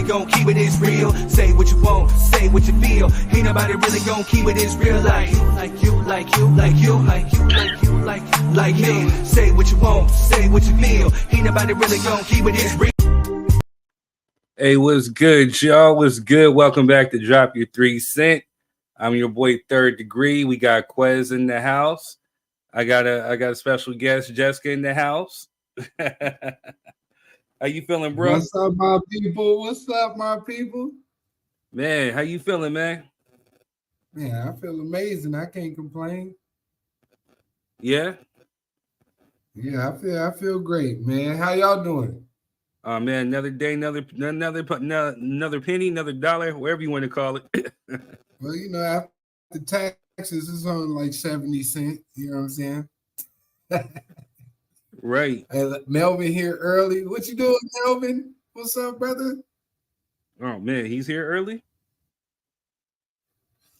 gon' keep it is real. Say what you want, say what you feel. Ain't nobody really gon' keep it is real like you, like you, like you, like you, like you, like you, like me. Say what you want, say what you feel. Ain't nobody really gon' keep it is real. Hey, what's good, y'all? What's good? Welcome back to Drop Your 3 Cent. I'm your boy Third Degree. We got Quez in the house. I got a special guest, Jessica, in the house. How you feeling, bro? What's up, my people? What's up, my people? Man, how you feeling, man? Man, I feel amazing. I can't complain. Yeah? Yeah, I feel great, man. How y'all doing? Oh man, another day, another penny, another dollar, whatever you want to call it. Well, you know, after taxes, it's on like 70 cents. You know what I'm saying? Right. And Melvin here early. What you doing, Melvin? What's up, brother? Oh man, he's here early.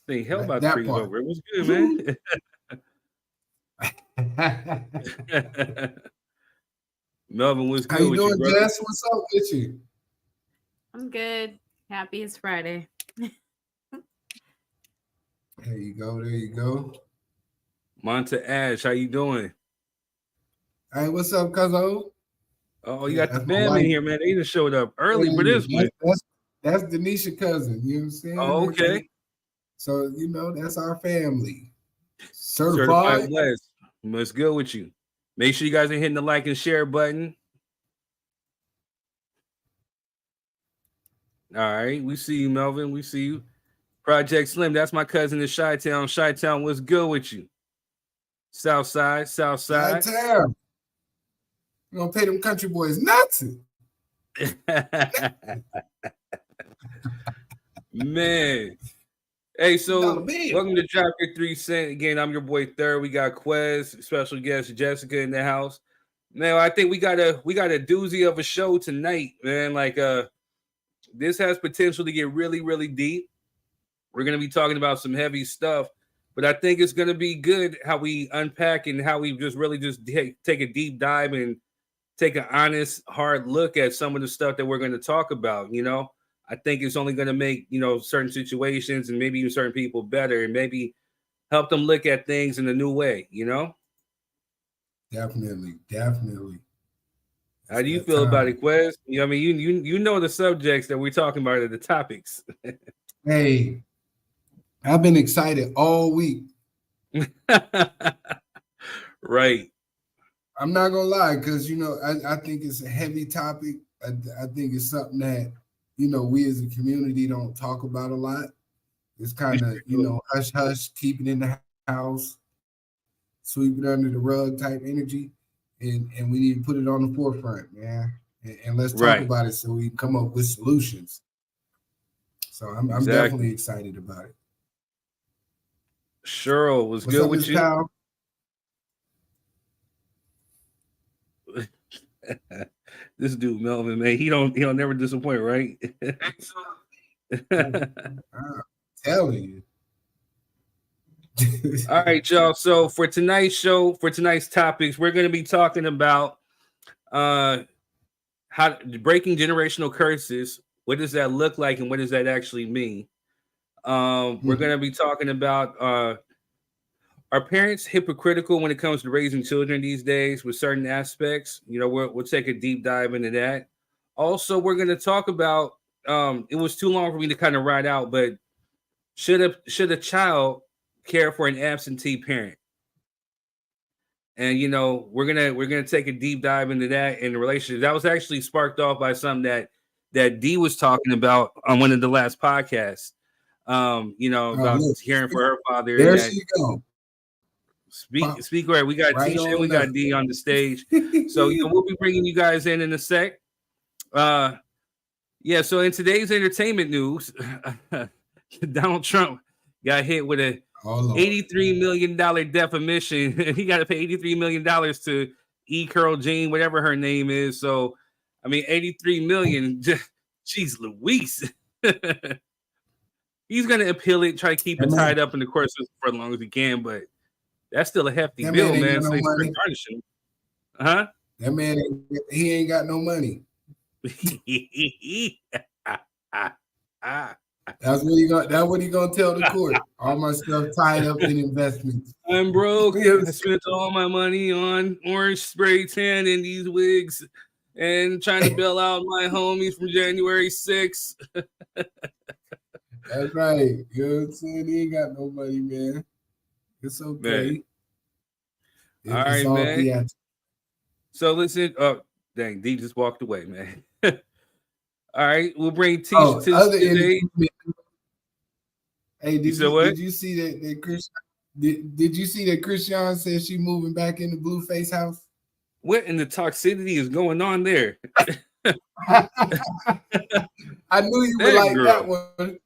Hey, hell about that freeze part. over. What's good, man? Melvin, what's good? How you with doing, you, brother? Jess? What's up with you? I'm good. Happy it's Friday. There you go. There you go. Monta Ash, how you doing? Hey, what's up, Cuzzo? Oh, you got the fam in here, man. They just showed up early for this one. That's Denisha cousin. You know what I'm saying? Oh, okay. So, you know, that's our family. Certified West. What's good with you? Make sure you guys are hitting the like and share button. All right. We see you, Melvin. We see you. Project Slim. That's my cousin in Chi-Town. Chi-Town, what's good with you? Southside. Chi-Town. You're going to pay them country boys nothing. Man. Hey, so welcome to Drop Your 3 Cent. Again, I'm your boy Third. We got Quez, special guest Jessica in the house. Now, I think we got a doozy of a show tonight, man. Like this has potential to get really, really deep. We're gonna be talking about some heavy stuff, but I think it's gonna be good how we unpack and how we just really just take a deep dive and take an honest, hard look at some of the stuff that we're going to talk about. You know, I think it's only going to make, you know, certain situations and maybe even certain people better and maybe help them look at things in a new way, you know? Definitely. How do you feel about it, Quez? You know, I mean, you know the subjects that we're talking about are the topics. Hey, I've been excited all week. Right. I'm not gonna lie, because you know, I think it's a heavy topic. I think it's something that, you know, we as a community don't talk about a lot. It's kind of, you know, hush hush, keep it in the house, sweep it under the rug type energy, and we need to put it on the forefront, man. And let's talk about it so we can come up with solutions. So I'm definitely excited about it. Cheryl, what's good with you? Pal? This dude Melvin, man, he'll never disappoint, right? I'm telling you. All right, y'all. So for tonight's show, for tonight's topics, we're going to be talking about how breaking generational curses. What does that look like, and what does that actually mean? We're going to be talking about are parents hypocritical when it comes to raising children these days with certain aspects? You know, we'll take a deep dive into that. Also, we're going to talk about, it was too long for me to kind of write out, but should a child care for an absentee parent? And, you know, we're going to take a deep dive into that in the relationship. That was actually sparked off by something that Dee was talking about on one of the last podcasts, you know, about caring for her father. There she go. Speak right. We got Tisha and we got D on the stage. So you know, we'll be bringing you guys in a sec. Yeah, so in today's entertainment news, Donald Trump got hit with a $83 million defamation. He got to pay $83 million to E. Curl Jean, whatever her name is. So, I mean, $83 million. Jeez Louise. He's going to appeal it, try to keep it tied up in the courts for as long as he can, but that's still a hefty bill, man. So That man, he ain't got no money. That's what he gonna tell the court. All my stuff tied up in investments. I'm broke. I spent all my money on orange spray tan and these wigs and trying to bail out my homies from January 6th. That's right. You know what I'm saying? He ain't got no money, man. It's okay. Man. All right, man. Theatrical. So listen. Oh, dang, D just walked away, man. All right, we'll bring Tisha to today. Hey, did you see that Chris? Did you see that Christian said she moving back in the Blueface house? What in the toxicity is going on there? I knew you would like that one.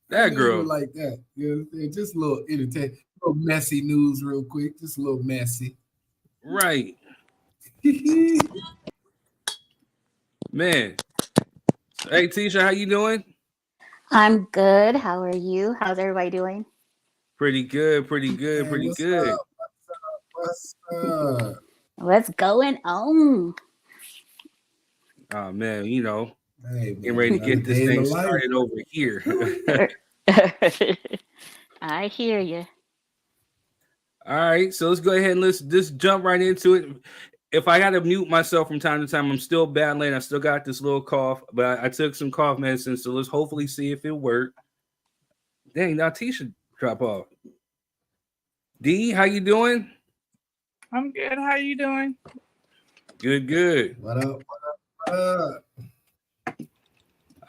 That girl like that. You know what I'm saying? Just a little entertaining, little messy news, real quick. Just a little messy. Right. Man. Hey, Tisha, how you doing? I'm good. How are you? How's everybody doing? Pretty good. Pretty good. Man, pretty good. What's up? What's going on? Oh man, you know, hey, getting ready to get this thing started over here. I hear you. All right, so let's go ahead and let's just jump right into it. If I had to mute myself from time to time, I'm still battling. I still got this little cough, but I took some cough medicine, so let's hopefully see if it worked. Dang, now Tisha drop off. D, how you doing? I'm good. How you doing? Good, good. What up? What up?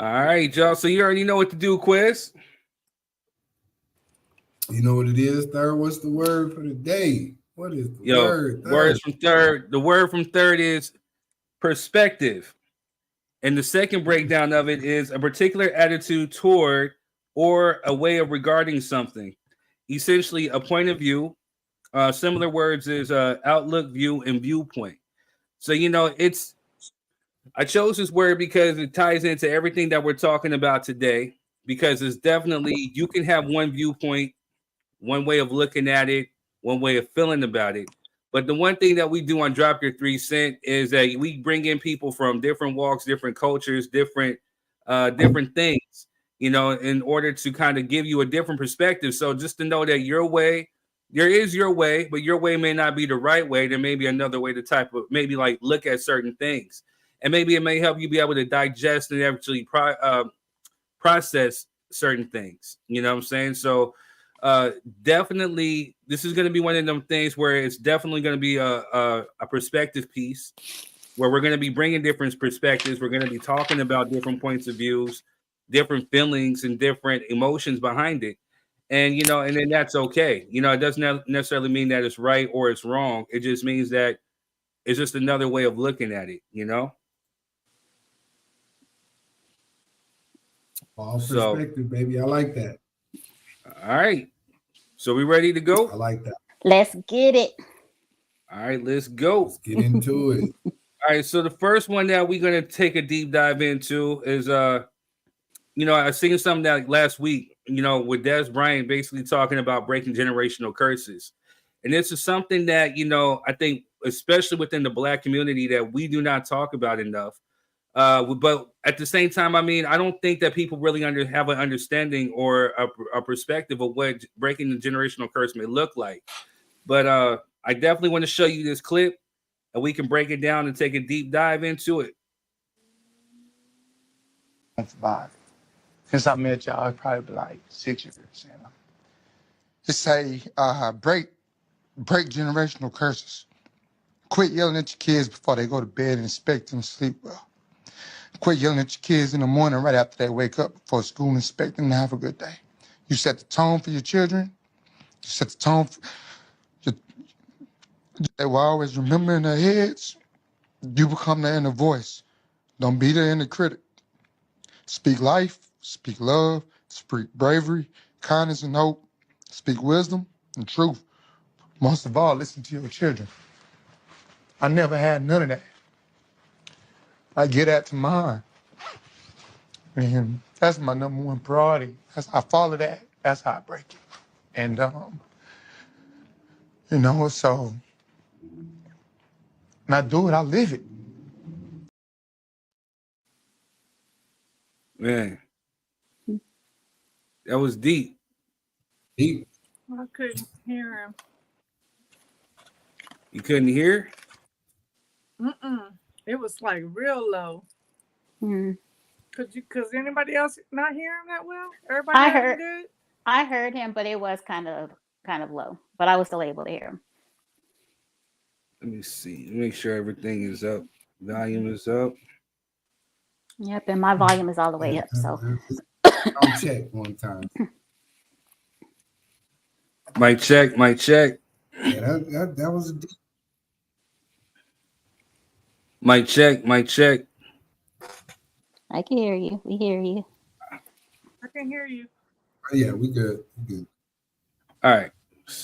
All right, y'all. So you already know what to do, Quest. You know what it is, Third? What's the word for the day? What is the word? Words from Third. The word from Third is perspective. And the second breakdown of it is a particular attitude toward or a way of regarding something. Essentially, a point of view. Similar words is outlook, view, and viewpoint. So, you know, I chose this word because it ties into everything that we're talking about today, because it's definitely, you can have one viewpoint, one way of looking at it, one way of feeling about it. But the one thing that we do on Drop Your 3 Cent is that we bring in people from different walks, different cultures, different things, you know, in order to kind of give you a different perspective. So just to know that your way, there is your way, but your way may not be the right way. There may be another way to type of maybe like look at certain things. And maybe it may help you be able to digest and actually process certain things. You know what I'm saying? So definitely, this is going to be one of them things where it's definitely going to be a perspective piece where we're going to be bringing different perspectives. We're going to be talking about different points of views, different feelings, and different emotions behind it. And, you know, and then that's okay. You know, it doesn't necessarily mean that it's right or it's wrong. It just means that it's just another way of looking at it, you know? All perspective, baby. I like that. All right. So we ready to go? I like that. Let's get it. All right, let's go. Let's get into it. All right. So the first one that we're going to take a deep dive into is, you know, I seen something that last week, you know, with Des Bryant basically talking about breaking generational curses. And this is something that, you know, I think, especially within the Black community, that we do not talk about enough. But at the same time, I mean, I don't think that people really have an understanding or a perspective of what breaking the generational curse may look like. But I definitely want to show you this clip, and we can break it down and take a deep dive into it. Since I met y'all, it's probably like 6 years. You know, just say break generational curses. Quit yelling at your kids before they go to bed and expect them to sleep well. Quit yelling at your kids in the morning right after they wake up before school and expect them to have a good day. You set the tone for your children. You set the tone for they will always remember in their heads. You become the inner voice. Don't be the inner critic. Speak life, speak love, speak bravery, kindness and hope. Speak wisdom and truth. Most of all, listen to your children. I never had none of that. I get that to mine. And that's my number one priority. I follow that. That's how I break it. And, you know, so when I do it, I live it. Man, that was deep. He, I couldn't hear him. You couldn't hear? It was like real low. Hmm. Could anybody else not hear him that well? Everybody I heard him heard good? I heard him, but it was kind of low. But I was still able to hear him. Let me see. Make sure everything is up. Volume is up. Yep, and my volume is all the way up. So I'll check one time. Mic check. Mic check. Yeah, that was a deep. Mic check. Mic check. I can hear you. We hear you. I can hear you. Yeah, we good. We good. All right.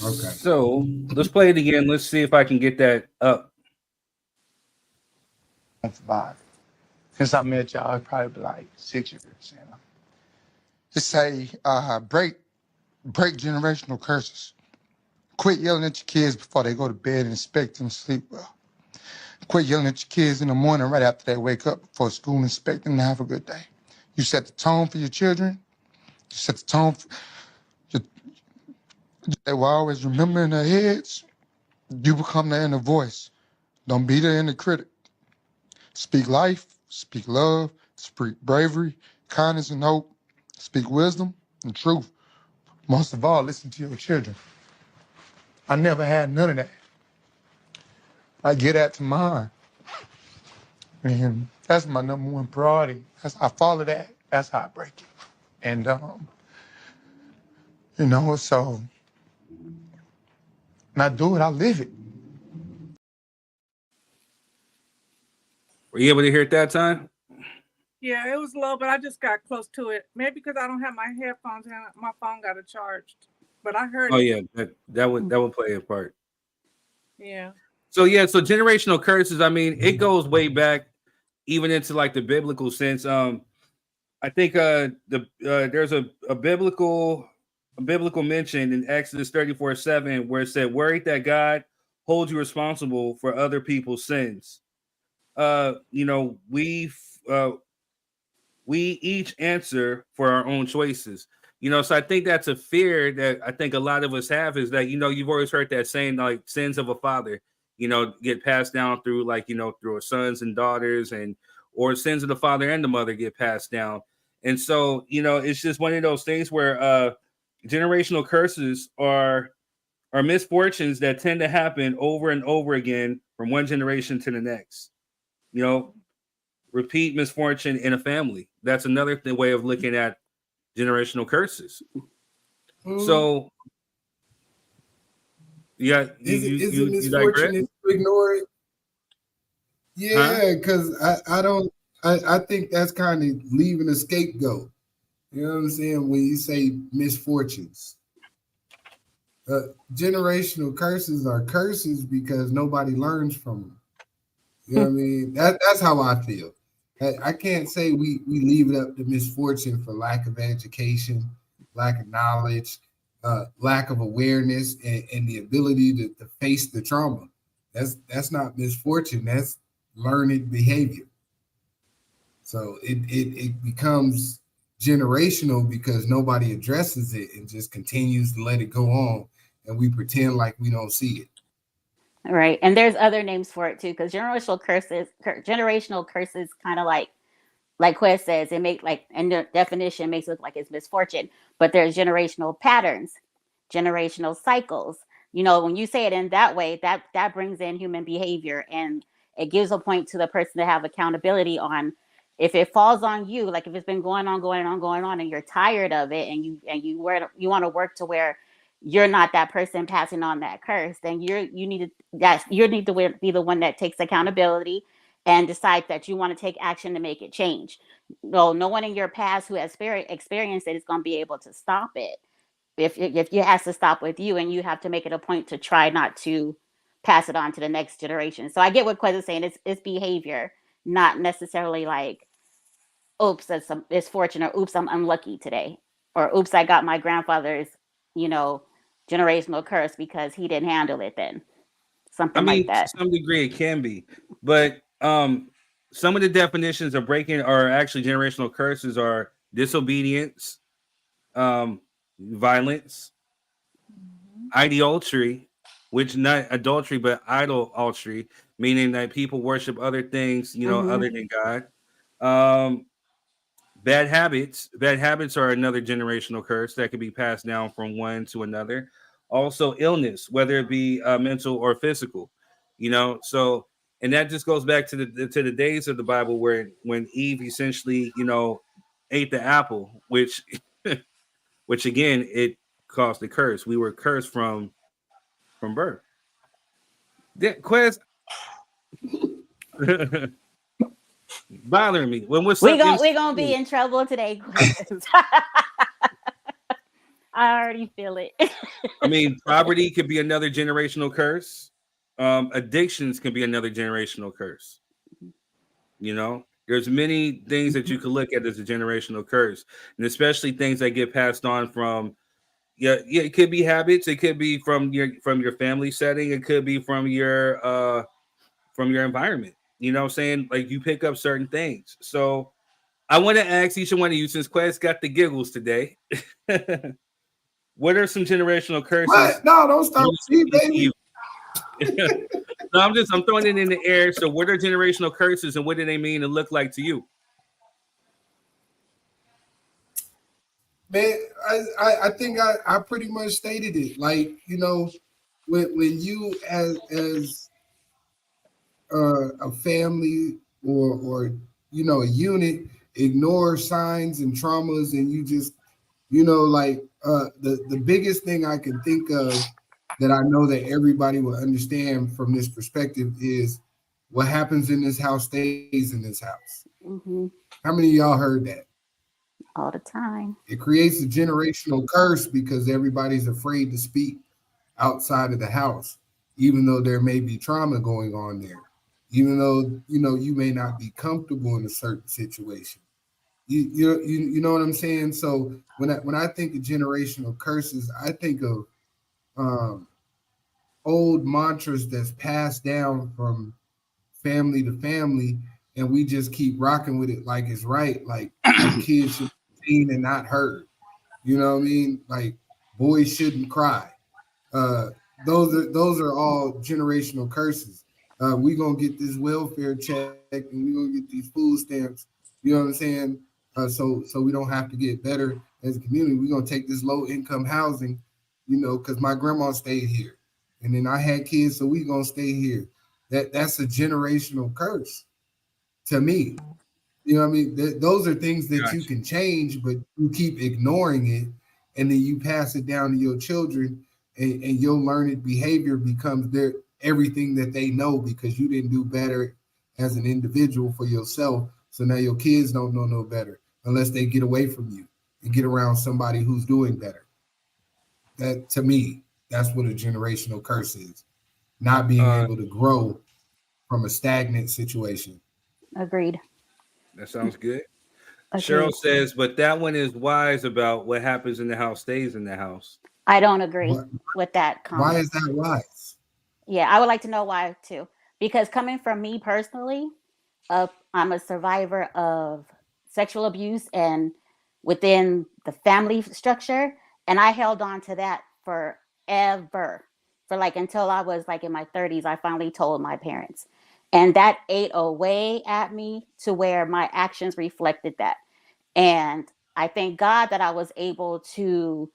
Okay. So let's play it again. Let's see if I can get that up. Survive. Since I met y'all, it's probably like 6 years. You know? Just say, break generational curses. Quit yelling at your kids before they go to bed and expect them to sleep well. Quit yelling at your kids in the morning right after they wake up before school and expect them to have a good day. You set the tone for your children. You set the tone for they will always remember in their heads. You become the inner voice. Don't be the inner critic. Speak life, speak love, speak bravery, kindness and hope. Speak wisdom and truth. Most of all, listen to your children. I never had none of that. I get that to mine. And that's my number one priority. I follow that. That's how I break it. And, so when I do it, I live it. Were you able to hear it that time? Yeah, it was low, but I just got close to it. Maybe because I don't have my headphones and my phone got it charged. But I heard Oh it. yeah, that would play a part. Yeah. So generational curses. I mean, it goes way back, even into like the biblical sense. I think there's a biblical mention in Exodus 34:7 where it said, "Worry that God holds you responsible for other people's sins." We each answer for our own choices. So I think that's a fear that I think a lot of us have, is that you've always heard that saying, like, sins of a father, get passed down through, like, through our sons and daughters, or sins of the father and the mother get passed down. And so, it's just one of those things where generational curses are misfortunes that tend to happen over and over again from one generation to the next. Repeat misfortune in a family. That's another way of looking at generational curses. So, yeah, Is it you misfortune digress? to ignore it? Yeah, because I think that's kind of leaving a scapegoat. You know what I'm saying? When you say misfortunes. Generational curses are curses because nobody learns from them. You know what I mean? That's how I feel. I can't say we leave it up to misfortune for lack of education, lack of knowledge, lack of awareness, and the ability to face the trauma. That's not misfortune. That's learned behavior. So it becomes generational because nobody addresses it and just continues to let it go on, and we pretend like we don't see it. Right. And there's other names for it too, because generational curses kind of like Quest says, it make like, and the definition makes it look like it's misfortune, but there's generational patterns, generational cycles. When you say it in that way, that brings in human behavior, and it gives a point to the person to have accountability on. If it falls on you, like if it's been going on, and you're tired of it, and you want to work to where you're not that person passing on that curse, then you need to be the one that takes accountability and decide that you want to take action to make it change. No one in your past who has experienced it is going to be able to stop it. If it has to stop with you, and you have to make it a point to try not to pass it on to the next generation. So I get what Quez is saying. It's behavior, not necessarily like, oops, it's fortune, or oops, I'm unlucky today, or oops, I got my grandfather's, generational curse because he didn't handle it then. I Something like mean, to that. some degree it can be, but some of the definitions of breaking or actually generational curses are disobedience, violence, idolatry, which not adultery but idolatry, meaning that people worship other things, Mm-hmm. other than God. Um, Bad habits. Bad habits are another generational curse that can be passed down from one to another. Also, illness, whether it be mental or physical. So and that just goes back to the days of the Bible where when Eve essentially, ate the apple, which which again it caused the curse. We were cursed from birth. Quest bothering me. When what's We up? gon' we gonna be in trouble today, Quiz. I already feel it. I mean, poverty could be another generational curse. Addictions can be another generational curse. There's many things that you could look at as a generational curse, and especially things that get passed on from. Yeah. It could be habits. It could be from your family setting. It could be from your environment. You know what I'm saying? Like you pick up certain things. So I want to ask each one of you, since Quest got the giggles today, what are some generational curses? What? No, don't stop me, baby. No, I'm throwing it in the air. So what are generational curses and what do they mean and look like to you? Man, I think I pretty much stated it. Like, when you as a family or a unit ignore signs and traumas, and you just like the biggest thing I can think of that I know that everybody will understand from this perspective is what happens in this house stays in this house. Mm-hmm. How many of y'all heard that? All the time. It creates a generational curse because everybody's afraid to speak outside of the house, even though there may be trauma going on there, even though you may not be comfortable in a certain situation. You know what I'm saying? So when I think of generational curses, I think of old mantras that's passed down from family to family, and we just keep rocking with it like it's right. Like kids should be seen and not heard. You know what I mean? Like boys shouldn't cry. Uh, those are all generational curses. We gonna get this welfare check and we gonna get these food stamps. You know what I'm saying? So we don't have to get better as a community. We're gonna take this low income housing, because my grandma stayed here, and then I had kids, so we gonna stay here. That's a generational curse to me. You know what I mean? Those are things that you can change, but you keep ignoring it, and then you pass it down to your children, and your learned behavior becomes everything that they know because you didn't do better as an individual for yourself. So now your kids don't know no better unless they get away from you and get around somebody who's doing better. That, to me, that's what a generational curse is. Not being able to grow from a stagnant situation. Agreed. That sounds good. Agreed. Cheryl says, but that one is wise about what happens in the house stays in the house. I don't agree with that comment. Why is that wise? Yeah, I would like to know why too. Because coming from me personally, I'm a survivor of sexual abuse and within the family structure, and I held on to that forever. For like until I was like in my 30s, I finally told my parents. And that ate away at me to where my actions reflected that. And I thank God that I was able to,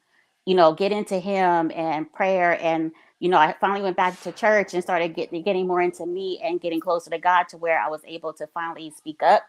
get into Him and prayer. And, I finally went back to church and started getting more into me and getting closer to God to where I was able to finally speak up.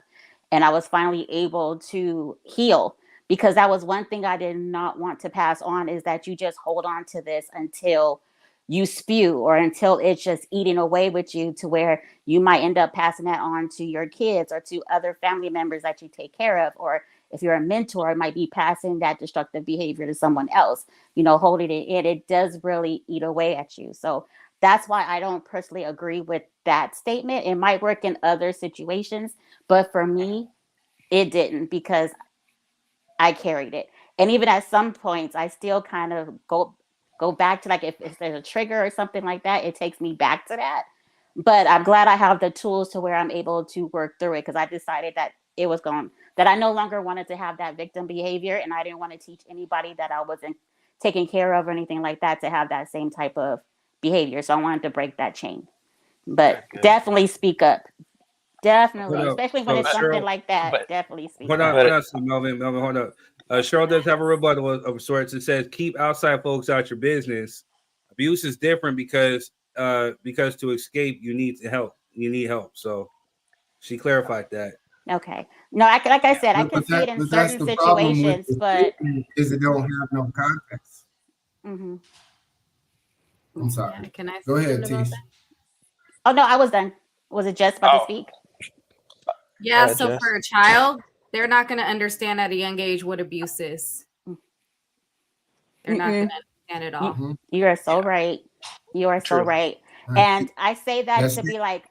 And I was finally able to heal, because that was one thing I did not want to pass on, is that you just hold on to this until you spew or until it's just eating away with you, to where you might end up passing that on to your kids or to other family members that you take care of. Or if you're a mentor, it might be passing that destructive behavior to someone else, holding it in. It does really eat away at you. So that's why I don't personally agree with that statement. It might work in other situations, but for me, it didn't, because I carried it. And even at some points, I still kind of go back to, like, if there's a trigger or something like that, it takes me back to that. but I'm glad I have the tools to where I'm able to work through it, because I decided that it was going, that I no longer wanted to have that victim behavior, and I didn't want to teach anybody that I wasn't taking care of or anything like that to have that same type of behavior. So I wanted to break that chain. But Good. definitely speak up. Definitely, Hold up. especially when So it's something Cheryl, like that. But Definitely speak hold up. on, but hold on, so Melvin, hold up. Cheryl does have a rebuttal of sorts. It says keep outside folks out your business. Abuse is different because to escape you need help. You need help. So she clarified that. Okay. No, like I yeah. said, I can see it in But that's certain the problem with situations, the but statement is it don't have no context. mhm. I'm sorry. Yeah, can I Go say ahead, something about Tish. that? Oh no, I was done. Was it just about to Oh, speak? Yeah, so Jess. for a child, they're not going to understand at a young age what abuse is. They're not going Mm-mm. to understand at You, all. Mhm. you are so Yeah. right. You are so True. right. Right. And I say that That's to it. be like,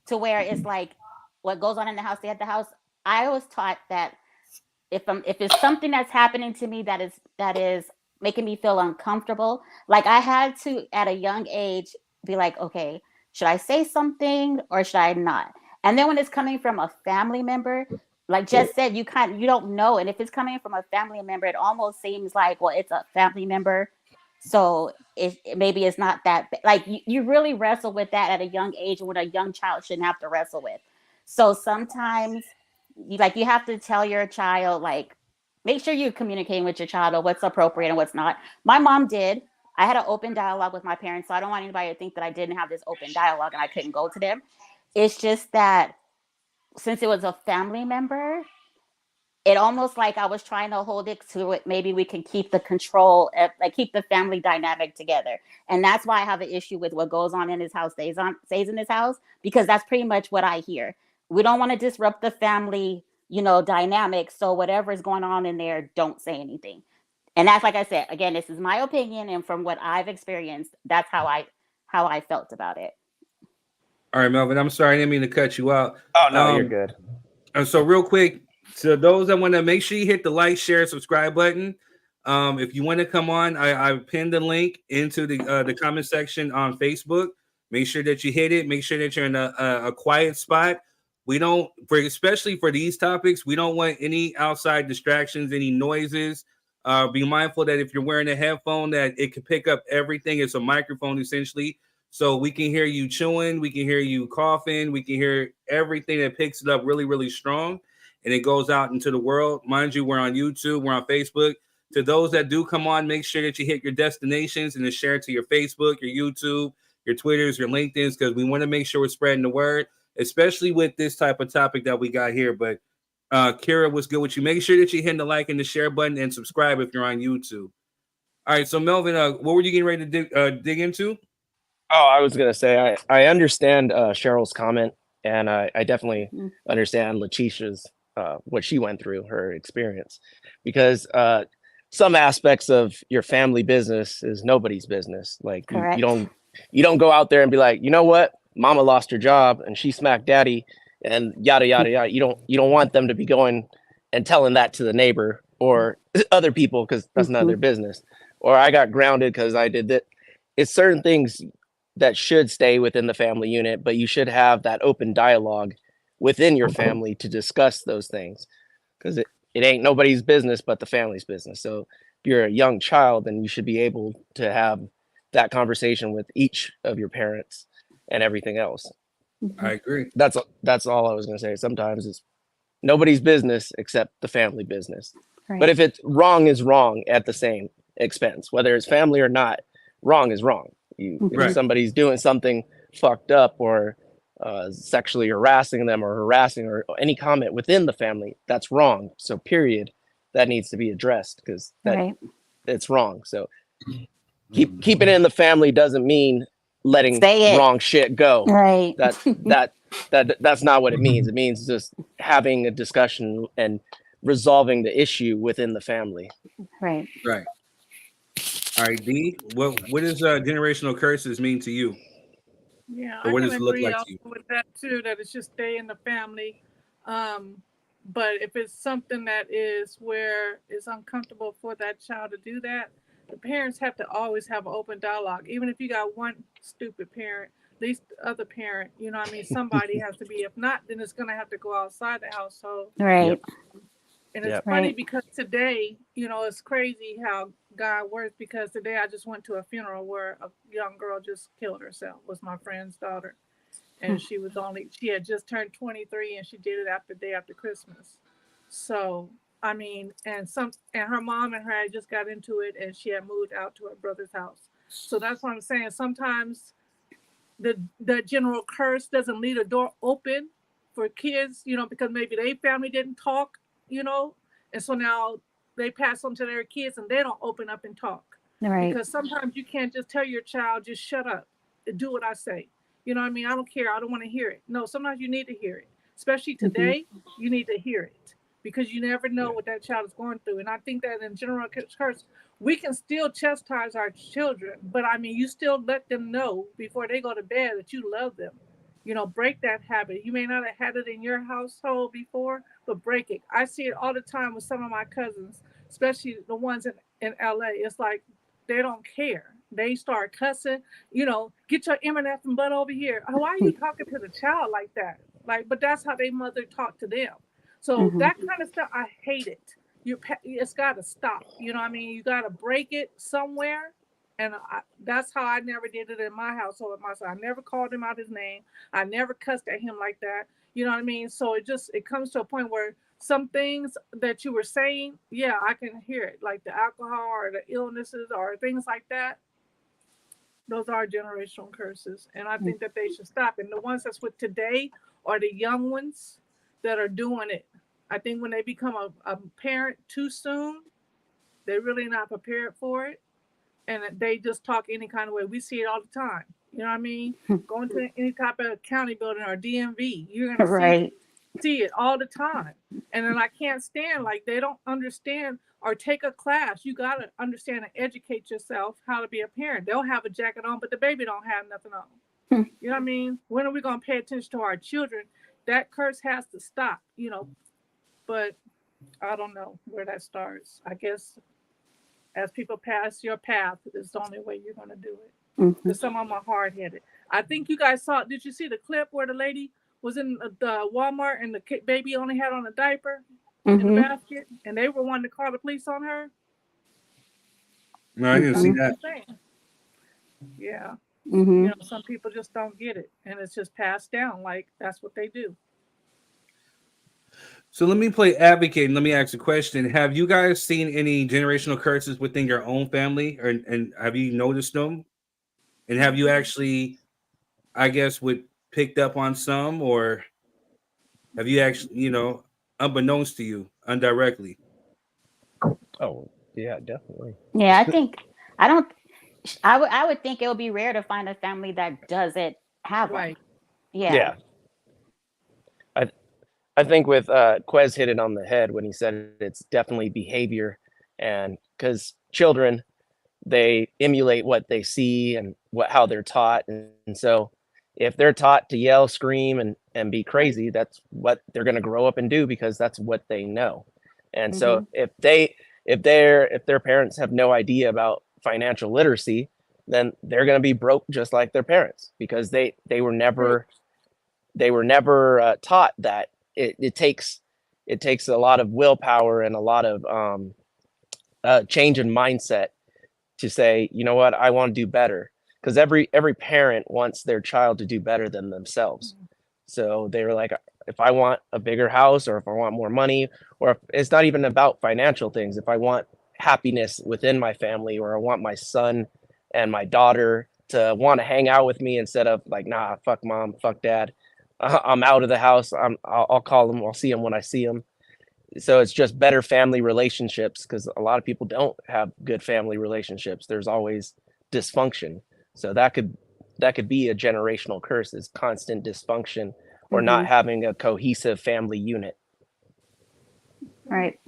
to where it's like what goes on in the house, stay at the house. I was taught that if it's something that's happening to me that is making me feel uncomfortable, like I had to at a young age be like, okay, should I say something or should I not? And then when it's coming from a family member, like Jess said, you don't know. And if it's coming from a family member, it almost seems like, well, it's a family member, so maybe it's not that like you really wrestle with that at a young age, what a young child shouldn't have to wrestle with. So sometimes you have to tell your child, like, make sure you're communicating with your child of what's appropriate and what's not. My mom did. I had an open dialogue with my parents, so I don't want anybody to think that I didn't have this open dialogue and I couldn't go to them. It's just that since it was a family member, it almost like I was trying to hold it to it. Maybe we can keep the control, like keep the family dynamic together. And that's why I have an issue with what goes on in his house stays in his house, because that's pretty much what I hear. We don't want to disrupt the family, dynamic. So whatever is going on in there, don't say anything. And that's, like I said, again, this is my opinion, and from what I've experienced, that's how I felt about it. All right, Melvin. I'm sorry, I didn't mean to cut you out. Oh no, you're Um, good. and so real quick, to those that want to make sure you hit the like, share, subscribe button. If you want to come on, I pinned the link into the comment section on Facebook. Make sure that you hit it. Make sure that you're in a quiet spot. We don't, especially for these topics, we don't want any outside distractions, any noises. Be mindful that if you're wearing a headphone, that it can pick up everything. It's a microphone essentially, so we can hear you chewing, we can hear you coughing, we can hear everything that picks it up really, really strong, and it goes out into the world. Mind you, we're on YouTube, we're on Facebook. To those that do come on, make sure that you hit your destinations and then share it to your Facebook, your YouTube, your Twitters, your LinkedIn's, because we want to make sure we're spreading the word, especially with this type of topic that we got here. But Kira, what's good with you? Make sure that you hit the like and the share button and subscribe if you're on YouTube. All right, so Melvin, what were you getting ready to dig into? Oh, I was gonna say I understand Cheryl's comment, and I definitely Mhm. understand Letitia's what she went through, her experience, because some aspects of your family business is nobody's business. Like you Correct. don't go out there and be like, you know what, Mama lost her job and she smacked Daddy, and yada yada yada. You don't want them to be going and telling that to the neighbor or other people, because that's none of their business. Or I got grounded because I did that. It's certain things that should stay within the family unit, but you should have that open dialogue within your family to discuss those things, because it ain't nobody's business but the family's business. So if you're a young child, then you should be able to have that conversation with each of your parents and everything else. I agree. That's all I was going to say. Sometimes it's nobody's business except the family business. But Right. if it's wrong is wrong at the same expense, whether it's family or not, wrong is wrong. If Right. somebody's doing something fucked up or sexually harassing them or harassing or any comment within the family, that's wrong. So period, that needs to be addressed, because Right. it's wrong. So keeping it in the family doesn't mean letting Say it. wrong shit go. Right. That's not what it means. It means just having a discussion and resolving the issue within the family. Right. Right. All right, D. What does generational curses mean to you, Yeah, or I what can does it look agree like also to you? with that too, that it should stay in the family. But if it's something that is where it's uncomfortable for that child to do that, the parents have to always have an open dialogue. Even if you got one stupid parent, least the other parent, you know what I mean? Somebody has to be. If not, then it's gonna have to go outside the household. Right. And it's Yep. funny Right. because today, you know, it's crazy how God works, because today I just went to a funeral where a young girl just killed herself. It was my friend's daughter. And she had just turned 23, and she did it after day after Christmas. So, I mean, and her mom and her had just got into it, and she had moved out to her brother's house. So that's what I'm saying. Sometimes the general curse doesn't leave a door open for kids, you know, because maybe their family didn't talk, you know, and so now they pass on to their kids and they don't open up and talk. Right. Because sometimes you can't just tell your child, just shut up, do what I say. You know what I mean? I don't care. I don't want to hear it. No, sometimes you need to hear it. Especially today, you need to hear it, because you never know what that child is going through. And I think that in general curse, we can still chastise our children, but I mean, you still let them know before they go to bed that you love them. You know, break that habit. You may not have had it in your household before, but break it. I see it all the time with some of my cousins, especially the ones in LA. It's like they don't care. They start cussing, you know, get your M&F and butt over here. Why are you talking to the child like that? Like, but that's how their mother talked to them. So that kind of stuff, I hate it. It's got to stop. You know what I mean? You got to break it somewhere. And that's how I never did it in my household with my son. I never called him out his name. I never cussed at him like that. You know what I mean? So it comes to a point where some things that you were saying, yeah, I can hear it, like the alcohol or the illnesses or things like that. Those are generational curses. And I think that they should stop. And the ones that's with today are the young ones that are doing it. I think when they become a parent too soon, they're really not prepared for it. And they just talk any kind of way. We see it all the time. You know what I mean? Going to any type of county building or DMV, you're going to see it all the time. And then I can't stand, like, they don't understand or take a class. You got to understand and educate yourself how to be a parent. They'll have a jacket on, but the baby don't have nothing on. You know what I mean? When are we going to pay attention to our children? That curse has to stop, you know. But I don't know where that starts. I guess as people pass your path, it's the only way you're going to do it. Because some of them are hard-headed. I think you guys saw, did you see the clip where the lady was in the Walmart and the baby only had on a diaper in the basket, and they were wanting to call the police on her? No, I didn't see that. Yeah. You know, some people just don't get it, and it's just passed down like that's what they do. So let me play advocate and let me ask a question. Have you guys seen any generational curses within your own family, and have you noticed them? And have you actually, I guess, picked up on some, or have you actually, you know, unbeknownst to you, indirectly? Oh, yeah, definitely. Yeah, I would think it would be rare to find a family that doesn't have one. Yeah. I think with Quez hit it on the head when he said it's definitely behavior, and because children, they emulate what they see and how they're taught, and so if they're taught to yell, scream, and be crazy, that's what they're going to grow up and do, because that's what they know. And so if their parents have no idea about financial literacy, then they're going to be broke just like their parents, because they were never taught that it takes a lot of willpower and a lot of change in mindset to say, you know what, I want to do better, because every parent wants their child to do better than themselves. So they were like, if I want a bigger house, or if I want more money, or if it's not even about financial things, if I want happiness within my family, or I want my son and my daughter to want to hang out with me instead of like, nah, fuck mom, fuck dad, I'm out of the house, I'll call them, I'll see them when I see them. So it's just better family relationships, because a lot of people don't have good family relationships. There's always dysfunction. So that could be a generational curse, is constant dysfunction, or not having a cohesive family unit. Right.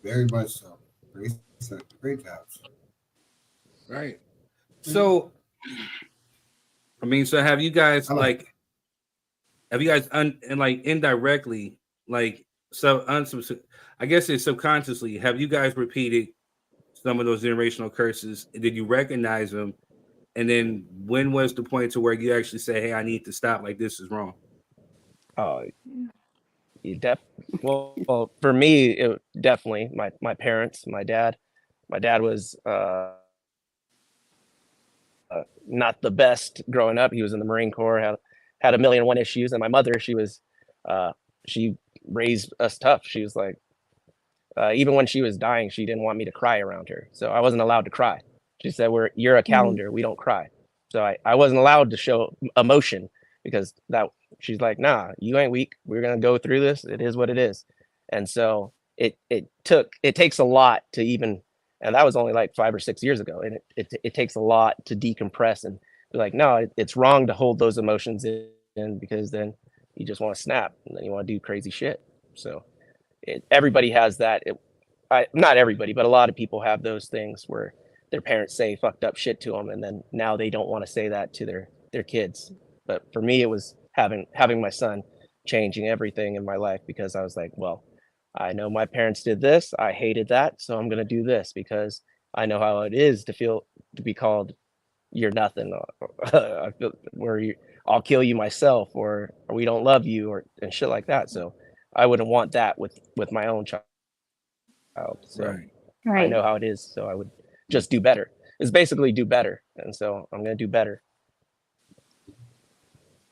Very much so. Great job. Right. So, I mean, so have you guys indirectly, like, I guess it's subconsciously, have you guys repeated some of those generational curses? Did you recognize them? And then when was the point to where you actually say, "Hey, I need to stop. Like this is wrong." Oh, you well, for me, it definitely my parents, my dad. My dad was not the best growing up. He was in the Marine Corps, had a million and one issues, and my mother, uh, she raised us tough. She was like, even when she was dying, she didn't want me to cry around her, so I wasn't allowed to cry. She said, you're a calendar. We don't cry." So I wasn't allowed to show emotion because that she's like, "Nah, you ain't weak. We're gonna go through this. It is what it is." And so it takes a lot to even, and that was only like 5 or 6 years ago, and it takes a lot to decompress and be like, no, it's wrong to hold those emotions in because then you just want to snap and then you want to do crazy shit. So everybody has that. Not everybody, but a lot of people have those things where their parents say fucked up shit to them, and then now they don't want to say that to their kids. But for me, it was having my son changing everything in my life because I was like, well, I know my parents did this. I hated that, so I'm gonna do this because I know how it is to be called you're nothing. I feel where I'll kill you myself, or we don't love you, or and shit like that. So I wouldn't want that with my own child. So Right. I Right. know how it is. So I would just do better. It's basically do better, and so I'm gonna do better.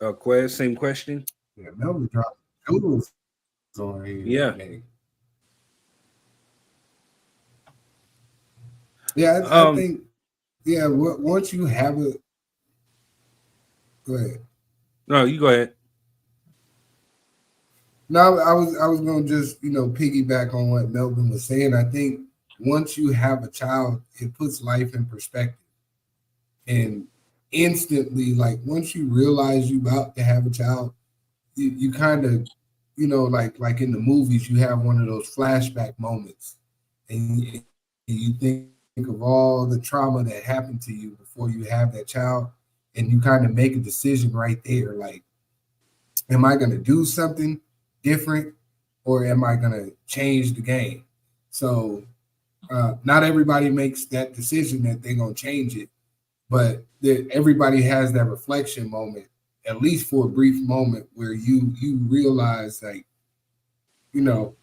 Quez, same question. Yeah, Melvin dropped jewels on here Yeah. today. Yeah, I Um. think, yeah, once you have a, go ahead. No, you go ahead. No, I was gonna just piggyback on what Melvin was saying. I think once you have a child, it puts life in perspective, and instantly, like once you realize you about to have a child, you kind of, like in the movies, you have one of those flashback moments, and you think of all the trauma that happened to you before you have that child, and you kind of make a decision right there, like, am I going to do something different, or am I going to change the game? So not everybody makes that decision that they're going to change it, but everybody has that reflection moment, at least for a brief moment, where you realize, like, I'm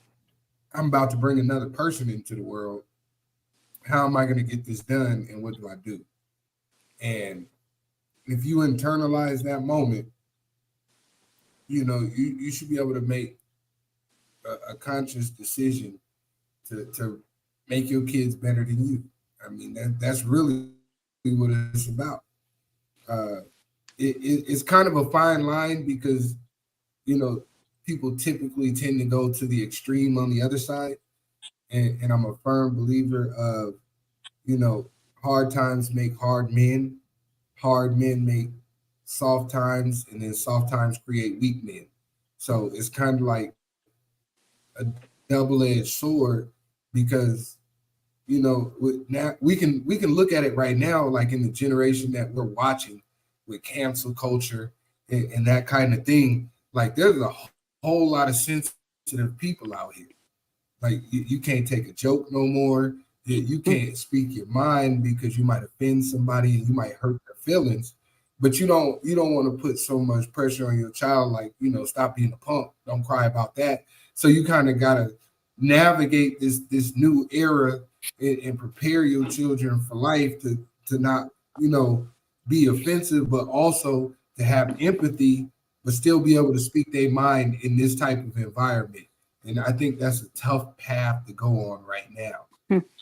about to bring another person into the world. How am I going to get this done, and what do I do? And if you internalize that moment, you should be able to make a conscious decision to make your kids better than you. I mean, that's really what it's about. Uh, it's kind of a fine line because you know people typically tend to go to the extreme on the other side, and I'm a firm believer of you know hard times make hard men make soft times, and then soft times create weak men. So it's kind of like a double-edged sword because now we can look at it right now, like in the generation that we're watching with cancel culture and that kind of thing. Like there's a whole lot of sensitive people out here. Like you can't take a joke no more. You can't speak your mind because you might offend somebody and you might hurt their feelings. But you don't want to put so much pressure on your child, like stop being a punk, don't cry about that. So you kind of gotta navigate this new era and prepare your children for life to not be offensive, but also to have empathy, but still be able to speak their mind in this type of environment. And I think that's a tough path to go on right now,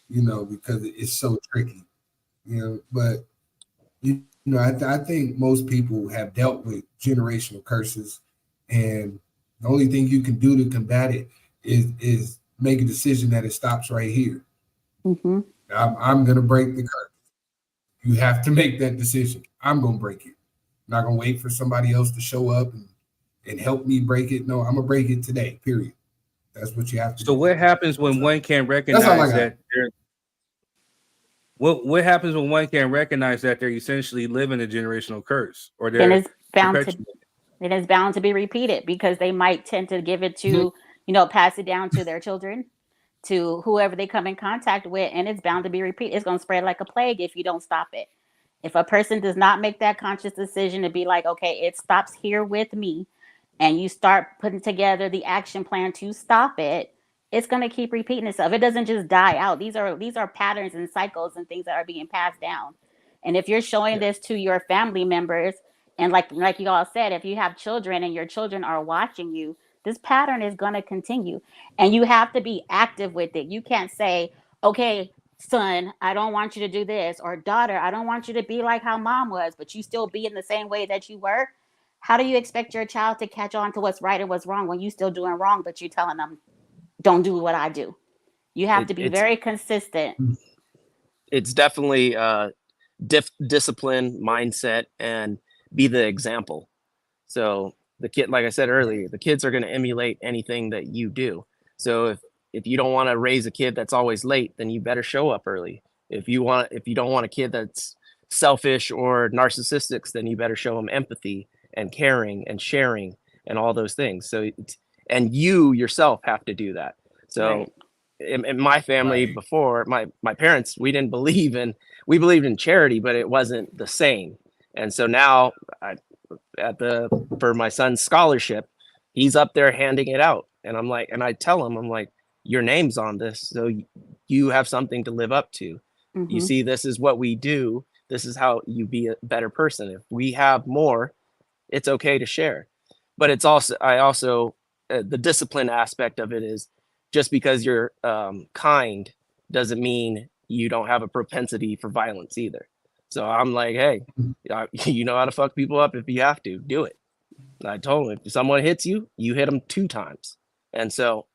because it's so tricky, but I think most people have dealt with generational curses, and the only thing you can do to combat it is make a decision that it stops right here. Mm-hmm. I'm gonna break the curse. You have to make that decision. I'm gonna break it. I'm not gonna wait for somebody else to show up and help me break it. No, I'm gonna break it today. Period. That's what you have to So do. what happens when one can That's all I recognize got. that they're what happens when one can recognize that they're essentially living a generational curse or Then they're it's bound to perpetuating? it is bound to be repeated because they might tend to give it Mhm. to, pass it down to their children, to whoever they come in contact with, and it's bound to be repeated. It's going to spread like a plague if you don't stop it. If a person does not make that conscious decision to be like, okay, it stops here with me, and you start putting together the action plan to stop it, it's going to keep repeating itself. It doesn't just die out. These are patterns and cycles and things that are being passed down. And if you're showing this to your family members, and like you all said, if you have children and your children are watching you, this pattern is going to continue. And you have to be active with it. You can't say, okay, son, I don't want you to do this, or daughter, I don't want you to be like how mom was, but you still be in the same way that you were. How do you expect your child to catch on to what's right and what's wrong when you still doing wrong, but you're telling them, don't do what I do? You have to be very consistent. It's definitely discipline, mindset, and be the example. So the kid, like I said earlier, the kids are going to emulate anything that you do. So if you don't want to raise a kid that's always late, then you better show up early. If you don't want a kid that's selfish or narcissistic, then you better show them empathy and caring and sharing and all those things. So and you yourself have to do that. So in my family, before my parents, we believed in charity, but it wasn't the same. And so now for my son's scholarship, he's up there handing it out. And I'm like, and I tell him, I'm like, your name's on this, so you have something to live up to. You see, this is what we do. This is how you be a better person. If we have more, it's okay to share. But it's also, the discipline aspect of it is, just because you're kind doesn't mean you don't have a propensity for violence either. So I'm like, hey, you know how to fuck people up. If you have to, do it. And I told him, if someone hits you, you hit them 2 times. And so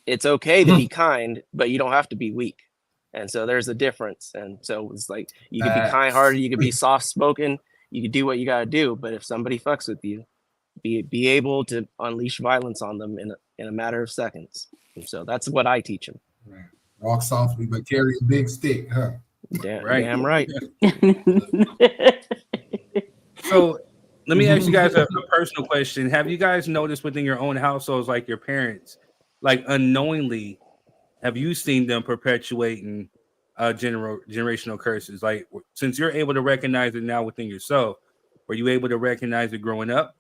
it's okay to be kind, but you don't have to be weak. And so there's a difference. And so it's like, you could be kind-hearted, you could be soft-spoken, you could do what you got to do. But if somebody fucks with you, be able to unleash violence on them in a matter of seconds. And so that's what I teach them. Right. Walk softly, but carry a big stick, huh? Damn right. So let me ask you guys a personal question. Have you guys noticed within your own households, like your parents, like unknowingly, have you seen them perpetuating generational curses? Like, since you're able to recognize it now within yourself, were you able to recognize it growing up?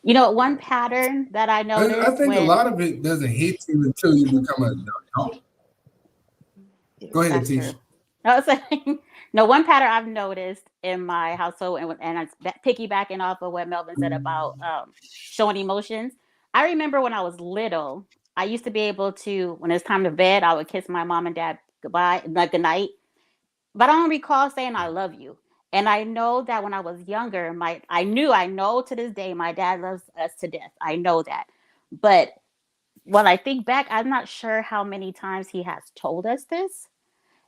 You know, one pattern that I noticed. I think a lot of it doesn't hit you until you become an adult. Go ahead, Tisha. I was saying, no, one pattern I've noticed in my household, and I'm piggybacking off of what Melvin said about showing emotions. I remember when I was little, I used to be able to, when it's time to bed, I would kiss my mom and dad goodbye, like good night. But I don't recall saying I love you. And I know that when I was younger, I know to this day, my dad loves us to death. I know that. But when I think back, I'm not sure how many times he has told us this.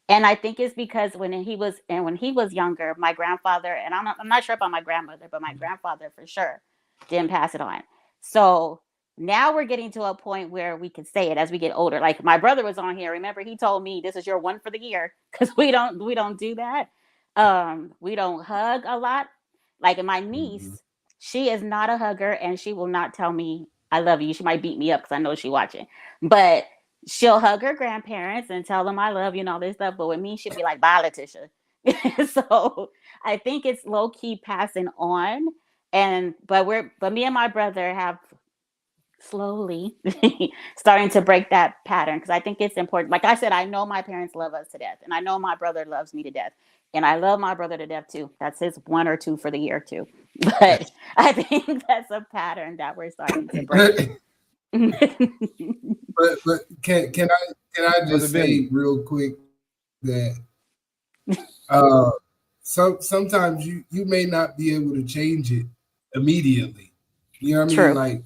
And I think it's because when he was younger, my grandfather, and I'm not sure about my grandmother, but my grandfather for sure didn't pass it on. So now we're getting to a point where we can say it as we get older. Like my brother was on here. Remember, he told me this is your one for the year, because we don't do that. We don't hug a lot. Like my niece, she is not a hugger, and she will not tell me I love you. She might beat me up because I know she's watching, but she'll hug her grandparents and tell them I love you and all this stuff. But with me, she'll be like, bye, Letitia. So I think it's low key passing on. But me and my brother have slowly starting to break that pattern, because I think it's important. Like I said, I know my parents love us to death, and I know my brother loves me to death, and I love my brother to death too. That's his 1 or 2 for the year too. But I think that's a pattern that we're starting to break. But can I just say real quick that sometimes you may not be able to change it immediately. You know what I mean? True. Like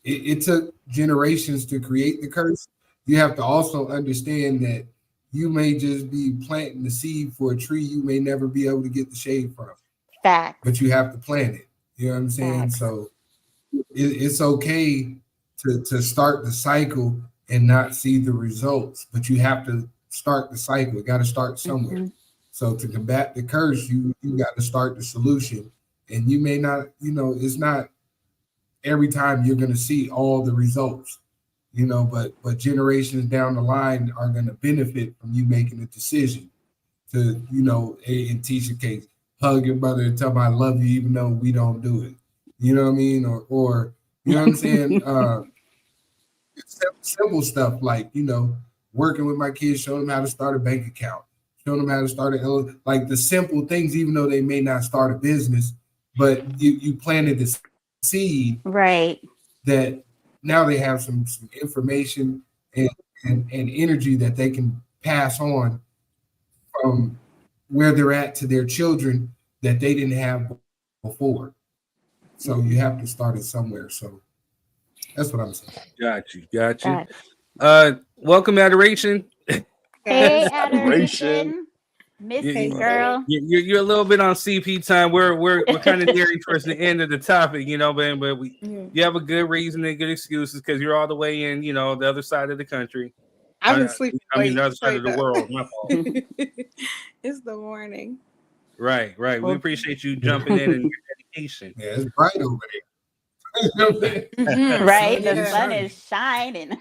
it took generations to create the curse. You have to also understand that you may just be planting the seed for a tree you may never be able to get the shade from. Facts. But you have to plant it. You know what I'm saying? Facts. So it's okay to start the cycle and not see the results, but you have to start the cycle. You got to start somewhere. So to combat the curse, you got to start the solution. And you may not, it's not every time you're going to see all the results, but generations down the line are going to benefit from you making a decision to, you know, in teacher case, hug your mother and tell them I love you, even though we don't do it. You know what I mean? Or you know what I'm saying? Simple stuff like, you know, working with my kids, showing them how to start a bank account, showing them how to start like the simple things, even though they may not start a business, but you planted the seed, Right. that now they have some information and energy that they can pass on from where they're at to their children that they didn't have before. So you have to start it somewhere. So that's what I'm saying. Got you. Got Welcome, Adoration. Hey, Adoration. Adoration. Miss you, girl. You're a little bit on CP time. We're kind of nearing towards the end of the topic, you know, man. But you have a good reason and good excuses because you're all the way in, you know, the other side of the country. I've been sleeping. I mean, the other side of the world. My fault. It's the morning. Right. We appreciate you jumping in and your dedication. Yeah, it's bright over there. Right, the sun is shining.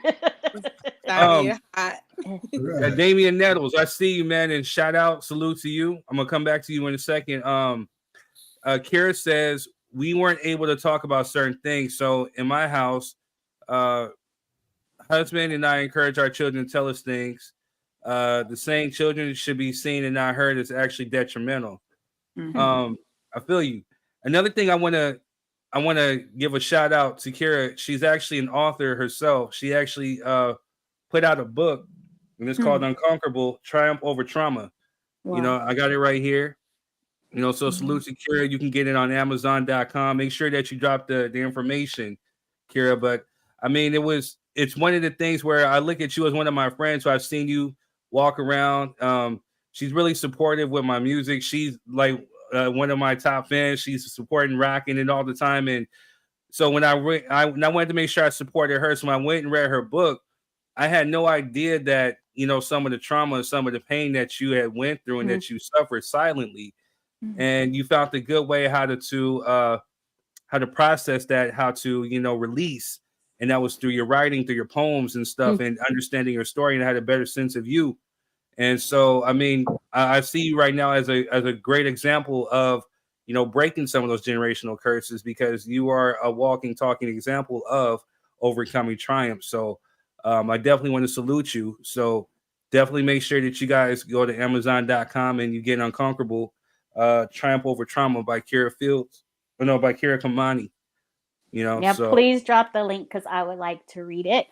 Hot. Damian Nettles, I see you, man, and shout out, salute to you. I'm gonna come back to you in a second. Kara says we weren't able to talk about certain things, so in my house, husband and I encourage our children to tell us things. The saying children should be seen and not heard is actually detrimental. I feel you. Another thing I want to give a shout out to Kara. She's actually an author herself. She actually put out a book, and it's called Unconquerable: Triumph Over Trauma. Wow. You know, I got it right here. You know, so salute to Kira. You can get it on Amazon.com. Make sure that you drop the information, Kira. But I mean, it's one of the things where I look at you as one of my friends who I've seen you walk around. She's really supportive with my music. She's like one of my top fans. She's supporting, rocking it all the time. And so when I wanted to make sure I supported her, so when I went and read her book, I had no idea that, you know, some of the trauma and some of the pain that you had went through and that you suffered silently. And you found a good way how to process that, how to, you know, release. And that was through your writing, through your poems and stuff, and understanding your story, and had a better sense of you. And so, I mean, I see you right now as a great example of, you know, breaking some of those generational curses, because you are a walking, talking example of overcoming triumph. So I definitely want to salute you. So definitely make sure that you guys go to Amazon.com and you get Unconquerable, Triumph Over Trauma by Kira Kamani. You know, yeah, so please drop the link because I would like to read it.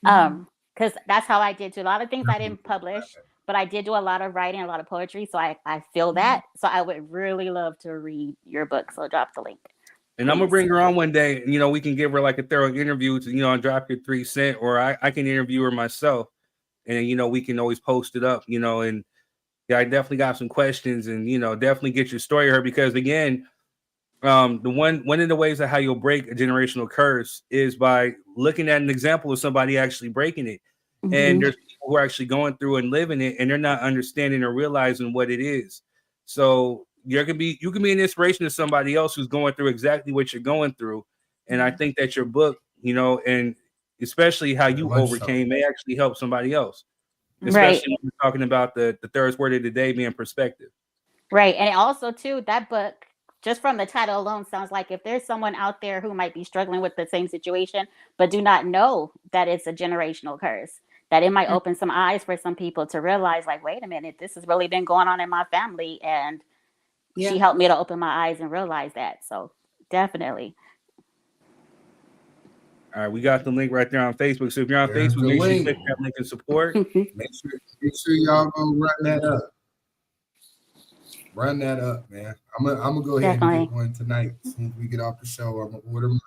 Because that's how I did too. A lot of things I didn't publish, but I did do a lot of writing, a lot of poetry. So I feel that. So I would really love to read your book. So drop the link. And I'm gonna bring her on one day. You know, we can give her like a thorough interview to, you know, drop your 3 cents, or I can interview her myself, and you know, we can always post it up. You know, and yeah, I definitely got some questions, and you know, definitely get your story to her, because again, one of the ways of how you'll break a generational curse is by looking at an example of somebody actually breaking it. And there's people who are actually going through and living it, and they're not understanding or realizing what it is. So you can be an inspiration to somebody else who's going through exactly what you're going through. And I think that your book, you know, and especially how you overcame, may actually help somebody else. Especially when we're talking about the third word of the day being perspective. Right. And also too, that book, just from the title alone, sounds like if there's someone out there who might be struggling with the same situation, but do not know that it's a generational curse, that it might open some eyes for some people to realize, like, wait a minute, this has really been going on in my family. And she helped me to open my eyes and realize that. So definitely. All right, we got the link right there on Facebook. So if you're on Facebook, make sure you click that link and support. Make sure y'all go run that up. Run that up, man. I'm gonna go ahead and get one tonight. As soon as we get off the show, I'm gonna order mine.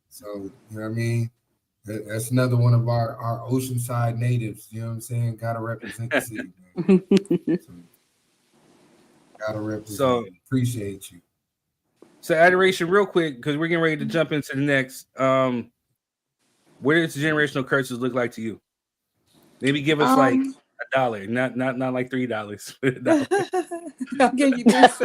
So you know what I mean? That's another one of our Oceanside natives. You know what I'm saying? Gotta represent the city, man. So, gotta represent. So appreciate you. So Adoration, real quick, because we're getting ready to jump into the next. What does generational curses look like to you? Maybe give us like $1, not like $3. I'll give you this.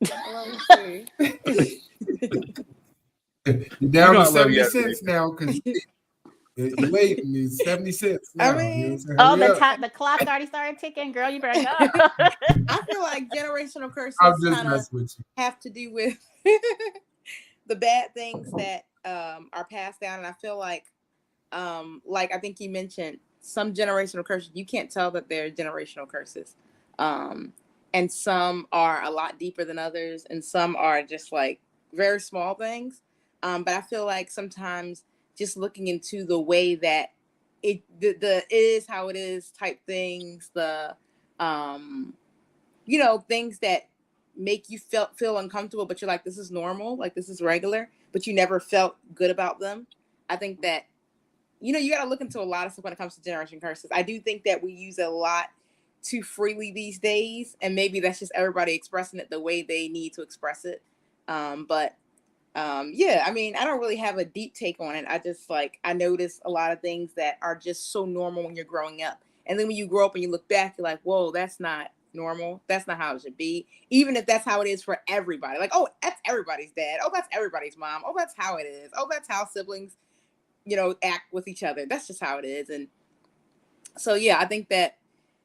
Let me see. You're down to 70 cents now, because you waiting. It's 70 cents now. I mean, Oh, Hurry up. the clock already started ticking, girl. You better go. I feel like generational I'm curses just kind of messing with you. have to do with the bad things that are passed down, and I feel like I think you mentioned some generational curses. You can't tell that they're generational curses, and some are a lot deeper than others, and some are just like very small things. But I feel like sometimes just looking into the way that it is how it is type things, the things that make you feel uncomfortable, but you're like, this is normal, like this is regular, but you never felt good about them. I think that you got to look into a lot of stuff when it comes to generation curses. I do think that we use a lot too freely these days, and maybe that's just everybody expressing it the way they need to express it. Yeah, I mean, I don't really have a deep take on it. I just I notice a lot of things that are just so normal when you're growing up. And then when you grow up and you look back, you're like, whoa, that's not normal. That's not how it should be. Even if that's how it is for everybody. Like, oh, that's everybody's dad. Oh, that's everybody's mom. Oh, that's how it is. Oh, that's how siblings, act with each other. That's just how it is. And so, yeah, I think that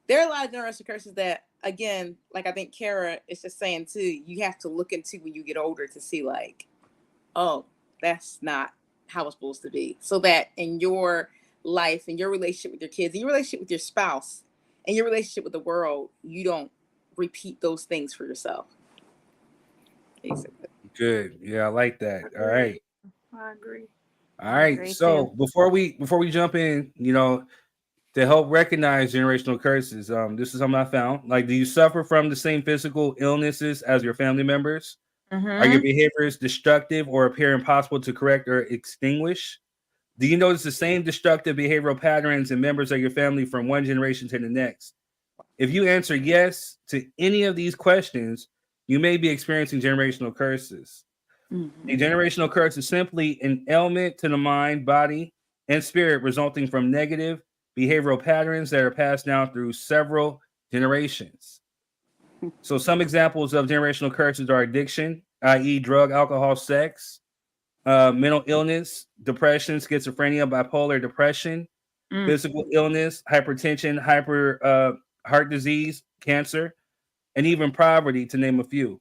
there are a lot of generational curses that, again, like I think Kara is just saying too, you have to look into when you get older to see oh, that's not how it's supposed to be. So that in your life and your relationship with your kids and your relationship with your spouse and your relationship with the world, you don't repeat those things for yourself. Basically. Good. Yeah, I like that. All right. I agree. All right. So before we jump in, to help recognize generational curses, this is something I found. Like, do you suffer from the same physical illnesses as your family members? Are your behaviors destructive or appear impossible to correct or extinguish? Do you notice the same destructive behavioral patterns in members of your family from one generation to the next? If you answer yes to any of these questions, you may be experiencing generational curses. A generational curse is simply an ailment to the mind, body, and spirit resulting from negative behavioral patterns that are passed down through several generations. So some examples of generational curses are addiction, i.e. drug, alcohol, sex, mental illness, depression, schizophrenia, bipolar depression, physical illness, hypertension, heart disease, cancer, and even poverty, to name a few.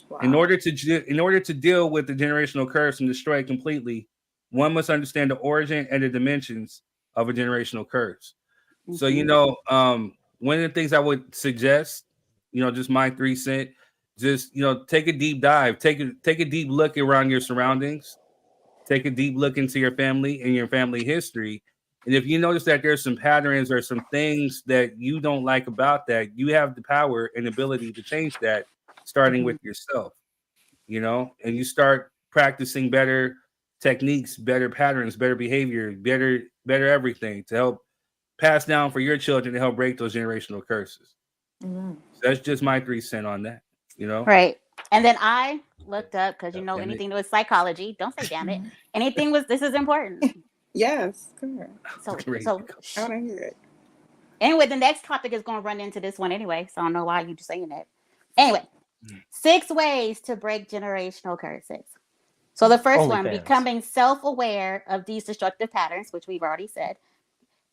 Wow. In order to deal with the generational curse and destroy it completely, one must understand the origin and the dimensions of a generational curse. So, one of the things I would suggest, just my 3 cents, just take a deep dive, take a deep look around your surroundings, take a deep look into your family and your family history. And if you notice that there's some patterns or some things that you don't like about that, you have the power and ability to change that, starting with yourself, and you start practicing better techniques, better patterns, better behavior, better everything to help pass down for your children to help break those generational curses. So that's just my 3 cents on that, Right. And then I looked up because anything with psychology. Don't say damn it. This is important. Yes. Correct. So I want to hear it. Anyway, the next topic is going to run into this one anyway. So I don't know why you're just saying that. Anyway, 6 ways to break generational curses. So the first one, becoming self-aware of these destructive patterns, which we've already said.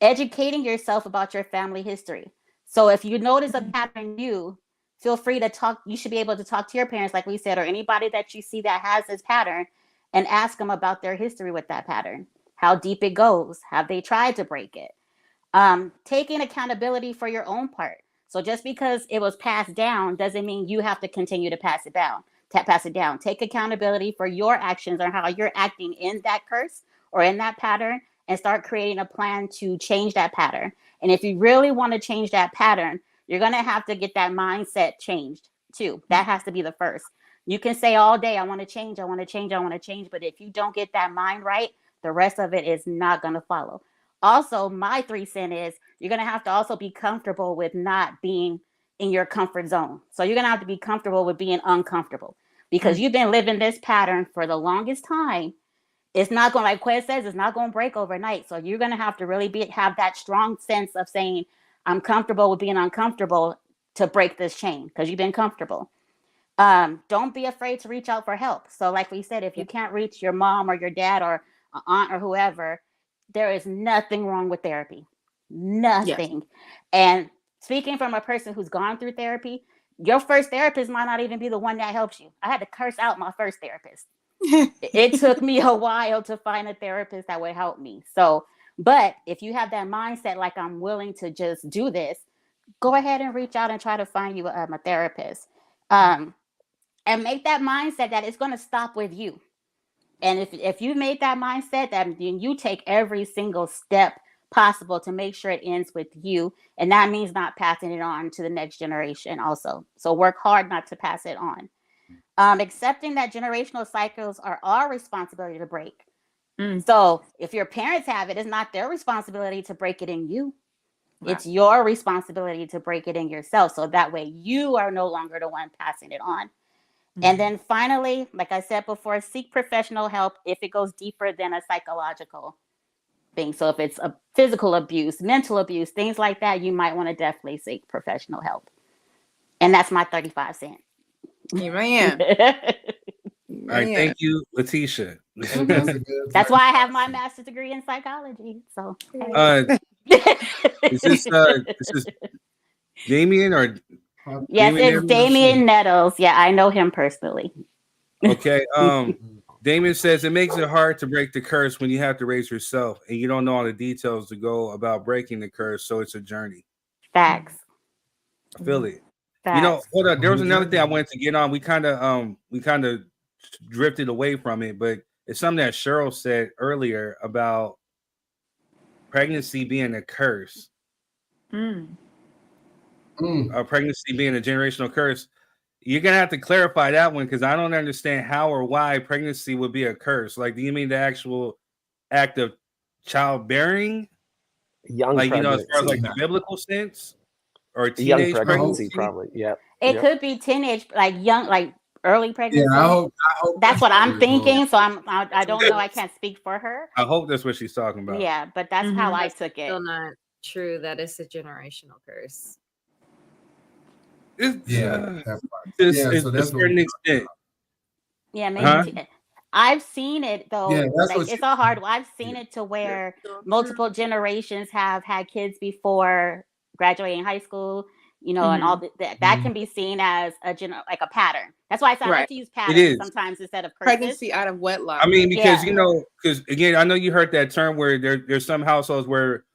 Educating yourself about your family history. So if you notice a pattern, feel free to talk. You should be able to talk to your parents, like we said, or anybody that you see that has this pattern, and ask them about their history with that pattern, how deep it goes, have they tried to break it? Taking accountability for your own part. So just because it was passed down doesn't mean you have to continue to pass it down. Take accountability for your actions or how you're acting in that curse or in that pattern, and start creating a plan to change that pattern. And if you really want to change that pattern, you're going to have to get that mindset changed too. That has to be the first. You can say all day, I want to change, I want to change, I want to change. But if you don't get that mind right, the rest of it is not going to follow. Also, my 3 cents is you're going to have to also be comfortable with not being in your comfort zone. So you're going to have to be comfortable with being uncomfortable because you've been living this pattern for the longest time. It's not going, like Quez says, it's not going to break overnight. So you're going to have to really have that strong sense of saying, I'm comfortable with being uncomfortable to break this chain because you've been comfortable. Don't be afraid to reach out for help. So like we said, if you can't reach your mom or your dad or aunt or whoever, there is nothing wrong with therapy. Nothing. And speaking from a person who's gone through therapy, your first therapist might not even be the one that helps you. I had to curse out my first therapist. It took me a while to find a therapist that would help me. So, but if you have that mindset, like I'm willing to just do this, go ahead and reach out and try to find you a therapist. And make that mindset that it's going to stop with you. And if you made that mindset, that then you take every single step possible to make sure it ends with you. And that means not passing it on to the next generation also. So work hard not to pass it on. Accepting that generational cycles are our responsibility to break. So if your parents have it, it's not their responsibility to break it in you. Right. It's your responsibility to break it in yourself. So that way you are no longer the one passing it on. And then finally, like I said before, seek professional help if it goes deeper than a psychological thing. So if it's a physical abuse, mental abuse, things like that, you might want to definitely seek professional help. And that's my 35 cents. Amen. All right, thank you, Letitia. That's why I have my master's degree in psychology. So is this Damien or yes, Damien it's Damien Nettles. Yeah, I know him personally. Okay. Damien says it makes it hard to break the curse when you have to raise yourself and you don't know all the details to go about breaking the curse, so it's a journey. Facts. I feel it. Facts. You know, hold on. There was another thing I wanted to get on. We kind of drifted away from it, but it's something that Cheryl said earlier about pregnancy being a curse. Pregnancy being a generational curse. You're gonna have to clarify that one because I don't understand how or why pregnancy would be a curse. Like, do you mean the actual act of childbearing? Young like pregnancy. as far as like the biblical sense, or Young teenage pregnancy, probably. Yeah. It could be teenage, like young, like early pregnancy. Yeah, I hope that's what I'm thinking. So I don't know. I can't speak for her. I hope that's what she's talking about. Yeah, but that's how I took it. Still not true that it's a generational curse. So to a certain extent. Yeah, maybe. I've seen it though. Yeah, like, it's a hard. I've seen it to where multiple generations have had kids before graduating high school. You know, and all that can be seen as like a pattern. That's why I like to use patterns sometimes instead of curses. Pregnancy out of wedlock. I mean, because you know, because again, I know you heard that term where there's some households where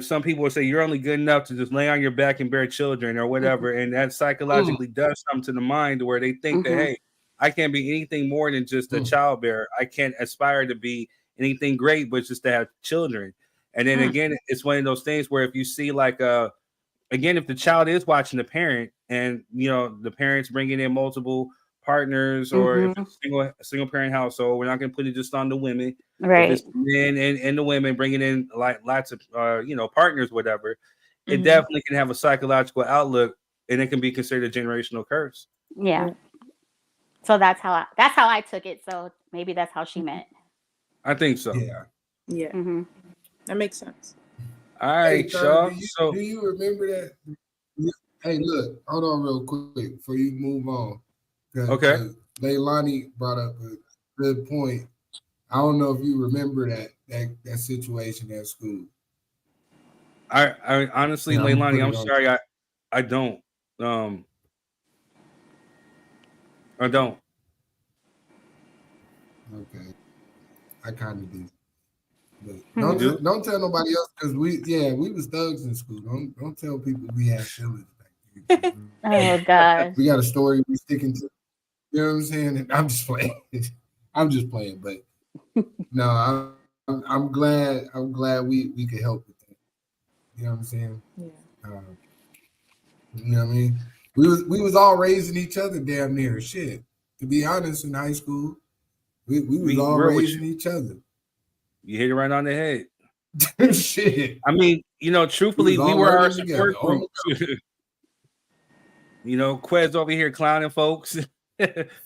some people will say you're only good enough to just lay on your back and bear children or whatever, and that psychologically does something to the mind where they think that, hey, I can't be anything more than just a child bearer. I can't aspire to be anything great, but just to have children. And then again, it's one of those things where if you see like again, if the child is watching the parent and you know the parents bringing in multiple partners, or if it's a single parent household, we're not going to put it just on the women. Right. If it's men and the women bringing in like lots of partners, whatever, it definitely can have a psychological outlook, and it can be considered a generational curse. Yeah. So that's how I took it. So maybe that's how she meant. I think so. Yeah. That makes sense. All right, y'all. So do you remember that? Hey, look, hold on real quick before you move on. Okay. Leilani brought up a good point. I don't know if you remember that situation at school. I honestly, Leilani, I'm sorry, I don't. I don't. Okay. I kind of do. But don't tell nobody else because we was thugs in school. Don't tell people we had feelings back then. Oh God. We got a story we sticking to. You know what I'm saying? And I'm just playing. I'm just playing, but no, I'm glad we could help with that. You know what I'm saying? Yeah. You know what I mean? We was all raising each other damn near. Shit. To be honest, in high school, we was all raising each other. You hit it right on the head. Shit. I mean, truthfully, we were our support group. Quez over here clowning folks,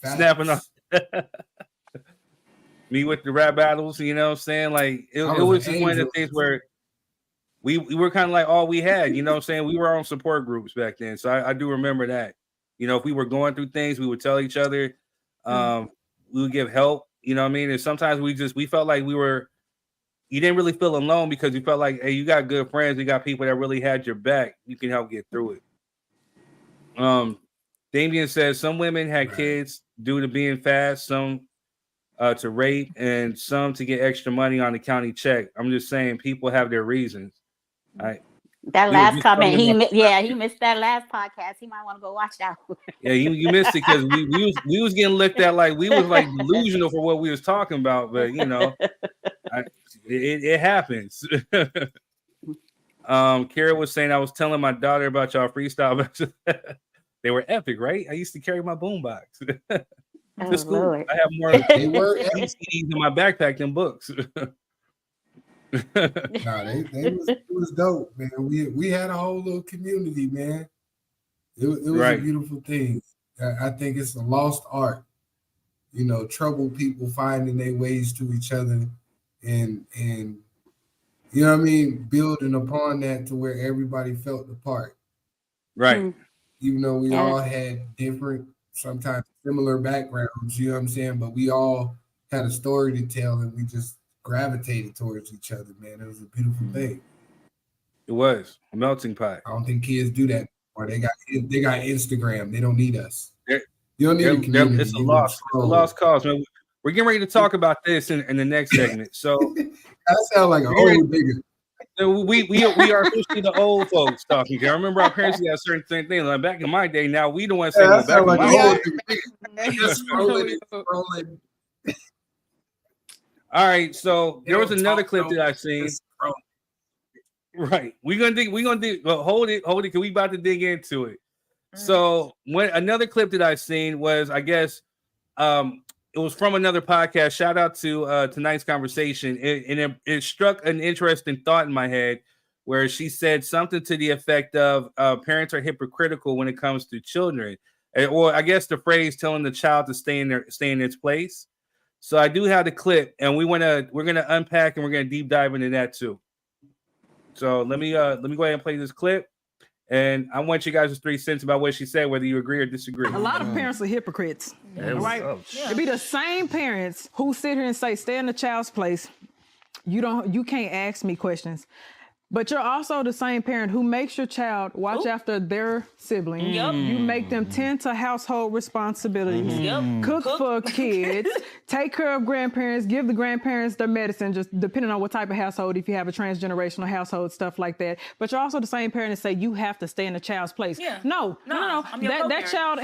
snapping off. Me with the rap battles, you know what I'm saying? Like, it was just one of the things where we were kind of like all we had, you know what I'm saying? We were on support groups back then. So I do remember that. If we were going through things, we would tell each other. We would give help, you know what I mean? And sometimes we felt like we were you didn't really feel alone because you felt like, hey, you got good friends, you got people that really had your back. You can help get through it. Damien says some women had kids due to being fast, some to rape, and some to get extra money on the county check. I'm just saying people have their reasons. That last comment, he missed that last podcast. He might want to go watch that one. Yeah, you missed it because we was getting looked at like we was like delusional for what we was talking about, but you know, it happens. Kara was saying I was telling my daughter about y'all freestyle. They were epic, right? I used to carry my boombox. To school. Lord. I have more CDs in my backpack than books. It was dope, man. We had a whole little community, man. It was a beautiful thing. I think it's a lost art. You know, troubled people finding their ways to each other, and you know what I mean, building upon that to where everybody felt the part. Right. Even though we all had different, sometimes similar backgrounds, you know what I'm saying, but we all had a story to tell, and we just gravitated towards each other, man. It was a beautiful thing. It was a melting pot. I don't think kids do that anymore. They got Instagram. They don't need us. You don't need a community. It's a lost cause, man. We're getting ready to talk about this in the next segment. So that sounds like an old nigga. We are officially the old folks talking. I remember our parents had certain things. Like back in my day, now we don't want to say back in my day. All right, so there was another clip that I seen. Right, we're gonna dig. Well, hold it, because we about to dig into it. So when another clip that I seen was, I guess, it was from another podcast. Shout out to tonight's conversation. It struck an interesting thought in my head, where she said something to the effect of parents are hypocritical when it comes to children, or I guess the phrase telling the child to stay in its place. So I do have the clip, and we're gonna unpack and we're gonna deep dive into that too. So let me go ahead and play this clip, and I want you guys' 3 cents about what she said, whether you agree or disagree. A lot of parents are hypocrites, right? It be the same parents who sit here and say, "Stay in the child's place." You can't ask me questions. But you're also the same parent who makes your child watch after their sibling. Yep. You make them tend to household responsibilities, cook for kids, take care of grandparents, give the grandparents their medicine, just depending on what type of household, if you have a transgenerational household, stuff like that. But you're also the same parent that say you have to stay in the child's place. Yeah. No. That child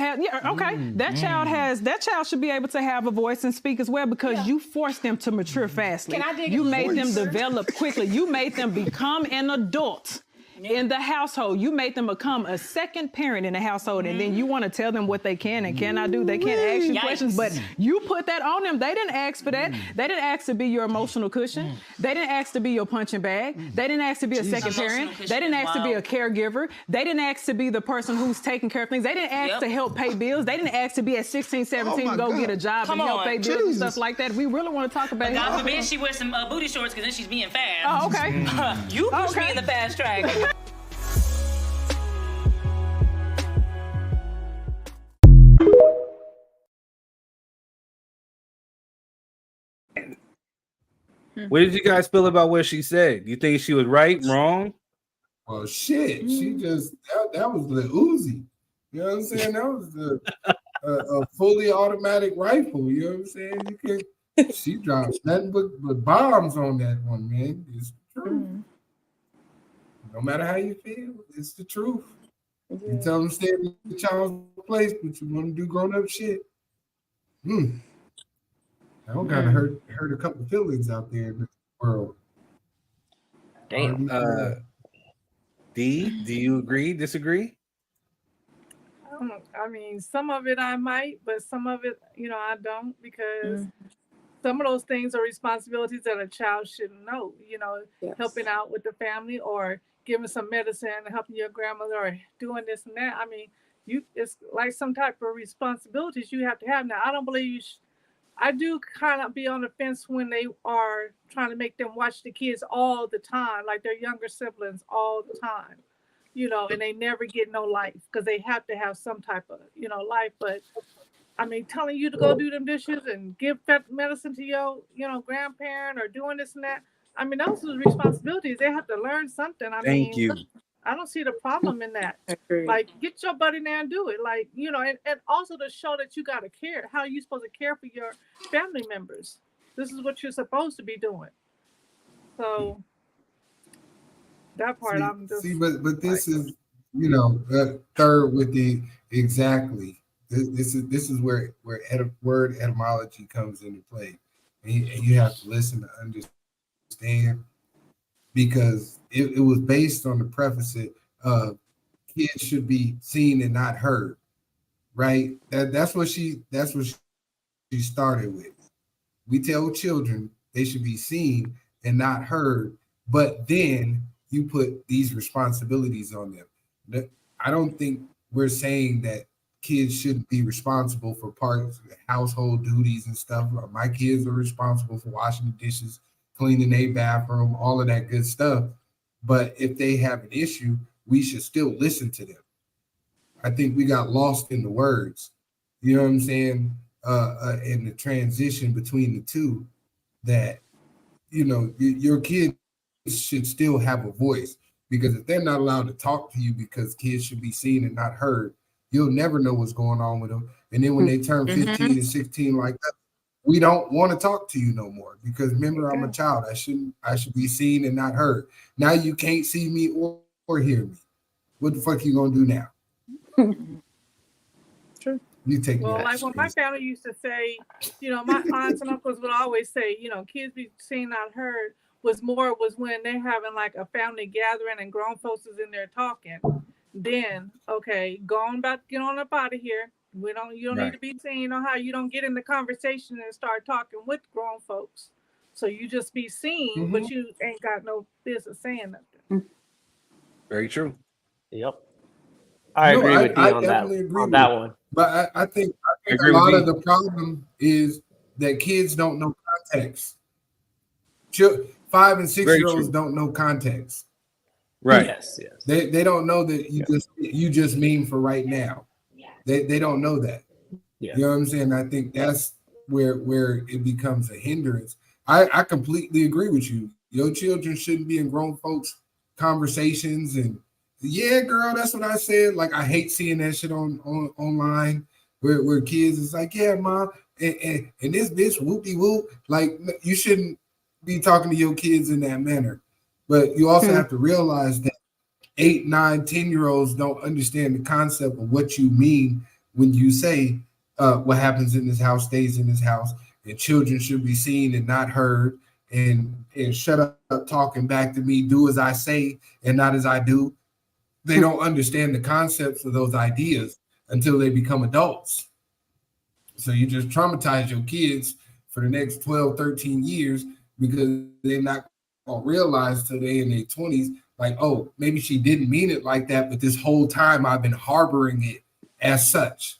has, that child should be able to have a voice and speak as well, because you forced them to mature fastly. You made them develop quickly. You made them become an adult in the household. You made them become a second parent in the household, and then you want to tell them what they can and cannot do. They can't ask you questions, but you put that on them. They didn't ask for that. They didn't ask to be your emotional cushion. They didn't ask to be your punching bag. They didn't ask to be a second parent. They didn't ask to be a caregiver. They didn't ask to be the person who's taking care of things. They didn't ask to help pay bills. They didn't ask to be at 16, 17, go get a job and help pay bills and stuff like that. We really want to talk about God forbid she wears some booty shorts, because then she's being fast. Oh, okay. You push me in the fast track. What did you guys feel about what she said? You think she was right, wrong? Well, shit, she just that was the Uzi. You know what I'm saying? That was a fully automatic rifle. You know what I'm saying? She dropped nothing but bombs on that one, man. It's the truth. No matter how you feel, it's the truth. You tell them stay in the child's place, but you want to do grown up shit. I don't gotta hurt a couple feelings out there in the world. Damn. D, do you agree, disagree? I mean, some of it I might, but some of it, I don't, because some of those things are responsibilities that a child shouldn't know, helping out with the family, or giving some medicine, helping your grandmother, or doing this and that. I mean, it's like some type of responsibilities you have to have. Now, I don't believe I do kind of be on the fence when they are trying to make them watch the kids all the time, like their younger siblings all the time, and they never get no life, because they have to have some type of, life. But I mean, telling you to go do them dishes and give medicine to your, grandparent, or doing this and that, I mean, those are responsibilities. They have to learn something. I Thank mean, you. I don't see the problem in that. Agreed. Like, get your butt in there and do it. Like, you know, and also to show that you got to care. How are you supposed to care for your family members? This is what you're supposed to be doing. So that part, I'm just but this like, is, you know, third with the exactly. This is where word etymology comes into play, and you have to listen to understand, because it was based on the preface of kids should be seen and not heard, right? That's what she started with. We tell children they should be seen and not heard, but then you put these responsibilities on them. I don't think we're saying that kids shouldn't be responsible for parts of household duties and stuff. My kids are responsible for washing the dishes, cleaning their bathroom, all of that good stuff. But if they have an issue, we should still listen to them. I think we got lost in the words. You know what I'm saying? In the transition between the two, that, you know, your kids should still have a voice, because if they're not allowed to talk to you because kids should be seen and not heard, you'll never know what's going on with them. And then when they turn 15 and 16 like that, we don't want to talk to you no more, because remember, I'm a child. I should be seen and not heard. Now you can't see me or hear me. What the fuck you gonna do now? true. You take Well, me. like when my family used to say, you know, my aunts and uncles would always say, you know, kids be seen, not heard, was when they're having like a family gathering and grown folks is in there talking. Then, okay, get on up out of here. You don't need to be seen, or how you don't get in the conversation and start talking with grown folks. So you just be seen, but you ain't got no business saying nothing. Very true. Yep. I agree with you on definitely agree on with that you. one. But I think Agree a with lot me. of the problem is that kids don't know context. 5 and 6 Very year olds true. don't know context. Right. Yes. They don't know that you just mean for right now. They don't know that. Yeah. You know what I'm saying? I think that's where it becomes a hindrance. I completely agree with you. Your children shouldn't be in grown folks' conversations and, yeah, girl, that's what I said. Like, I hate seeing that shit on online where kids is like, yeah, mom, and this bitch whoopie whoop. Like, you shouldn't be talking to your kids in that manner. But you also have to realize that 8, 9, 10-year-olds don't understand the concept of what you mean when you say what happens in this house stays in this house, and children should be seen and not heard, and shut up talking back to me, do as I say and not as I do. They don't understand the concepts of those ideas until they become adults. So you just traumatize your kids for the next 12, 13 years, because they're not going to realize till they're in their 20s, like, oh, maybe she didn't mean it like that, but this whole time I've been harboring it as such.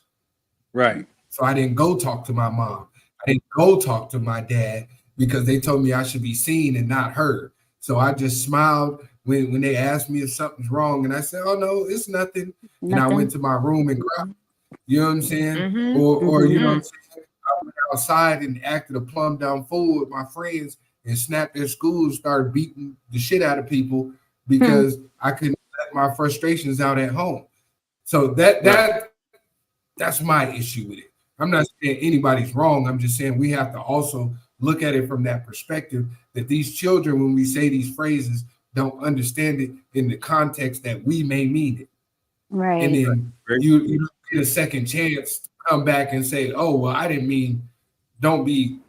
Right. So I didn't go talk to my mom. I didn't go talk to my dad because they told me I should be seen and not heard. So I just smiled when they asked me if something's wrong, and I said, oh, no, it's nothing. And I went to my room and cried. You know what I'm saying? Or you know what I'm saying? I went outside and acted a plumb down fool with my friends and snapped their school and started beating the shit out of people because I couldn't let my frustrations out at home. So that's my issue with it. I'm not saying anybody's wrong. I'm just saying we have to also look at it from that perspective, that these children, when we say these phrases, don't understand it in the context that we may mean it. Right. And then you get a second chance to come back and say, oh, well, I didn't mean don't be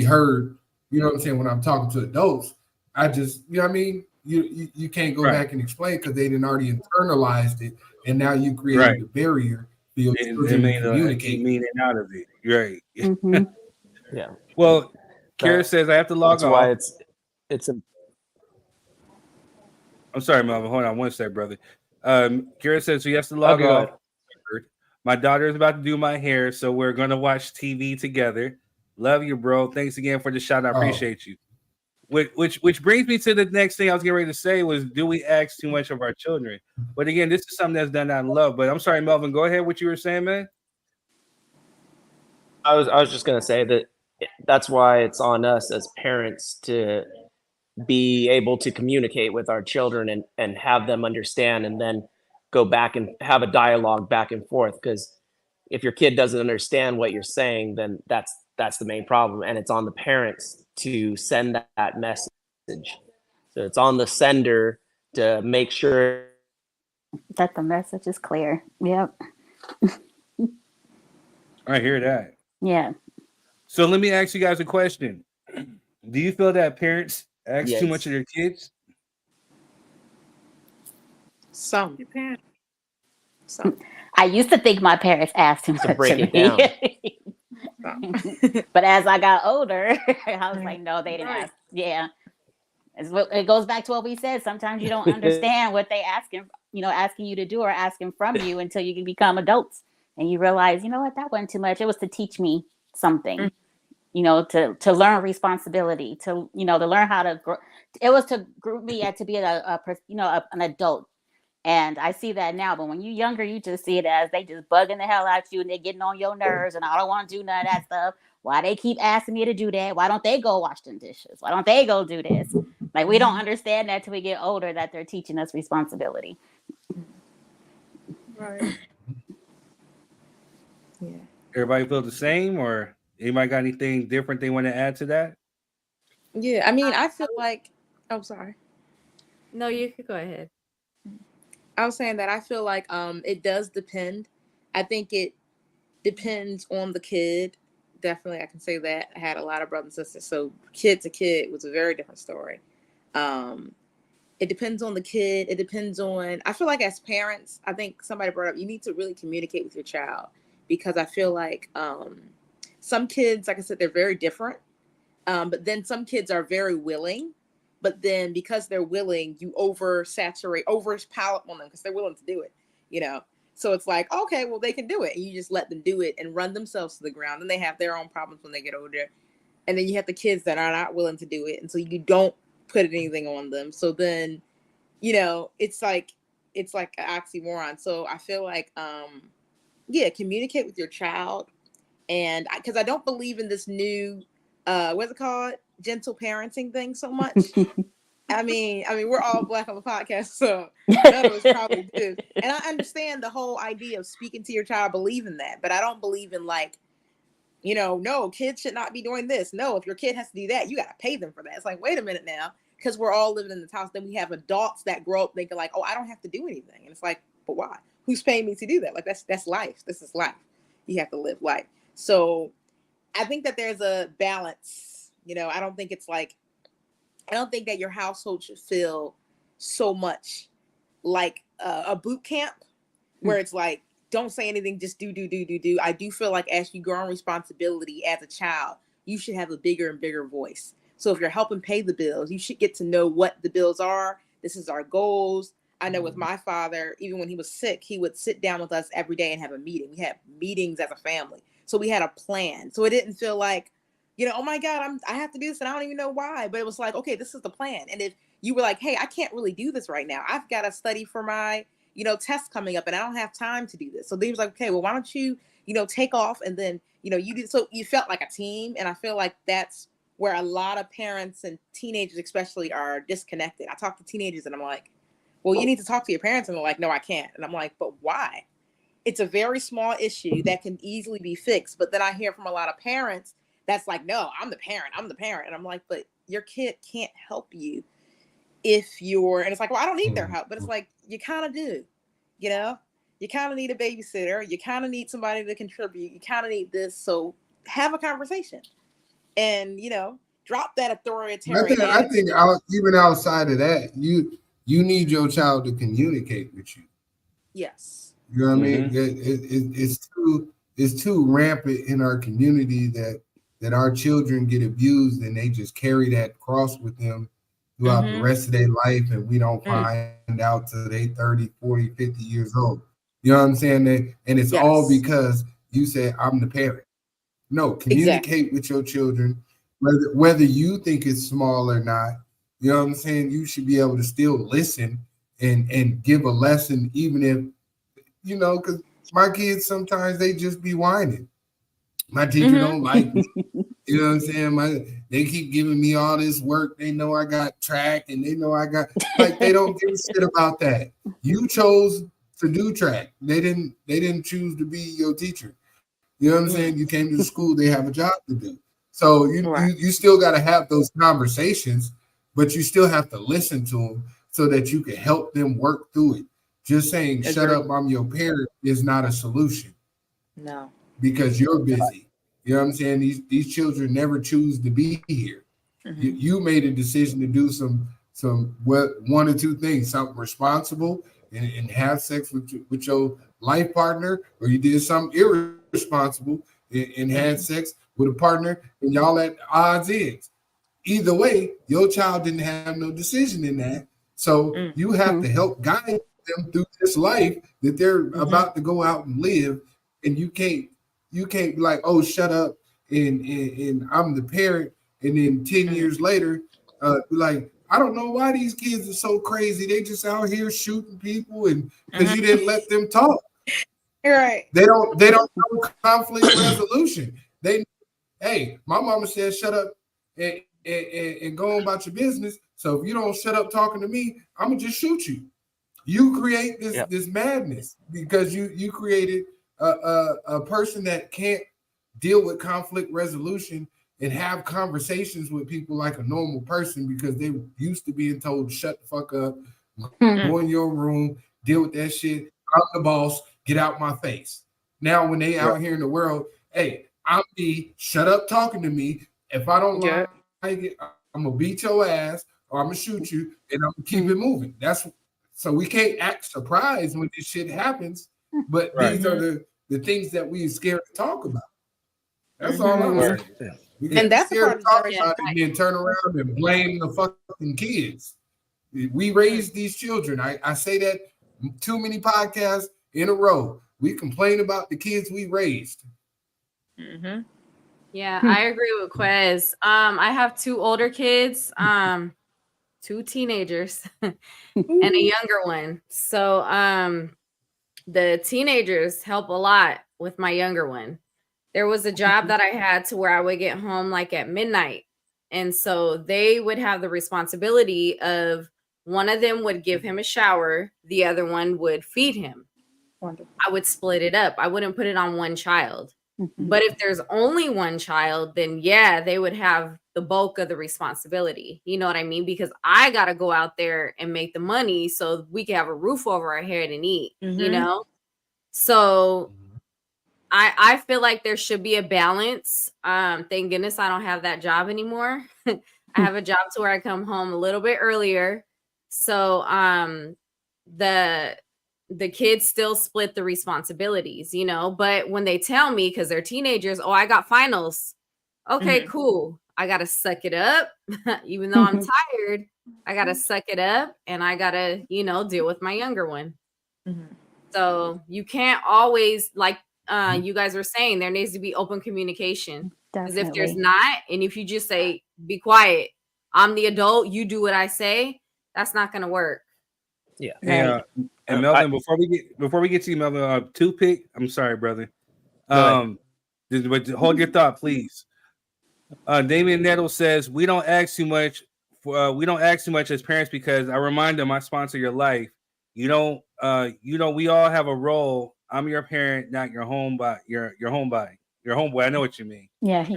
heard. You know what I'm saying? When I'm talking to adults, I just, you know what I mean? You can't go back and explain because they didn't already internalized it, and now you created a barrier for your children to communicate. Meaning out of it. Right. Yeah. Well, Kara says I have to log off. That's why it's I'm sorry, Melvin. Hold on one sec, brother. Kara says she has to log off. My daughter is about to do my hair, so we're going to watch TV together. Love you, bro. Thanks again for the shout. I appreciate you. Which brings me to the next thing I was getting ready to say was, do we ask too much of our children? But again, this is something that's done out of love. But I'm sorry, Melvin. Go ahead. What you were saying, man? I was just gonna say that's why it's on us as parents to be able to communicate with our children and have them understand, and then go back and have a dialogue back and forth. Because if your kid doesn't understand what you're saying, then that's the main problem. And it's on the parents to send that message. So it's on the sender to make sure that the message is clear. Yep. I hear that. Yeah. So let me ask you guys a question. Do you feel that parents ask too much of their kids? Some. Depends. Some. I used to think my parents asked too much break of it me. But as I got older, I was like, no, they didn't ask. Yeah. It goes back to what we said. Sometimes you don't understand what they asking you to do or asking from you until you can become adults. And you realize, you know what, that wasn't too much. It was to teach me something, to learn responsibility, to learn how to grow. It was to group me to be an adult. And I see that now. But when you're younger, you just see it as they just bugging the hell out you and they're getting on your nerves. And I don't want to do none of that stuff. Why they keep asking me to do that? Why don't they go wash them dishes? Why don't they go do this? Like, we don't understand that till we get older, that they're teaching us responsibility. Right. Yeah. Everybody feel the same, or anybody got anything different they want to add to that? Yeah, I mean, I feel like, oh, sorry. No, you could go ahead. I was saying that I feel like it does depend. I think it depends on the kid. Definitely, I can say that. I had a lot of brothers and sisters, so kid to kid was a very different story. It depends on the kid. It depends on, I feel like as parents, I think somebody brought up, you need to really communicate with your child, because I feel like some kids, like I said, they're very different. But then some kids are very willing. But then because they're willing, you overpower on them because they're willing to do it, So it's like, okay, well, they can do it. And you just let them do it and run themselves to the ground. And they have their own problems when they get older. And then you have the kids that are not willing to do it. And so you don't put anything on them. So then, it's like an oxymoron. So I feel like, communicate with your child. And because I don't believe in this new, what's it called? Gentle parenting thing so much. I mean, we're all Black on the podcast, so none of us probably do. And I understand the whole idea of speaking to your child, believe in that, but I don't believe in no, kids should not be doing this. No, if your kid has to do that, you got to pay them for that. It's like, wait a minute now, because we're all living in this house. Then we have adults that grow up thinking like, oh, I don't have to do anything. And it's like, but why? Who's paying me to do that? Like, that's life. This is life. You have to live life. So I think that there's a balance. I don't think that your household should feel so much like a boot camp where it's like, don't say anything, just do. I do feel like as you grow in responsibility as a child, you should have a bigger and bigger voice. So if you're helping pay the bills, you should get to know what the bills are. This is our goals. I know with my father, even when he was sick, he would sit down with us every day and have a meeting. We had meetings as a family. So we had a plan. So it didn't feel like, oh my God, I have to do this and I don't even know why. But it was like, okay, this is the plan. And if you were like, hey, I can't really do this right now. I've got to study for my, test coming up and I don't have time to do this. So they was like, okay, well, why don't you, take off and then, you do. So you felt like a team. And I feel like that's where a lot of parents and teenagers especially are disconnected. I talk to teenagers and I'm like, well, you need to talk to your parents. And they're like, no, I can't. And I'm like, but why? It's a very small issue that can easily be fixed. But then I hear from a lot of parents that's like, no, I'm the parent. And I'm like, but your kid can't help you if you're, and it's like, well, I don't need their help. But it's like, you kind of do, you kind of need a babysitter. You kind of need somebody to contribute. You kind of need this. So have a conversation and, drop that authoritarian. I think even outside of that, you need your child to communicate with you. Yes. You know what I mean? It's too rampant in our community that our children get abused and they just carry that cross with them throughout the rest of their life, and we don't find out till they 30, 40, 50 years old. You know what I'm saying? And it's all because you say, I'm the parent. No, communicate with your children, whether you think it's small or not. You know what I'm saying? You should be able to still listen and give a lesson, even if, because my kids, sometimes they just be whining. My teacher don't like me. You know what I'm saying? They keep giving me all this work. They know I got track, and they know I got like they don't give a shit about that. You chose to do track. They didn't choose to be your teacher. You know what I'm saying? You came to the school, they have a job to do. So you still got to have those conversations, but you still have to listen to them so that you can help them work through it. Just saying, shut up, I'm your parent is not a solution. No. Because you're busy. You know what I'm saying? These children never choose to be here. You made a decision to do some one or two things, something responsible and have sex with your life partner, or you did something irresponsible and had sex with a partner and y'all at odds ends. Either way, your child didn't have no decision in that. So you have to help guide them through this life that they're about to go out and live. And you can't be like, oh, shut up, and I'm the parent, and then 10 years later, like, I don't know why these kids are so crazy. They just out here shooting people, and because you didn't let them talk. Right. They don't know conflict resolution. Hey, my mama said, shut up and go on about your business. So if you don't shut up talking to me, I'm gonna just shoot you. You create this madness because you created a person that can't deal with conflict resolution and have conversations with people like a normal person because they were used to being told, shut the fuck up, go in your room, deal with that shit. I'm the boss, get out my face. Now, when they out here in the world, hey, I'm me, shut up talking to me. If I don't like it, I'm gonna beat your ass or I'm gonna shoot you and I'm gonna keep it moving. So we can't act surprised when this shit happens, but these are the things that we scared to talk about. That's all I'm saying. And that's the part to talk about it and then turn around and blame the fucking kids. We raised these children. I say that too many podcasts in a row. We complain about the kids we raised. Yeah, I agree with Quez. I have two older kids, two teenagers, and a younger one. So the teenagers help a lot with my younger one. There was a job that I had to where I would get home like at midnight. And so they would have the responsibility of one of them would give him a shower, the other one would feed him. Wonderful. I would split it up. I wouldn't put it on one child. But if there's only one child, then yeah, they would have the bulk of the responsibility. You know what I mean? Because I got to go out there and make the money so we can have a roof over our head and eat, you know? So I feel like there should be a balance. Thank goodness I don't have that job anymore. I have a job to where I come home a little bit earlier. So the kids still split the responsibilities, you know, but when they tell me, because they're teenagers, oh, I got finals. Okay, cool. I got to suck it up. Even though I'm tired, I got to suck it up and I got to, you know, deal with my younger one. So you can't always, like you guys were saying, there needs to be open communication. Because if there's not, and if you just say, be quiet, I'm the adult, you do what I say, that's not going to work. Yeah. Yeah. And Melvin, before we get to you, Melvin, toothpick. I'm sorry, brother. But hold your thought, please. Damian Nettle says we don't ask too much. We don't ask too much as parents because I remind them I sponsor your life. You know, we all have a role. I'm your parent, not your homeboy. Your homeboy. I know what you mean. Yeah.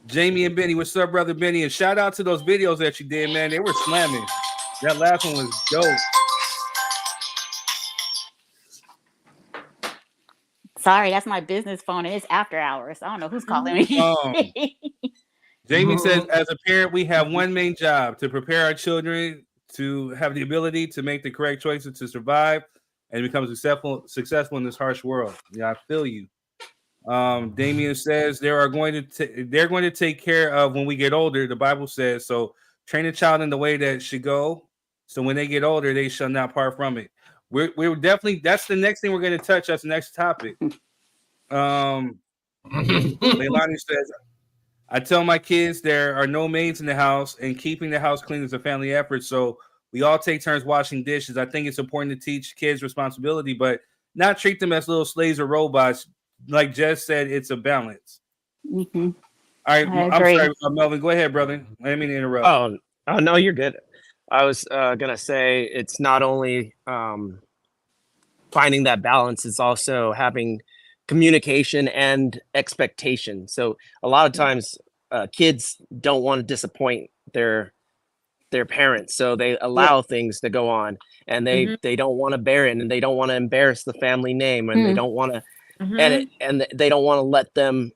Jamie and Benny, what's up, brother Benny? And shout out to those videos that you did, man. They were slamming. That last one was dope. Sorry, that's my business phone, and it's after hours. I don't know who's calling me. Jamie says, as a parent, we have one main job: to prepare our children to have the ability to make the correct choices to survive and become successful in this harsh world. Yeah, I feel you. Damien says they're going to take care of when we get older. The Bible says so. Train a child in the way that should go, so when they get older, they shall not part from it. We're definitely, that's the next thing we're going to touch. That's the next topic. Leilani says, I tell my kids there are no maids in the house, and keeping the house clean is a family effort. So we all take turns washing dishes. I think it's important to teach kids responsibility, but not treat them as little slaves or robots. Like Jess said, it's a balance. Mm-hmm. All right, I I'm agree. sorry, Melvin. Go ahead, brother. I didn't mean to interrupt. Oh no, you're good. I was gonna say it's not only finding that balance, it's also having communication and expectation. So a lot of times kids don't want to disappoint their parents, so they allow things to go on, and they don't want to bear it, and they don't want to embarrass the family name, and they don't want to and they don't want to let them,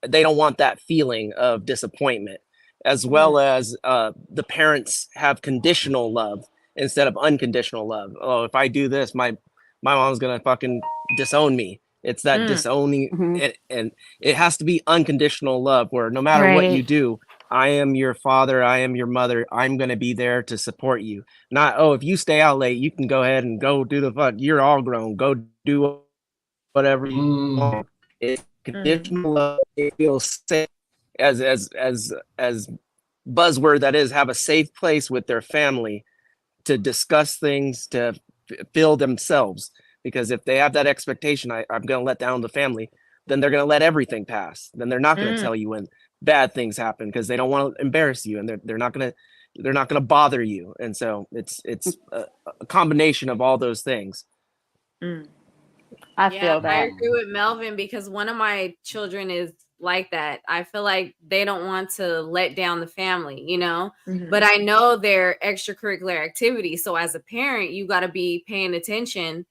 they don't want that feeling of disappointment, as well as the parents have conditional love instead of unconditional love. Oh, if I do this, my mom's gonna fucking disown me. It's that disowning, and it has to be unconditional love, where no matter what you Right. do, I am your father, I am your mother, I'm gonna be there to support you. Not, oh, if you stay out late, you can go ahead and go do the fuck. You're all grown. Go do whatever you want. It's conditional love. It feels safe, as buzzword that is, have a safe place with their family to discuss things, to feel themselves. Because if they have that expectation, I'm going to let down the family, then they're going to let everything pass. Then they're not going to tell you when bad things happen, because they don't want to embarrass you, and they're not going to bother you. And so it's a combination of all those things. I feel I that. agree with Melvin, because one of my children is like that. I feel like they don't want to let down the family, you know, but I know their extracurricular activities. So as a parent, you got to be paying attention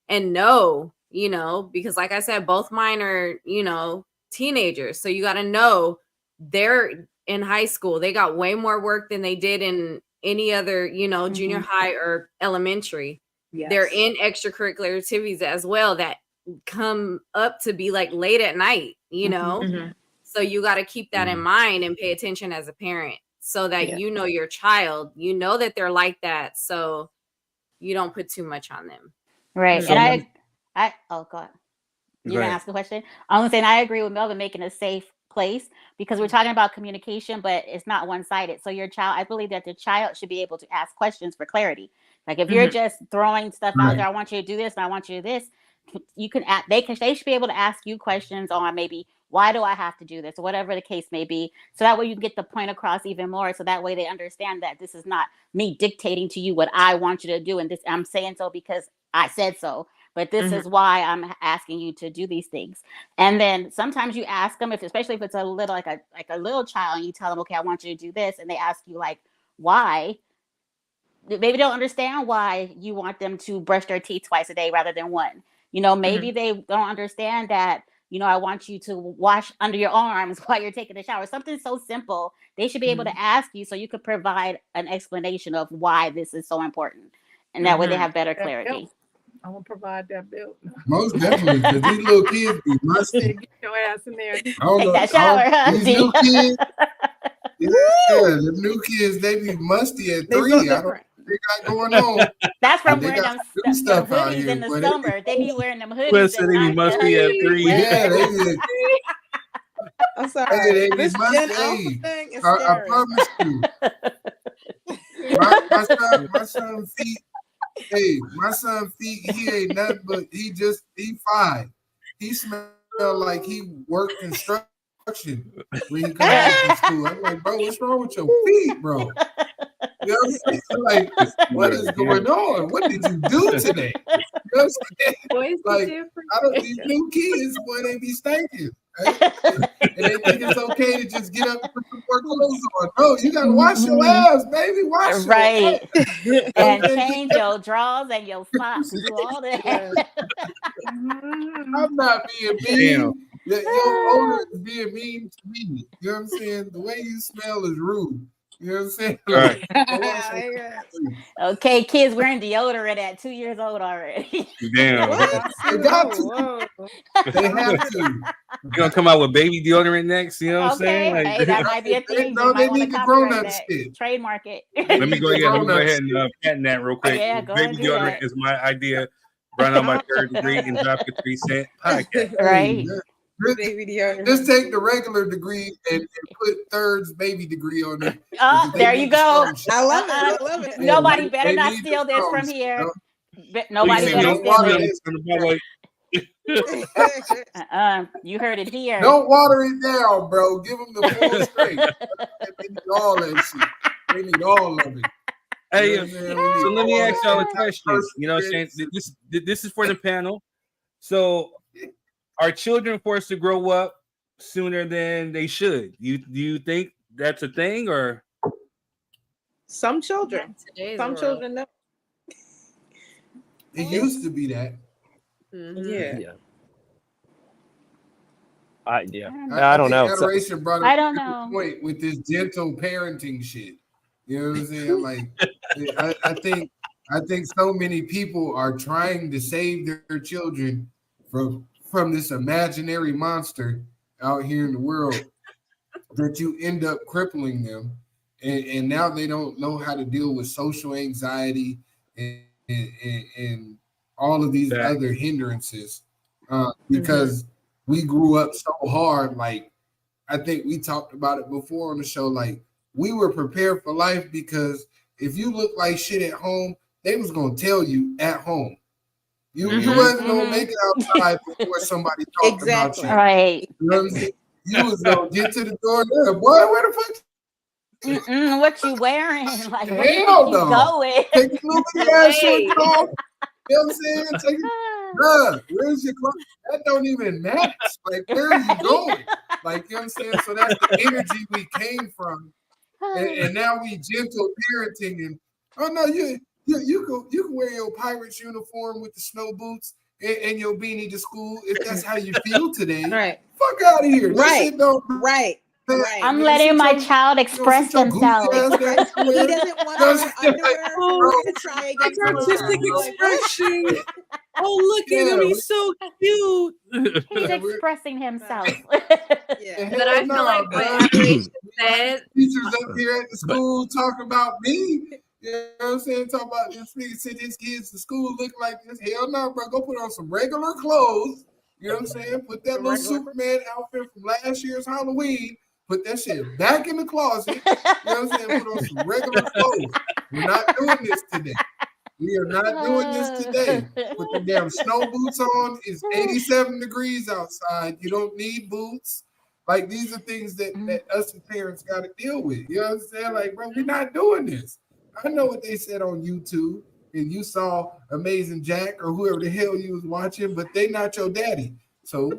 and know, you know, because like I said, both mine are, you know, teenagers. So you got to know they're in high school. They got way more work than they did in any other, you know, junior high or elementary. They're in extracurricular activities as well that come up to be like late at night, you know? So you got to keep that in mind and pay attention as a parent, so that you know your child, you know that they're like that, so you don't put too much on them. Right. So And oh god. You're gonna ask a question? I'm saying I agree with Melvin, making a safe place, because we're talking about communication, but it's not one-sided. So your child, I believe that the child should be able to ask questions for clarity. Like if you're just throwing stuff out there, I want you to do this and I want you to do this, you can ask, they should be able to ask you questions on maybe, why do I have to do this, or whatever the case may be. So that way you can get the point across even more. So that way they understand that this is not me dictating to you what I want you to do, and this, I'm saying so because I said so. But this is why I'm asking you to do these things. And then sometimes you ask them, especially if it's a little, like a little child, and you tell them, okay, I want you to do this, and they ask you like, why? Maybe they don't understand why you want them to brush their teeth twice a day rather than one. You know, maybe they don't understand that, you know, I want you to wash under your arms while you're taking a shower. Something so simple. They should be able to ask you, so you could provide an explanation of why this is so important. And that way they have better clarity. I'm gonna provide that bill. Most definitely, because these little kids be musty. Get your ass in there. Take that shower, huh? These new kids, the new kids, they be musty at 3. I don't know what they got going on. That's from They wearing got them stuff out hoodies here, in the but summer. They be wearing them hoodies. Listen, they be musty at 3. Yeah, they be. I'm sorry. They be This Gen musty. Alpha thing is I scary. promise you. My son feet. Hey, my son feet. He ain't nothing but he 5. He smell like he worked construction when he comes home from school. I'm like, bro, what's wrong with your feet, bro? You know what I'm saying? Like, what is going on? What did you do today? You know what I'm saying? Boys Like, different. these new kids, boy, they be stinking. Right? And they think it's okay to just get up and put some more clothes on. No, you gotta wash your ass, baby. Wash your ass. And change your drawers and your socks. Do all that. I'm not being mean. Your odor is being mean to me. You know what I'm saying? The way you smell is rude. You know what I'm saying? Right. Okay, kids wearing deodorant at 2 years old already. Damn. They got to. They have to. You're gonna come out with baby deodorant next, you know what I'm saying? Like, Hey, that might be a thing. No, they need the grown-up shit. Trademark it. let me go ahead and patent that real quick. Yeah, go Baby ahead and do deodorant that. is my idea. Run on my 3rd degree and drop a 3-cent podcast. Right. Baby deodorant. Just take the regular degree and put 3rd's baby degree on it. Oh, there you go. I love it. I love it. Nobody better They not need steal the this from crumbs, here. you know? Nobody Please better don't steal water it. this. By the way, You heard it here. Don't water it down, bro. Give them the full strength. They need all that shit. They need all of it. Hey, You know what I'm saying? so let me All ask y'all a that question. You know what I'm saying? This is for the panel. So, are children forced to grow up sooner than they should? Do you think that's a thing, or Some children. Children know. It used to be that. Yeah. I don't know. think Adoration brought up I a don't good know. point with this gentle parenting shit. You know what I'm saying? Like, I think so many people are trying to save their children from this imaginary monster out here in the world that you end up crippling them, and now they don't know how to deal with social anxiety and all of these other hindrances because we grew up so hard. Like, I think we talked about it before on the show. Like, we were prepared for life because if you look like shit at home, they was gonna tell you at home. You wasn't gonna make it outside before somebody talked about you. Right. You know what I'm saying? You was gonna get to the door. Boy, where the fuck? What you wearing? Like, where Hell you no. going? Take your little ass shorts off. You know what I'm saying? Take it. Bruh, where's your clothes? That don't even match. Like, where are you going? Like, you know what I'm saying? So that's the energy we came from. And now we gentle parenting and oh no, you can wear your Pirates uniform with the snow boots and your beanie to school if that's how you feel today. Right. Fuck out of here. Right. Right. I'm letting my child express themselves. He doesn't want to wear underwear to try again. artistic expression. Oh, look at him. He's so cute. He's expressing himself. But I feel like what Adoration said. Teachers up here at the school talking about me. You know what I'm saying? Talking about this nigga send his kids to school look like this. Hell no, bro. Go put on some regular clothes. You know what I'm saying? Put that little Superman outfit from last year's Halloween. Put that shit back in the closet. You know what I'm saying? Put on some regular clothes. We're not doing this today. We are not doing this today. Put the damn snow boots on. It's 87 degrees outside. You don't need boots. Like, these are things that us as parents got to deal with. You know what I'm saying? Like, bro, we're not doing this. I know what they said on YouTube, and you saw Amazing Jack or whoever the hell you was watching, but they not your daddy. So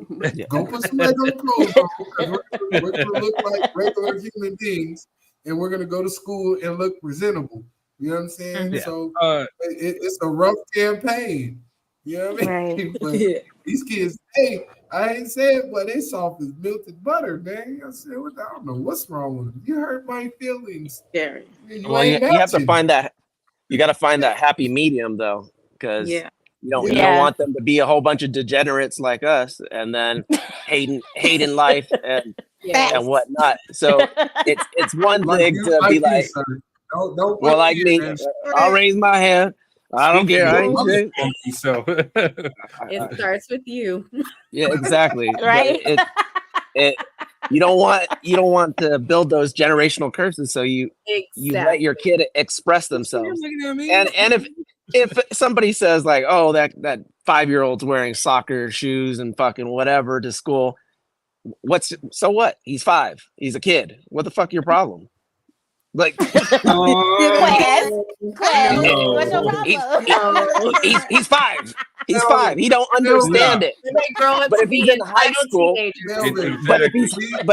go put some regular clothes on because we're going to look like regular human beings, and we're going to go to school and look presentable. You know what I'm saying? So it's a rough campaign. You know what I mean? But these kids, hey, I ain't saying, but they soft as melted butter, man. I said, I don't know what's wrong with them. You hurt my feelings. Scary. Well, you have to find that. You got to find that happy medium, though, because you don't want them to be a whole bunch of degenerates like us, and then hating life and whatnot. So it's one thing to be like, don't well, like me, I'll raise my hand. I don't care. I ain't shit. So It starts with you. Yeah, exactly. Right. You don't want to build those generational curses, so you let your kid express themselves. And if somebody says like, oh, that 5-year-old's wearing soccer shoes and fucking whatever to school, so what? He's 5. He's a kid. What the fuck your problem? Like, What's your problem? He's 5. He's 5. He don't understand it. But if he's in high school, but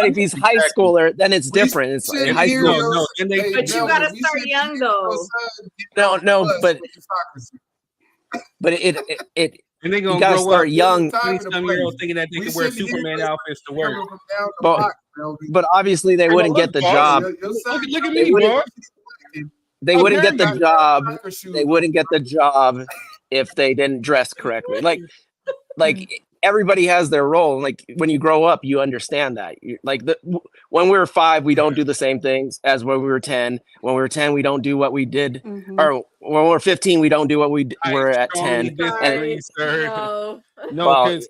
if he's high schooler, then it's different. It's in high school. But you gotta start young though. No, but it and they you gonna gotta grow start up young. 20-some-year-old thinking that they can wear Superman outfits to work. But obviously they wouldn't get the job. Look at me, bro. They wouldn't get the job. They wouldn't get the job if they didn't dress correctly. Like everybody has their role. Like when you grow up, you understand that. When we were 5, we don't do the same things as when we were 10. When we were 10, we don't do what we did. Or when we're 15, we don't do what we were at 10. No, because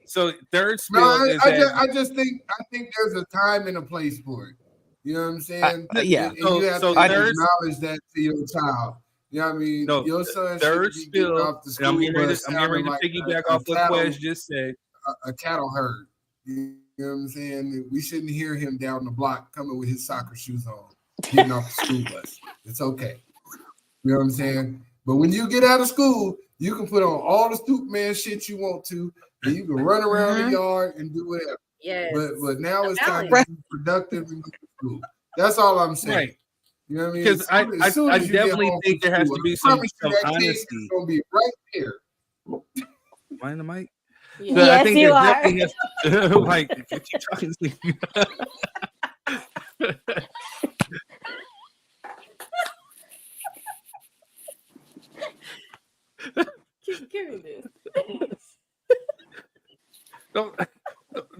so third skill I just think there's a time and a place for it. You know what I'm saying? Yeah. And you have to acknowledge that to your child. You know what I mean? No, Your son third should be getting spill. off the And I'm school getting ready bus to, I'm getting ready sounding to like piggyback off what Quez just said. a cattle herd. You know what I'm saying? We shouldn't hear him down the block coming with his soccer shoes on, getting off the school bus. It's okay. You know what I'm saying? But when you get out of school, you can put on all the Superman shit you want to, and you can run around the yard and do whatever. Yes. But now it's time balance. to be productive and go to school. That's all I'm saying. Right. You know what I mean? Because I definitely think there has to be some honesty. Gonna be right there. Mind the mic? Yeah. So I Yes, think you there are. definitely has to, like, keep talking to you. Give me this.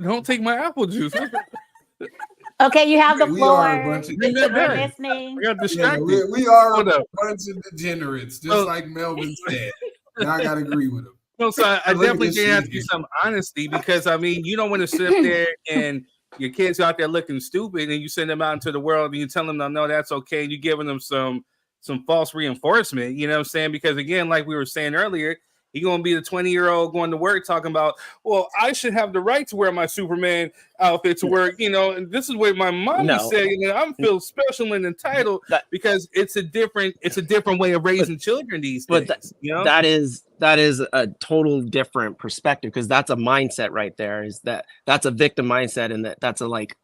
Don't take my apple juice. Okay, you have the We floor. are a bunch of We're degenerates. listening. I got distracted. We are Hold a up. bunch of degenerates, just Oh. like Melvin said. And I gotta agree with him. No, so I Look at definitely this think there has shit to be here. some honesty because I mean you don't want to sit there and your kids out there looking stupid and you send them out into the world and you tell them no, that's okay, and you're giving them some false reinforcement, you know what I'm saying? Because again, like we were saying earlier, you're gonna be the 20-year-old going to work talking about, well, I should have the right to wear my Superman outfit to work, you know, and this is what my mom No. said, and I feel special and entitled because it's a different way of raising children these days. But you know, that is a total different perspective because that's a mindset right there. That's a victim mindset, and that's a like,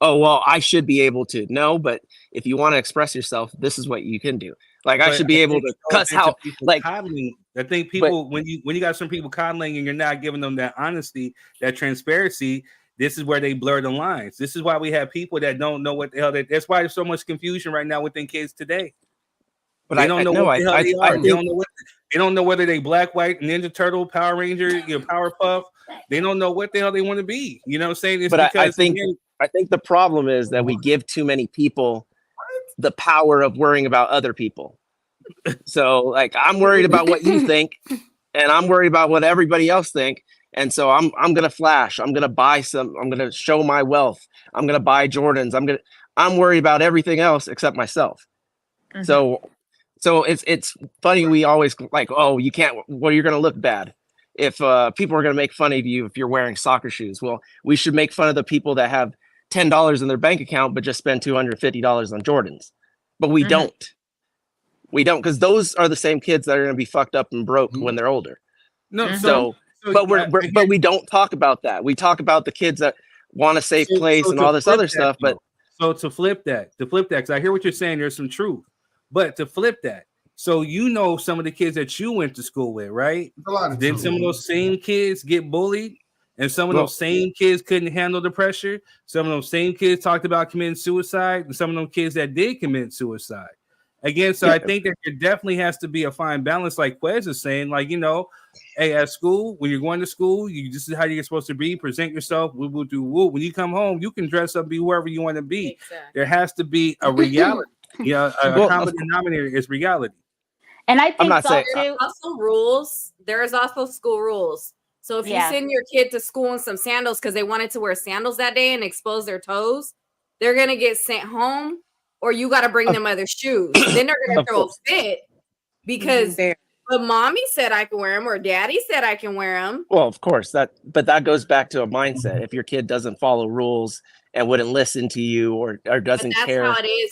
oh well, I should be able to. No, but if you want to express yourself, this is what you can do. Like I should be able to cuss out. Like coddling. I think people when you got some people coddling and you're not giving them that honesty, that transparency, this is where they blur the lines. This is why we have people that don't know what the hell that's why there's so much confusion right now within kids today. But they don't know what the hell they are. think, they don't know whether they black, white, Ninja Turtle, Power Ranger, Powerpuff. They don't know what the hell they want to be. You know what I'm saying? It's but because I think the problem is that we give too many people the power of worrying about other people. So like I'm worried about what you think, and I'm worried about what everybody else think. And so I'm gonna flash. I'm gonna buy some. I'm gonna show my wealth. I'm gonna buy Jordans. I'm worried about everything else except myself. Mhm. So it's funny. We always like, oh, you can't. Well, you're gonna look bad if people are gonna make fun of you if you're wearing soccer shoes. Well, we should make fun of the people that have $10 in their bank account but just spend $250 on Jordans. But we don't. We don't, because those are the same kids that are going to be fucked up and broke when they're older. No, but we don't talk about that. We talk about the kids that want a safe place and all this other stuff. But so to flip that, because I hear what you're saying, there's some truth. But to flip that, so you know some of the kids that you went to school with, right? Then some of those same kids get bullied, and some of those same kids couldn't handle the pressure. Some of those same kids talked about committing suicide, and some of those kids that did commit suicide. Again, so I think that there definitely has to be a fine balance, like Quez is saying, like, you know, hey, at school, when you're going to school, this is how you're supposed to be, present yourself, woo. When you come home, you can dress up, be whoever you want to be. Exactly. There has to be a reality. A common denominator is reality. And I think also rules. There's also school rules. So if you send your kid to school in some sandals because they wanted to wear sandals that day and expose their toes, they're going to get sent home. Or you got to bring them other shoes. Then they're going to throw a fit because but mommy said I can wear them or daddy said I can wear them. Well, of course, but that goes back to a mindset. If your kid doesn't follow rules and wouldn't listen to you or doesn't care. That's how it is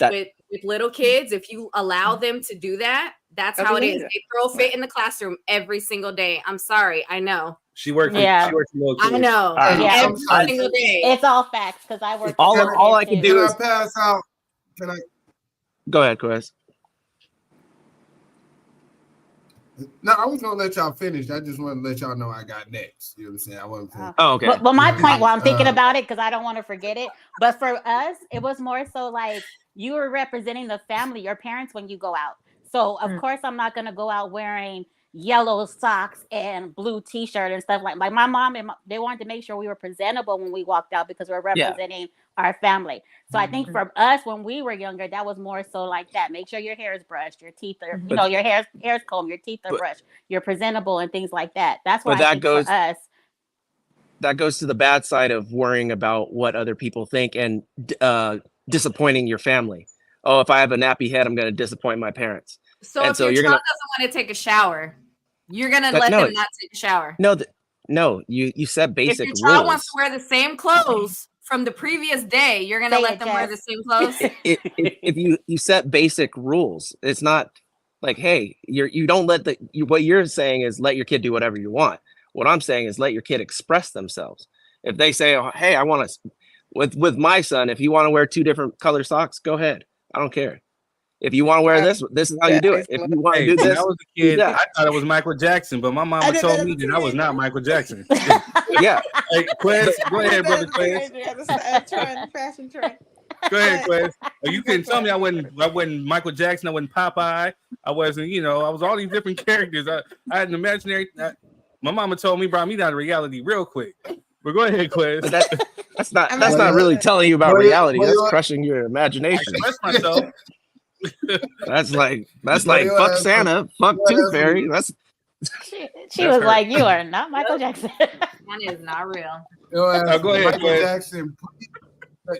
with little kids. If you allow them to do that, that's how it is. They throw a fit in the classroom every single day. I'm sorry. I know. She works. Yeah. She works I know. Every single day. It's all facts because I work. All I can do is pass out. Can I go ahead, Chris? No, I was gonna let y'all finish. I just want to let y'all know I got next. You know what I'm saying? I wasn't. Oh, okay. But my point, while I'm thinking about it, because I don't want to forget it. But for us, it was more so like you were representing the family, your parents, when you go out. So of course, I'm not gonna go out wearing yellow socks and blue t-shirt and stuff like my mom and they wanted to make sure we were presentable when we walked out because we're representing our family. So I think from us when we were younger, that was more so like that. Make sure your hair is brushed, your teeth are, your hair's combed, your teeth are brushed, you're presentable and things like that. That's why I think for us. That goes to the bad side of worrying about what other people think and disappointing your family. Oh, if I have a nappy head, I'm going to disappoint my parents. So And if so your you're child gonna doesn't want to take a shower, you're gonna But let no, them not take a shower. no, you set If basic your child wants to rules. wear the same clothes from the previous day, you're gonna Say let it, them wear the Jess. same clothes. If you set basic rules, it's not like, hey, you don't let what you're saying is let your kid do whatever you want. What I'm saying is let your kid express themselves. If they say, oh, hey, I want to, with my son, if you want to wear 2 different color socks, go ahead. I don't care. If you want to wear this is how you do it. If you want to Hey, do when this, I was a do kid, that. I thought it was Michael Jackson, but my mama told me that I was not Michael Jackson. Yeah. Hey, Quez, go ahead, brother Quez. Fashion trend. Go ahead, Quez. You couldn't tell me I wasn't Michael Jackson, I wasn't Popeye, I wasn't, I was all these different characters. I had an imaginary. My mama told me, brought me down to reality real quick. But go ahead, Quez. But that's not really telling you about reality. That's crushing your imagination. I express myself. That's like fuck Santa, fuck Tooth Fairy. That's She was like, "You are not Michael Jackson." That is not real. Your ass go was ahead, Michael Quez. Jackson.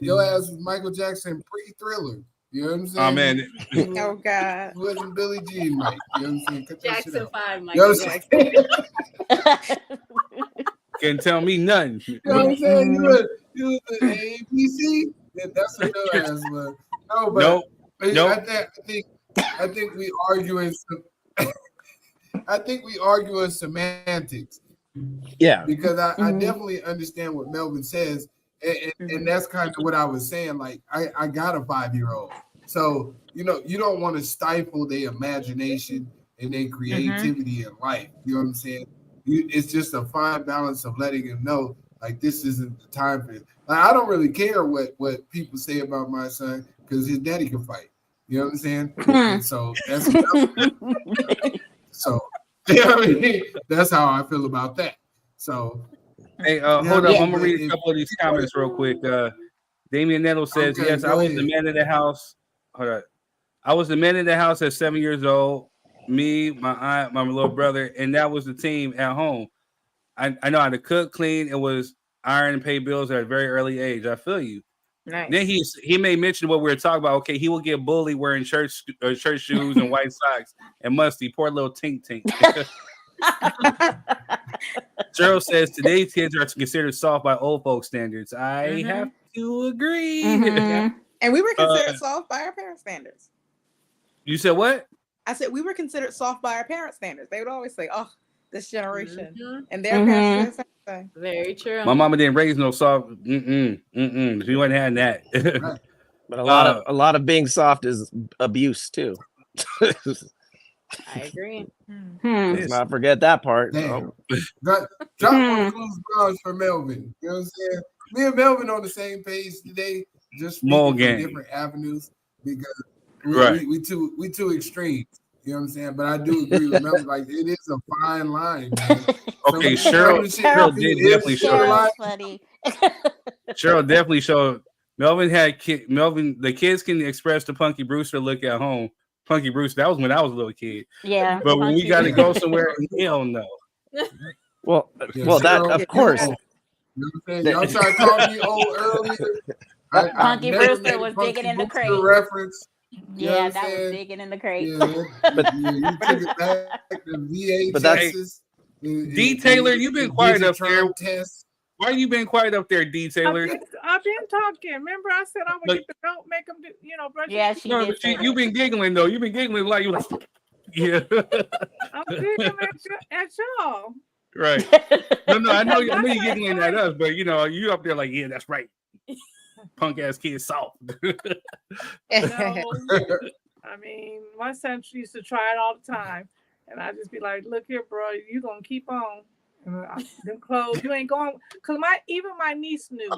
Your ass was Michael Jackson pre-Thriller. You know what I'm saying? Oh man. Oh God. It wasn't Billie Jean, Mike. You know what I'm saying? Cut that shit Jackson out. 5, You know Michael what I'm Jackson. saying? Can't tell me nothing. You know what I'm saying? You was the ABC. That's what your ass was. No, but Nope. I think we arguing some. I think we arguing semantics. Yeah. Because I definitely understand what Melvin says, and that's kind of what I was saying. Like I got a 5-year-old, so you don't want to stifle their imagination and their creativity in life. You know what I'm saying? It's just a fine balance of letting him know, like, this isn't the time for it. Like, I don't really care what people say about my son because his daddy can fight. You know what I'm saying? And so that's so. You know what I mean? That's how I feel about that. So, hey, hold up. I'm gonna read a couple of these comments real quick. Damian Nettle says, Okay, yes, I go was ahead. the man of the house. Hold on. I was the man of the house at 7 years old. Me, my aunt, my little brother, and that was the team at home. I know how to cook, clean. It was iron and pay bills at a very early age. I feel you. Nice. Then he may mention what we were talking about. Okay, he will get bullied wearing church shoes and white socks and musty. Poor little tink tink. Cheryl says today's kids are considered soft by old folk standards. I have to agree. And we were considered soft by our parents' standards. You said what? I said we were considered soft by our parents' standards. They would always say, "Oh, this generation," and their parents said the same thing. Very true. My mama didn't raise no soft. She wasn't having that. But a lot of being soft is abuse too. I agree. Let's not forget that part. Damn. Drop on clues bronze for Melvin. You know what I'm saying? Me and Melvin on the same page today, just speaking from different avenues because we too extreme. You know what I'm saying? But I do agree with Melvin. Like, it is a fine line, man. Okay, Cheryl did definitely show. Funny. Cheryl definitely showed. Melvin the kids can express the Punky Brewster look at home. Punky Brewster, that was when I was a little kid. Yeah. But when we got to go somewhere, hell no. Well, that of course. You know what I'm saying? Y'all tried to call me old earlier. Punky Brewster was digging in the crate. Reference. Yeah, that was digging in the crate. Yeah, you took it back to VA, Texas. D-Taylor, you've been quiet up there. Why you been quiet up there, D-Taylor? I've been talking. Remember, I said I would get the belt, make them do, brush. Yeah, she did. You've been giggling though. You've been giggling like you like. Yeah. I'm giggling at y'all. Right. No, I know you're giggling at us, but you up there like, yeah, that's right. Punk ass kid soft. No, I mean, my son used to try it all the time, and I just be like, "Look here, bro, you gonna keep on." Them clothes, you ain't going. Cause even my niece knew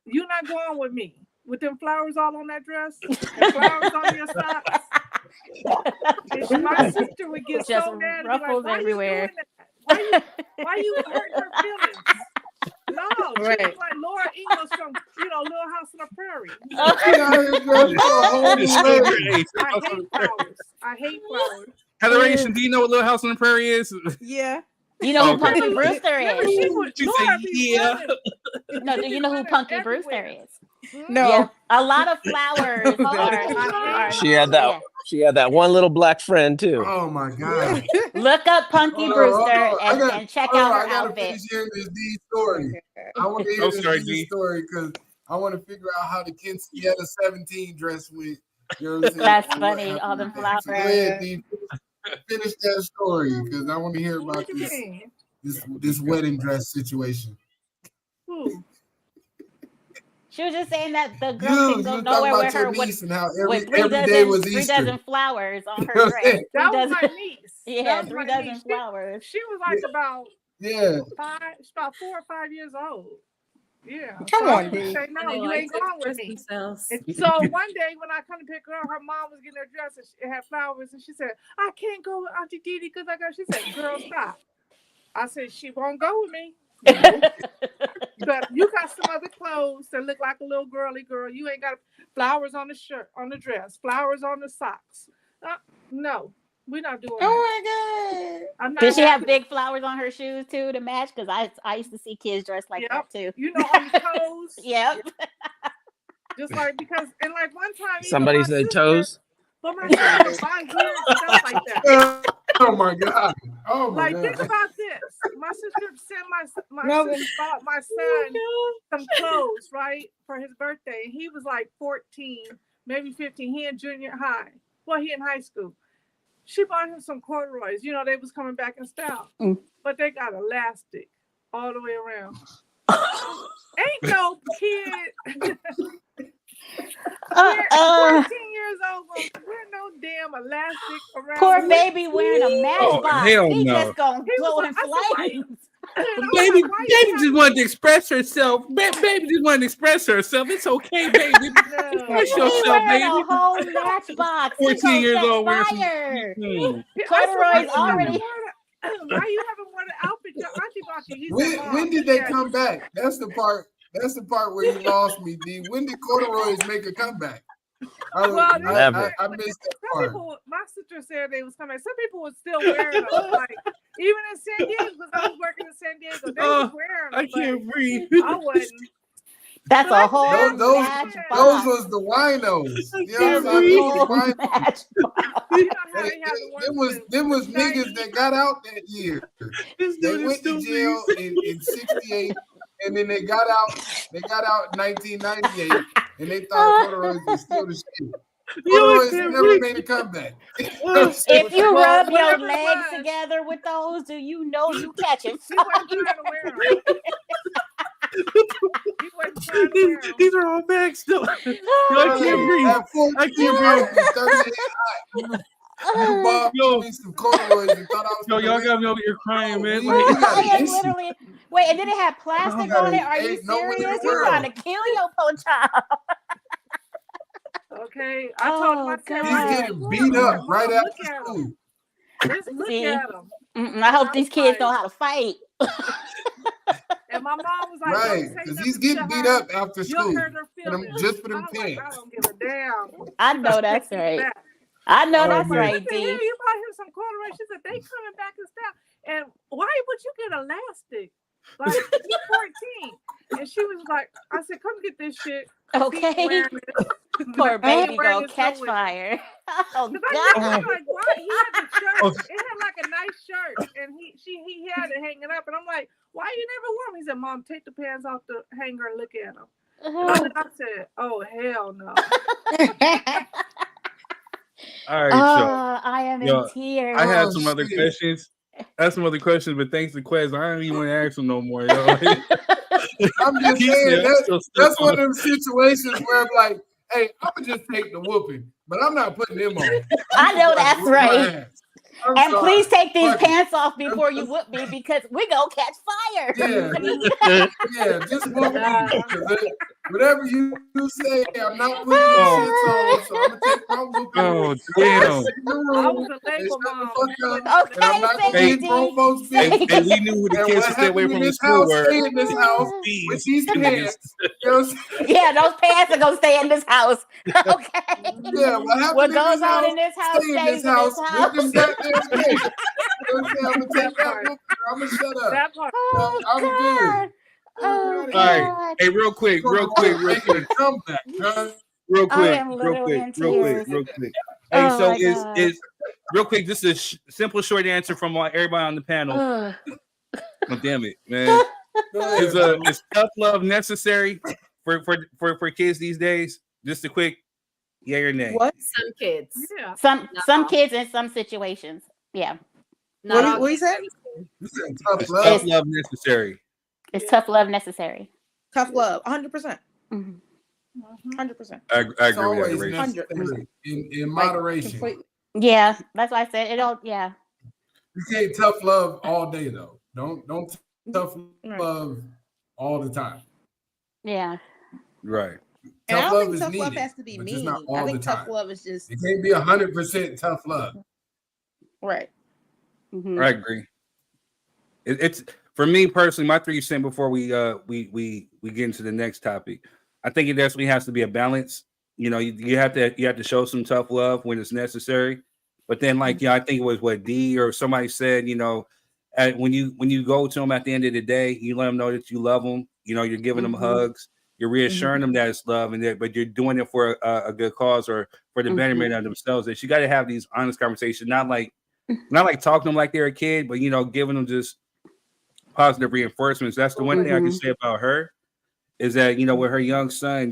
you're not going with me with them flowers all on that dress and flowers on your socks. And my sister would get just so mad, ruffles like, everywhere. Why you hurt her feelings? No, Right. she was like Laura Ingalls from Little House on the Prairie. I hate flowers. Heatheration, do you know what Little House on the Prairie is? Yeah. You know who Punky Brewster is? She said, yeah. No, do you know who Punky Brewster is? No. Yeah, a lot of flowers are She had that. She had that one little black friend too. Oh my God. Look up Punky Brewster and check out her I gotta outfit. finish hearing this D story. I want to hear this D story because I want to figure out how the Kensietta 17 dress went. You know what I'm saying? That's funny. All the flowers. So go ahead, D. Finish that story because I want to hear about this wedding dress situation. She was just saying that the girl can go nowhere with her with every day was three Easter. dozen flowers on her dress. That was my niece. Yeah, was 3 my dozen niece. flowers. She was like about she's about 4 or 5 years old. Yeah. Come on, D. Say, no, you ain't going with me. So one day when I come to pick her up, her mom was getting her dress and it had flowers, and she said, "I can't go with Auntie Didi because I got." She said, "Girl, stop." I said, "She won't go with me." But you got some other clothes that look like a little girly girl. You ain't got flowers on the shirt, on the dress, flowers on the socks. No, we're not doing that. Oh my God. Did she have big flowers on her shoes too to match? Because I used to see kids dressed like that too. You know, on your toes. Yep. Just like because and like one time Somebody said toes. But my sister was 5 years stuff like that. Oh my God. Oh my God. Think about this. My sister sent my sister bought my son some clothes, right, for his birthday. And he was like 14, maybe 15. He in junior high. Well, he in high school. She bought him some corduroys. You know, they was coming back in style. But they got elastic all the way around. Ain't no kid. 14 years old, wear no damn elastic around. Poor baby wearing a matchbox. He just gonna go in flames. Baby just wanted to express herself. Baby just wanted to express herself. It's okay, baby. Express yourself, baby. A whole matchbox. 14 years old wearing corduroys already. Why you haven't worn an outfit? Your auntie bought you. When did they come back? That's the part where you lost me, D. When did corduroys make a comeback? I missed that part. My sister said they was coming. Some people were still wearing them. Like even in San Diego, because I was working in San Diego, they was wearing them. I can't breathe. I wasn't. That's a whole those was the winos. You know what I'm saying? Them was niggas that got out that year. They went to jail in 68. And then they got out in 1998, and they thought corduroys was still the shit. Corduroys never made a comeback. If you rub your legs together with those, do you know you catching fire? These are all bags still. I can't breathe. You bought me some corduroys and thought I was y'all got me over here crying, man. Wait, and then it had plastic on it. Are you serious? You're trying to kill your poor child. Okay, I told my kid he's getting beat up right after school. Just look at him. I hope these kids know how to fight. And my mom was like, right, because he's getting beat up after school. Just for them pants. I don't give a damn. I know that's right. I know that's right, I said, D. you bought him some corduroys. She said, they coming back in style. And why would you get elastic? Like, you're 14. And she was like, I said, come get this shit. Okay. Poor baby gonna catch fire. Oh, God. I was like, why? He had the shirt. It had like a nice shirt. And he had it hanging up. And I'm like, why you never wore them? He said, Mom, take the pants off the hanger and look at them. And I said, oh, hell no. All right, so I am in tears. I had some other questions. But thanks to Quez, I don't even want to ask them no more. Yo. I'm just saying that's one of them situations where I'm like, hey, I'm gonna just take the whooping, but I'm not putting them on. I know that's right. And please take these pants off before you whoop me because we gonna catch fire. Yeah, just whoop me. Whatever you say, I'm not putting this shit on, so I'm gonna take my whooping. Oh, damn. I was a label mom. Okay, I'm not gonna get grown folks big. And we knew who the kids to stay away from the school were. Stay in this house with these pants. Yeah, those pants are gonna stay in this house. Okay. Yeah, what goes on in this house stays in this house. With them goddamn pants. I'm gonna take that whooping. I'm gonna shut up. That part. I'm good. Oh, all right. Hey, real quick. Come back, huh? Real quick. Hey, Oh so my God. is real quick? This is a simple, short answer from everybody on the panel. Ugh. Oh, damn it, man! Go ahead, bro. Is tough love necessary for kids these days? Just a quick yay or nay. What? Some kids. Yeah. Some No. kids in some situations. Yeah. Not all What you kids said? are the same. You said tough Is love. tough love necessary? It's tough love necessary. Tough love, 100%. Mhm. 100%. I It's agree with that, always Rachel. necessary in Like, moderation. completely. Yeah, that's why I said it all. Yeah. You can't tough love all day though. Don't tough Right. love all the time. Yeah. Right. And I Tough don't love think is tough love needed, has to be but just not mean. all I the think tough time. love is just It can't be 100% tough love. right. Mhm. I agree. It's for me personally, my 3 cents before we get into the next topic. I think it definitely has to be a balance. You know, you have to show some tough love when it's necessary, but then I think it was what D or somebody said. You know, when you go to them at the end of the day, you let them know that you love them. You know, you're giving them hugs, you're reassuring them that it's love, but you're doing it for a good cause or for the betterment of themselves. That you got to have these honest conversations, not like talking to them like they're a kid, but giving them just positive reinforcements. That's the one thing I can say about her is that with her young son,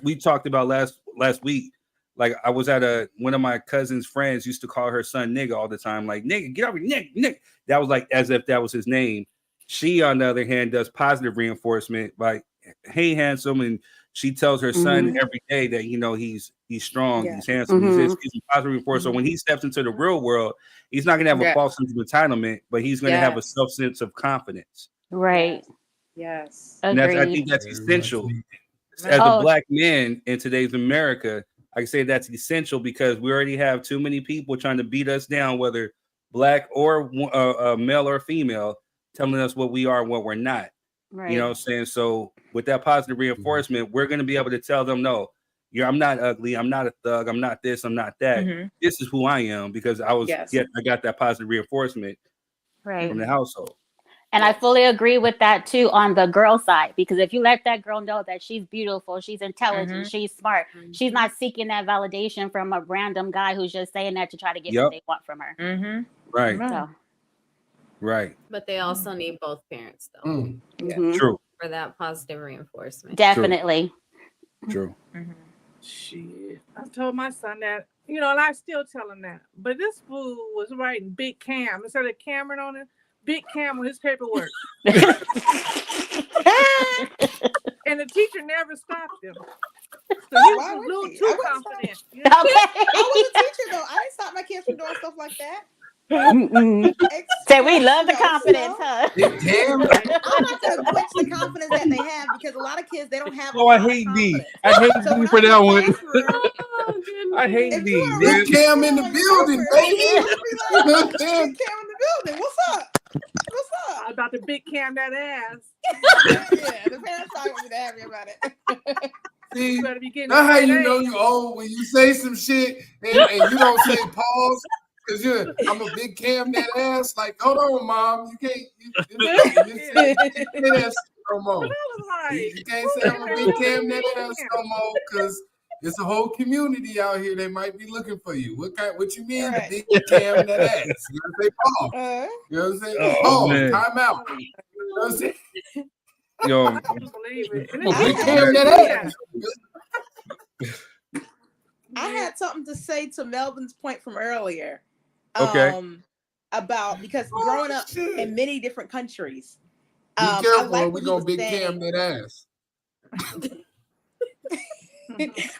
we talked about last week. Like I was at one of my cousin's friends used to call her son nigga all the time, like nigga, get over here, nigga. That was like as if that was his name. She, on the other hand, does positive reinforcement, like hey handsome, and she tells her son every day that he's strong, he's handsome, he's this, he's a positive reinforcement. So when he steps into the real world, he's not gonna have a false sense of entitlement, but he's gonna have a self sense of confidence. Right. Yes. And I Agreed. think that's essential. Very As a Oh. black man in today's America, I can say that's essential because we already have too many people trying to beat us down, whether black or male or female, telling us what we are and what we're not. Right. You know what I'm saying? So with that positive reinforcement, we're going to be able to tell them, no, I'm not ugly. I'm not a thug. I'm not this. I'm not that. This is who I am because I got that positive reinforcement Right. from the household. And I fully agree with that too on the girl side, because if you let that girl know that she's beautiful, she's intelligent, she's smart, she's not seeking that validation from a random guy who's just saying that to try to get what they want from her. Right. So. Right. But they also need both parents though. True. For that positive reinforcement. Definitely. True. Shit. I told my son that, and I still tell him that. But this fool was writing Big Cam instead of Cameron on it. Big Cam on his paperwork. And the teacher never stopped him. So he was a little too confident. Okay. I was a teacher though. I didn't stop my kids from doing stuff like that. So we love the confidence, huh? Damn. I'm not gonna quench the confidence that they have because a lot of kids they don't have. I hate D. I hate D for that one. I hate D. Big Cam in the building, baby. Big Cam in the building. What's up? What's up? I'm about to Big Cam that ass. Yeah, the parents probably want me to have me about it. See, better be getting that's how straight you know A's. you old when you say some shit and you don't say pause. Cause I'm a big Cam that ass. Like, hold on, mom. You can't. You say that shit no more. You can't say I'm a big Cam that ass no more. Cause it's a whole community out here that might be looking for you. What you mean, Right. big Cam that ass? You gotta say pause. You know what I'm saying? Pause. Man. Time out. You know what I'm saying? Yo, I don't believe it. And Big it's Cam that ass. I had something to say to Melvin's point from earlier. Okay. About because growing up in many different countries. Be I careful, like we what he gonna was big saying. Cam that ass.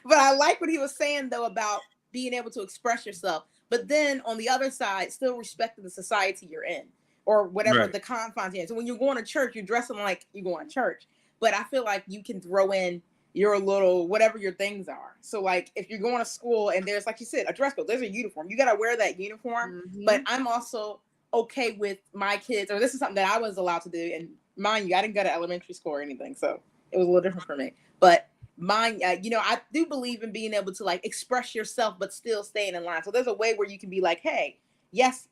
But I like what he was saying though about being able to express yourself, but then on the other side, still respecting the society you're in or whatever the confines you're in. So when you're going to church, you're dressing like you going to church. But I feel like you can throw in your little whatever your things are. So like if you're going to school and there's, like you said, a dress code, there's a uniform. You got to wear that uniform. But I'm also okay with my kids, or this is something that I was allowed to do. And mind you, I didn't go to elementary school or anything, so it was a little different for me. But mine, I do believe in being able to like express yourself, but still staying in line. So there's a way where you can be like, hey, yes,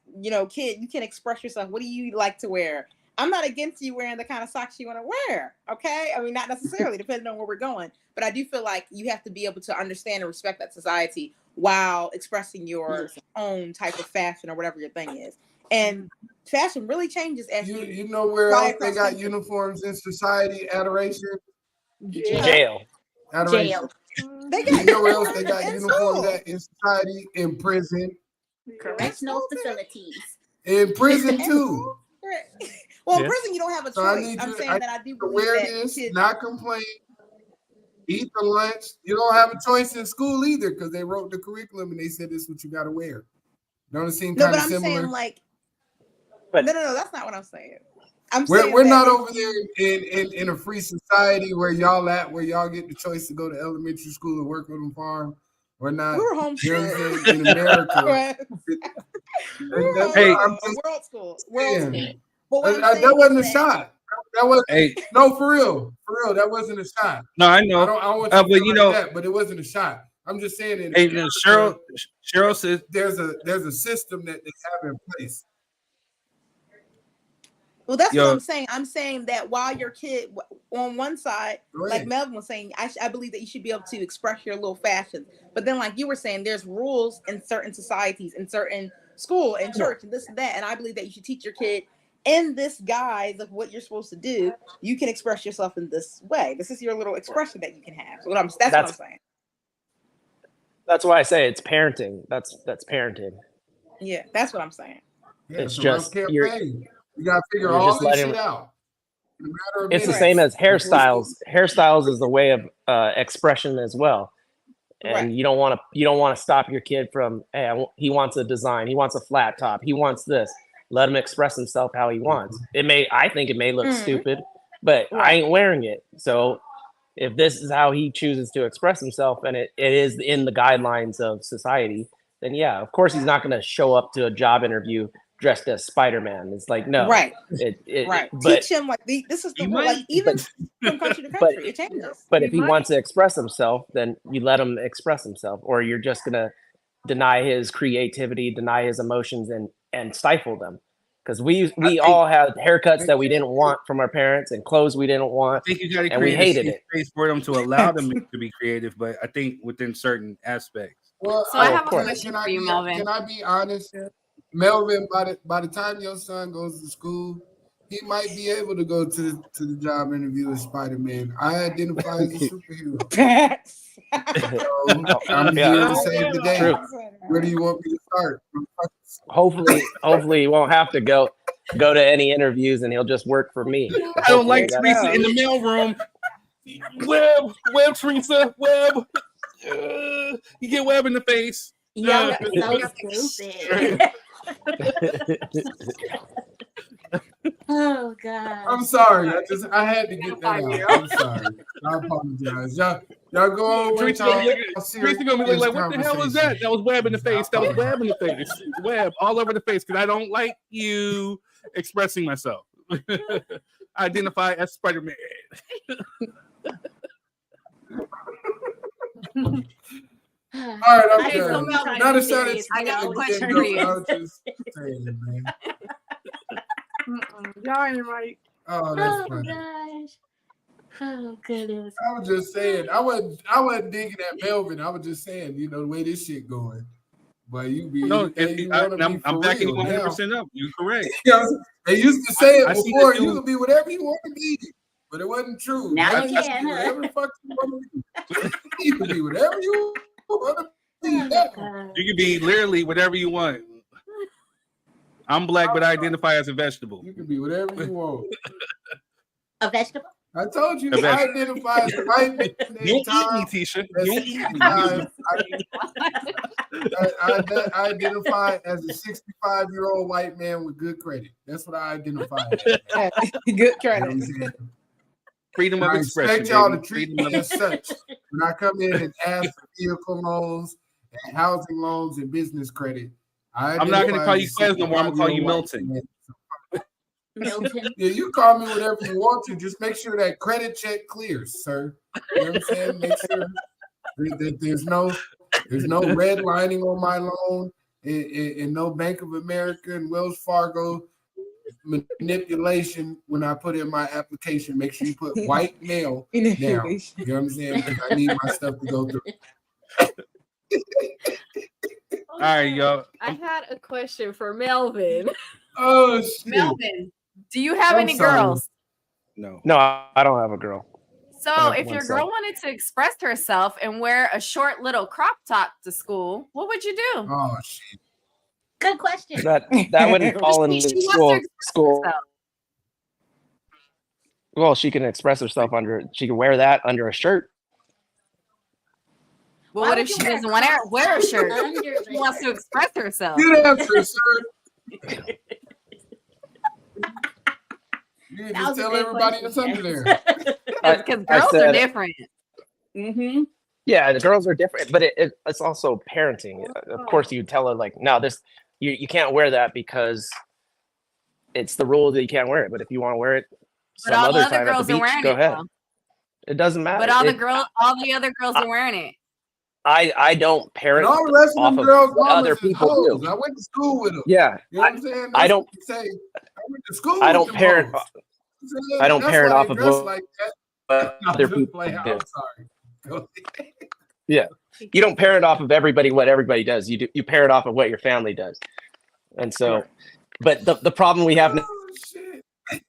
kid, you can express yourself. What do you like to wear? I'm not against you wearing the kind of socks you want to wear. Okay. I mean, not necessarily depending on where we're going, but I do feel like you have to be able to understand and respect that society while expressing your own type of fashion or whatever your thing is. And fashion really changes as you know where fly else they across got country. uniforms in society? Adoration. Jail. Adoration. Jail. They You got know where else they got in uniforms school. at in society? In prison. Correctional facilities. In prison too. Right. Well, in Yeah. prison you don't have a So I choice. need I'm you saying that I do to believe wear that this, kids. not complain. Eat the lunch. You don't have a choice in school either because they wrote the curriculum and they said this is what you got to wear. Don't it seem No, kind but of I'm similar? saying like, But- no, that's not what I'm saying. I'm saying We're that not if over there in a free society where y'all at, where y'all get the choice to go to elementary school and work on the farm. We're not. we were You know what I'm homeschooled. saying? In America. Right. We were That's Hey. what I'm homeschooled, just world school. World saying. school. But what I'm saying That wasn't a is that shot. That was Hey, no, for real. That wasn't a shot. no, I I know. don't want you to But feel you like know, that, but it wasn't a shot. I'm just saying in hey, America, Cheryl says, there's a system that they have in place. well, that's what yo, I'm saying. I'm saying that while your kid on one side, Go like ahead. Melvin was saying, I believe that you should be able to express your little fashions. But then, like you were saying, there's rules in certain societies, in certain school and church, and this and that. And I believe that you should teach your kid in this guise of what you're supposed to do. You can express yourself in this way. This is your little expression that you can have. So that's what I'm saying. That's why I say it's parenting. That's parenting. Yeah, that's what I'm saying. Yeah, It's it's a just- rough you're- campaign. You got to figure you're all just this letting- shit out. In a matter of It's the minutes. same as Before hairstyles. school. Hairstyles is a way of expression as well. And Right. you don't want to stop your kid from, hey, he wants a design, he wants a flat top, he wants this. Let him express himself how he wants. I think it may look stupid, but I ain't wearing it. So if this is how he chooses to express himself and it is in the guidelines of society, then yeah, of course he's not going to show up to a job interview dressed as Spider-Man. It's like, no. Right. But Teach him like this is the You rule. might, Like even from country to country, it changes. But if he wants to express himself, then you let him express himself, or you're just gonna deny his creativity, deny his emotions, and stifle them. Because we all had haircuts that we didn't want from our parents and clothes we didn't I want, think you got to and we create a hated safe it. space for them to allow them to be creative, but I think within certain aspects. Well, So I Oh, have of a course. question for you, Melvin. Can I be honest? Melvin, by the time your son goes to school, he might be able to go to the job interview as Spider-Man. I identify as a superhero. So I'm here to save the day. True. Where do you want me to start? Hopefully he won't have to go to any interviews and he'll just work for me. I don't like Hopefully Teresa in the mailroom. Web, Teresa, Web. You get Web in the face. Y'all are so stupid. Oh God. I'm sorry. I had to get that out. I'm sorry. I apologize. Y'all go on with Teresa y'all gonna be serious like, what the hell was that? That was Web in the face. That was Web in the face. Web all over the face because I don't like you expressing myself. I identify as Spider-Man. All right, I'm Okay, so done. Melvin, Not a shot at I got a you. question I for you. was just saying, man. Y'all ain't right. Oh, that's Oh funny. gosh. Oh goodness. I was just saying. I wasn't digging at Melvin. I was just saying, the way this shit going. But you be No, anything you want to be for I'm backing you real now. 100% up. You're correct. They used to say it I see before. that You too. could be whatever you want to be, but it wasn't true. Now you you can can, be huh? whatever the fuck you want to be. You can be whatever you want to be. Oh, now. God. You can be literally whatever you want. I'm black, but I identify as a vegetable. You can be whatever you want. A vegetable? I told you, A vegetable. I identify as a white man. You don't eat me, Tisha. You don't eat me. I identify as a 65-year-old white man with good credit. That's what I identify as. Good You know credit. what I'm saying? Freedom of I expression. expect y'all to baby. treat Freedom me of as such when I come in and ask for vehicle loans and housing loans and business credit. I'm not going to identify call as you a Quez no more. I'm going to call you 65-year-old Milton. white man. Milton. Yeah, you call me whatever you want to. Just make sure that credit check clears, sir. You know what I'm saying? Make sure that there's no redlining on my loan and no Bank of America and Wells Fargo manipulation when I put in my application. Make sure you put white male down. You know what I'm saying? Because I need my stuff to go through. All right, y'all. I had a question for Melvin. Oh shit! Melvin, do you have I'm any sorry. girls? No. No, I don't have a girl. So have if one your son. girl wanted to express herself and wear a short little crop top to school, what would you do? Oh shit! Good question. That wouldn't fall into She wants to express school. herself. Well, she can express herself she can wear that under a shirt. Well, Why what would if you she wear a doesn't want to crop wear a top shirt? under the She wants to shirt? express herself. Good answer, sir. You That just was a tell good everybody question. it's under there. Because I girls are said- different. Mm-hmm. Yeah, the girls are different, but it's also parenting. Of course, you tell her like, no, you can't wear that because it's the rule that you can't wear it. But if you want to wear it But some all the other other time at the girls are beach, wearing go it, ahead. though. It doesn't matter. But all the other girls are wearing it. I don't And parent all the rest of off them of girls' what other mamas is people hoes. do. I went to school with them. Yeah, You know what I'm saying? I That's don't- what you say. I went to school I with don't them parent. hoes. I don't That's parent why off they of dress what like that. other Just people play. do. I'm sorry. Go ahead. Yeah, you don't parent off of what everybody does. You parent off of what your family does, and so. But the problem we have now, Oh shit!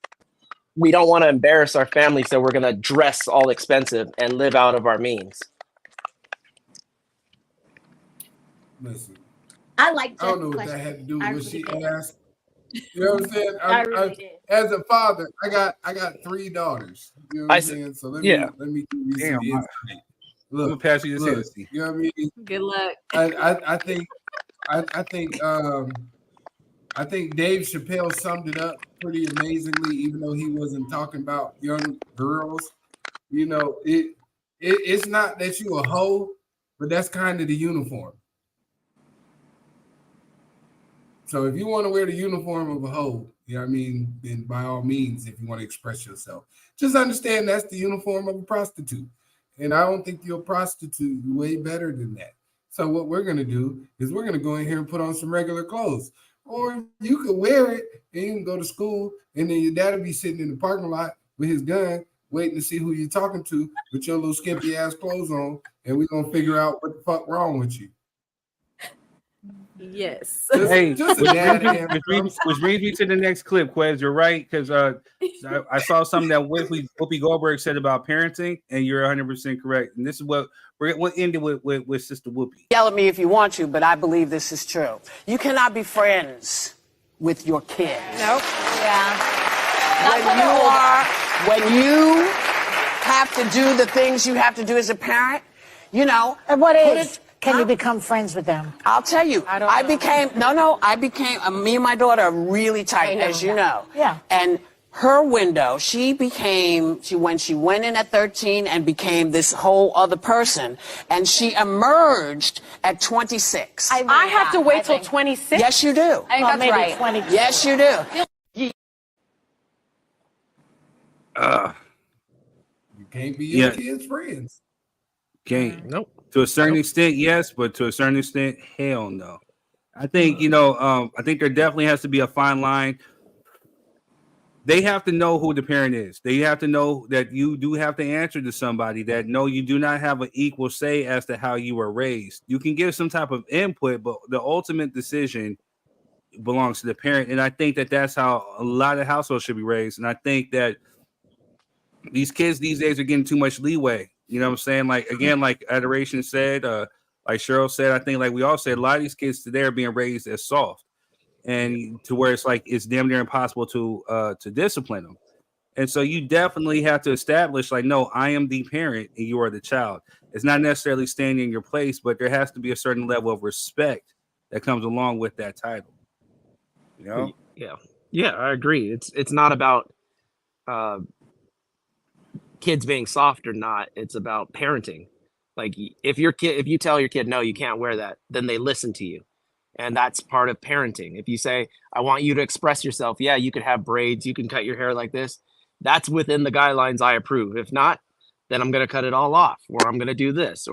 we don't want to embarrass our family, so we're gonna dress all expensive and live out of our means. Listen, I like I don't know Jeff's what that question. had to do I with what really she did. asked. You know what I'm saying? I really did. As a father, I got 3 daughters. You know what I'm saying? So let me give you some Damn, insight. I'm gonna Look, pass you this look, Hennessy. you know what I mean? Good luck. I think Dave Chappelle summed it up pretty amazingly, even though he wasn't talking about young girls. You know, it's not that you a hoe, but that's kind of the uniform. So if you want to wear the uniform of a hoe, you know what I mean, then by all means, if you want to express yourself, just understand that's the uniform of a prostitute. And I don't think you're a prostitute. You're way better than that. So what we're going to do is we're going to go in here and put on some regular clothes. Or you could wear it and you can go to school and then your dad will be sitting in the parking lot with his gun waiting to see who you're talking to with your little skimpy ass clothes on, and we're going to figure out what the fuck wrong with you. Yes. Hey, Just a dad answer. which brings me to the next clip, Quez. You're right, because I saw something that Whoopi Goldberg said about parenting, and you're 100% correct. And this is what we'll end it with Sister Whoopi. Yell at me if you want to, but I believe this is true. You cannot be friends with your kids. Nope. Yeah. When you have to do the things you have to do as a parent, you know. At what put age can you become friends with them? I'll tell you. I became me and my daughter are really tight, as you know. Yeah. And her window, when she went in at 13 and became this whole other person, and she emerged at 26. I have to wait till 26. Yes, you do. I think that's right. 22. Yes, you do. You can't be your Yeah. kids' friends. Can't. Nope. To a certain extent, yes, but to a certain extent, hell no. I think I think there definitely has to be a fine line. They have to know who the parent is. They have to know that you do have to answer to somebody that no, you do not have an equal say as to how you were raised. You can give some type of input, but the ultimate decision belongs to the parent. And I think that that's how a lot of households should be raised. And I think that these kids these days are getting too much leeway. You know what I'm saying? Like, again, like Adoration said, like Cheryl said, I think like we all said, a lot of these kids today are being raised as soft. And to where it's like it's damn near impossible to discipline them. And so you definitely have to establish, like, no, I am the parent and you are the child. It's not necessarily staying in your place, but there has to be a certain level of respect that comes along with that title. You know? Yeah, I agree. It's not about kids being soft or not. It's about parenting. Like if you tell your kid no, you can't wear that, then they listen to you. And that's part of parenting. If you say, I want you to express yourself, yeah, you could have braids, you can cut your hair like this. That's within the guidelines I approve. If not, then I'm going to cut it all off, or I'm going to do this,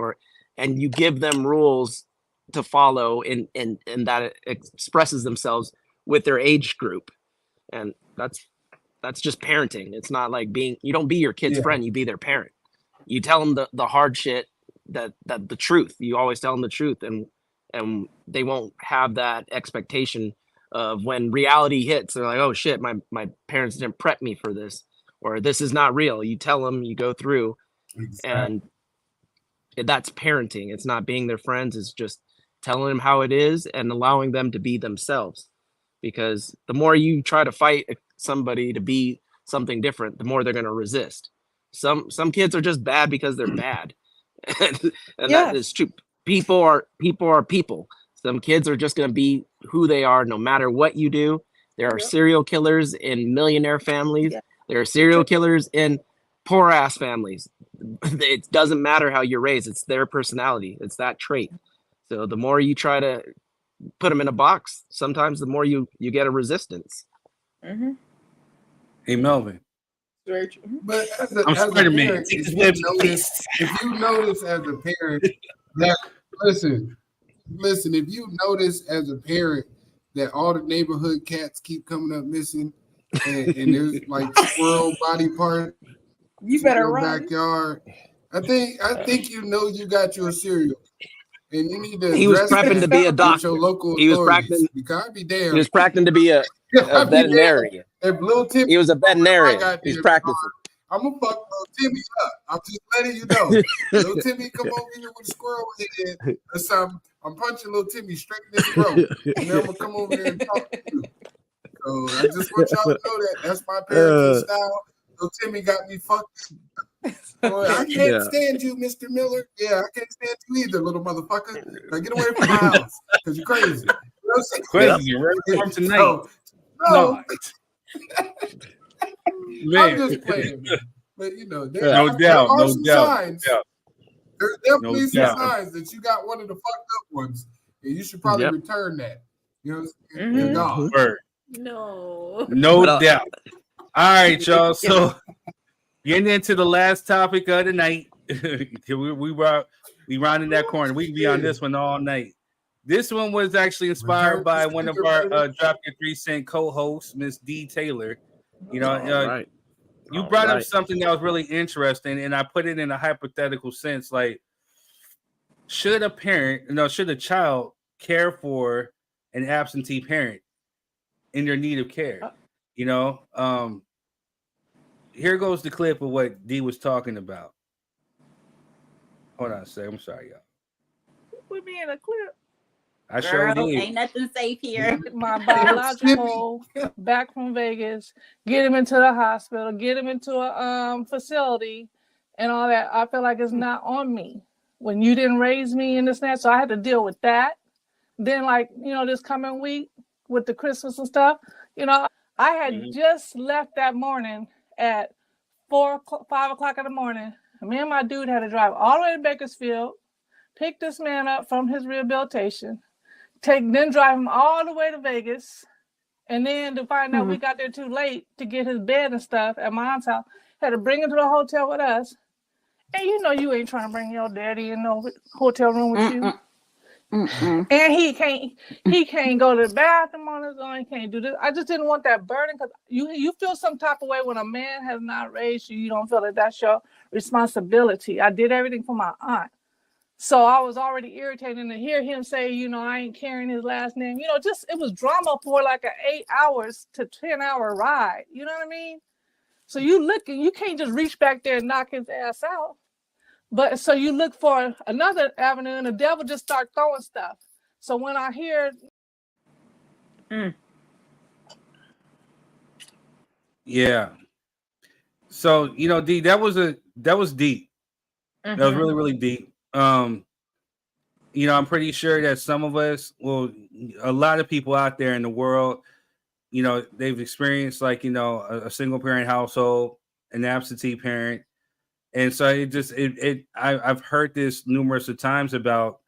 and you give them rules to follow and that it expresses themselves with their age group. And that's just parenting. It's not like you don't be your kid's friend, you be their parent. You tell them the hard shit the truth. You always tell them the truth, and they won't have that expectation of when reality hits. They're like, oh shit, my parents didn't prep me for this, or this is not real. You tell them, you go through, and that's parenting. It's not being their friends. It's just telling them how it is and allowing them to be themselves. Because the more you try to fight somebody to be something different, the more they're going to resist. Some kids are just bad because they're bad. and that is true. People are people. Some kids are just going to be who they are no matter what you do. There are serial killers in millionaire families. There are serial killers in poor ass families. It doesn't matter how you're raised. It's their personality. It's that trait. So the more you try to put them in a box, sometimes the more you get a resistance. Hey, Melvin. Very true. But as I'm a Spider-Man. parent, Take if this you web if you notice as a parent that listen, if you notice as a parent that all the neighborhood cats keep coming up missing, and there's like squirrel body parts, you better in your run. backyard. I think you know you got your cereal, and you need to. He was address prepping that to be a with doctor. your local He was authorities. prepping. Because I'd be damned. He was practicing to be a veterinarian. If little Timmy, He was a veterinarian. He's practicing. I'm gonna fuck little Timmy up. I'm just letting you know. Little Timmy come over here with a squirrel head or something. I'm punching little Timmy straight in his throat, and then I'm gonna come over there and talk to you. So I just want y'all to know that that's my parenting style. Little Timmy got me fucked. Boy, I can't stand you, Mr. Miller. Yeah, I can't stand you either, little motherfucker. Now get away from my house because you're crazy. You know Crazy, you're ready from tonight. No. Man. I'm just playing, man. But you know, there No are doubt. some signs. There's definitely some signs that you got one of the fucked up ones, and you should probably return that. You know what I'm saying? To God. No doubt. All right, y'all. So getting into the last topic of the night. we rounding that corner. We can be on this one all night. This one was actually inspired by one of our Drop Your 3 Cent co-hosts, Miss D. Taylor. You know, you brought up something that was really interesting, and I put it in a hypothetical sense. Like, should a child care for an absentee parent in their need of care? You know, here goes the clip of what D was talking about. Hold on a second. I'm sorry, y'all. Put me in a clip. I sure did. Ain't nothing safe here. My biological back from Vegas, get him into the hospital, get him into a facility, and all that. I feel like it's not on me when you didn't raise me in this and that. So I had to deal with that. Then, like, you know, this coming week with the Christmas and stuff, you know, I had just left that morning at 5 o'clock in the morning. Me and my dude had to drive all the way to Bakersfield, pick this man up from his rehabilitation, then drive him all the way to Vegas, and then to find out we got there too late to get his bed and stuff at my aunt's house. Had to bring him to the hotel with us. And you know you ain't trying to bring your daddy in no hotel room with you. And he can't go to the bathroom on his own. He can't do this. I just didn't want that burden, because you feel some type of way when a man has not raised you. You don't feel that that's your responsibility. I did everything for my aunt. So I was already irritated to hear him say, you know, I ain't carrying his last name. You know, just it was drama for like an 8 hours to 10-hour ride. You know what I mean? So you can't just reach back there and knock his ass out. But so you look for another avenue, and the devil just start throwing stuff. So when I hear, yeah. So you know, D, that was deep. That was really, really deep. You know, I'm pretty sure that some of us, a lot of people out there in the world, you know, they've experienced like, you know, a single parent household, an absentee parent. And so I've heard this numerous of times about,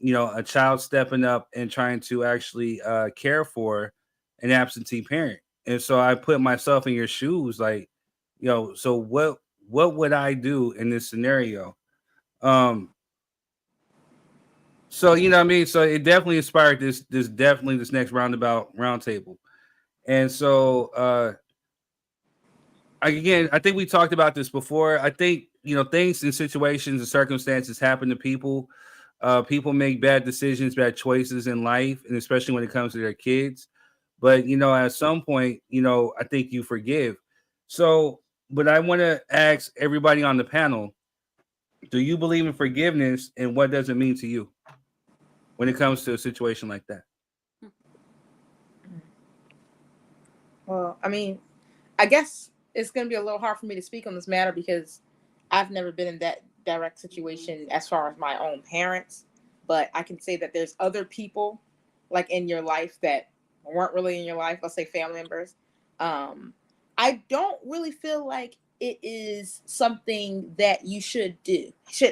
you know, a child stepping up and trying to actually care for an absentee parent. And so I put myself in your shoes, like, you know, so what would I do in this scenario? So, you know what I mean? So it definitely inspired this next roundtable. And so, again, I think we talked about this before. I think things and situations and circumstances happen to people. People make bad decisions, bad choices in life, and especially when it comes to their kids. But at some point, I think you forgive. So, but I want to ask everybody on the panel: do you believe in forgiveness, and what does it mean to you when it comes to a situation like that? Well, I mean, I guess it's going to be a little hard for me to speak on this matter because I've never been in that direct situation as far as my own parents. But I can say that there's other people like in your life that weren't really in your life, let's say family members. I don't really feel like it is something that you should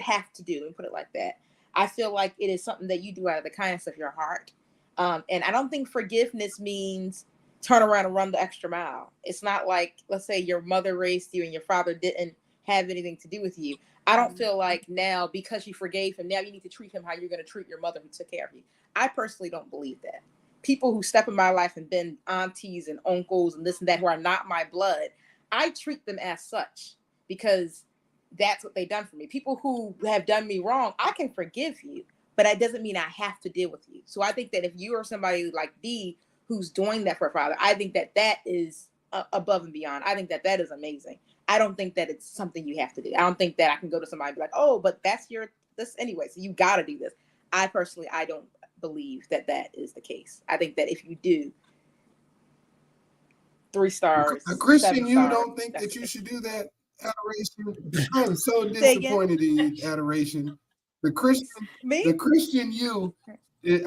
have to do, and put it like that. I feel like it is something that you do out of the kindness of your heart. And I don't think forgiveness means turn around and run the extra mile. It's not like, let's say your mother raised you and your father didn't have anything to do with you. I don't feel like now because you forgave him, now you need to treat him how you're going to treat your mother who took care of you. I personally don't believe that. People who step in my life and been aunties and uncles and this and that who are not my blood, I treat them as such because that's what they've done for me. People who have done me wrong, I can forgive you, but that doesn't mean I have to deal with you. So I think that if you are somebody like Dee who's doing that for a father, I think that that is above and beyond. I think that that is amazing. I don't think that it's something you have to do. I don't think that I can go to somebody and be like, oh, but that's this anyway, so you got to do this. I don't believe that that is the case. I think that if you do, 3 stars. A Christian, 7 you stars, don't think that's that you it. should do that, Adoration? I'm so Say again? disappointed in you, Adoration. The Christian you,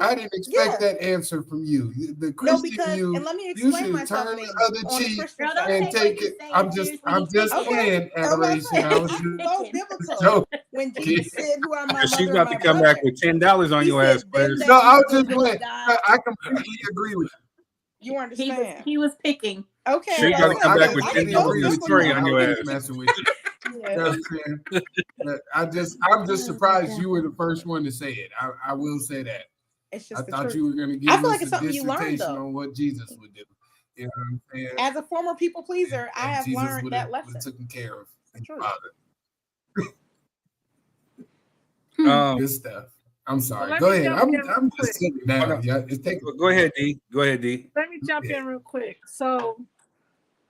I didn't expect that answer from you. The Christian and let me you explain should myself turn the maybe other on the cheek Christian side. and take it. I'm just playing, Adoration. I was so biblical. joking. When Jesus said, "Who are my She's mother and about my to come brother?" back with $10 on He your said, ass. "Them First. that No, you I was know just will playing. die." I completely agree with you. You understand? He was picking. Okay. She's about to well, come I back with completely $10 agree and a with story you. on I your was ass. just messing with you. You know Yeah. what I'm saying? But I'm just surprised you were the first one to say it. I will say that. It's I just the thought truth. you were going to I give feel like us it's a something you learn, dissertation though. on what Jesus would do. You know what I'm saying? As a former people pleaser, I And have Jesus learned would that have lesson. taken care of his True. father. Good stuff. I'm sorry. let Go me ahead. jump in real I'm quick. just sitting down. Yeah, it's taking. Go ahead, D. Go ahead, D. Let me jump in real quick. So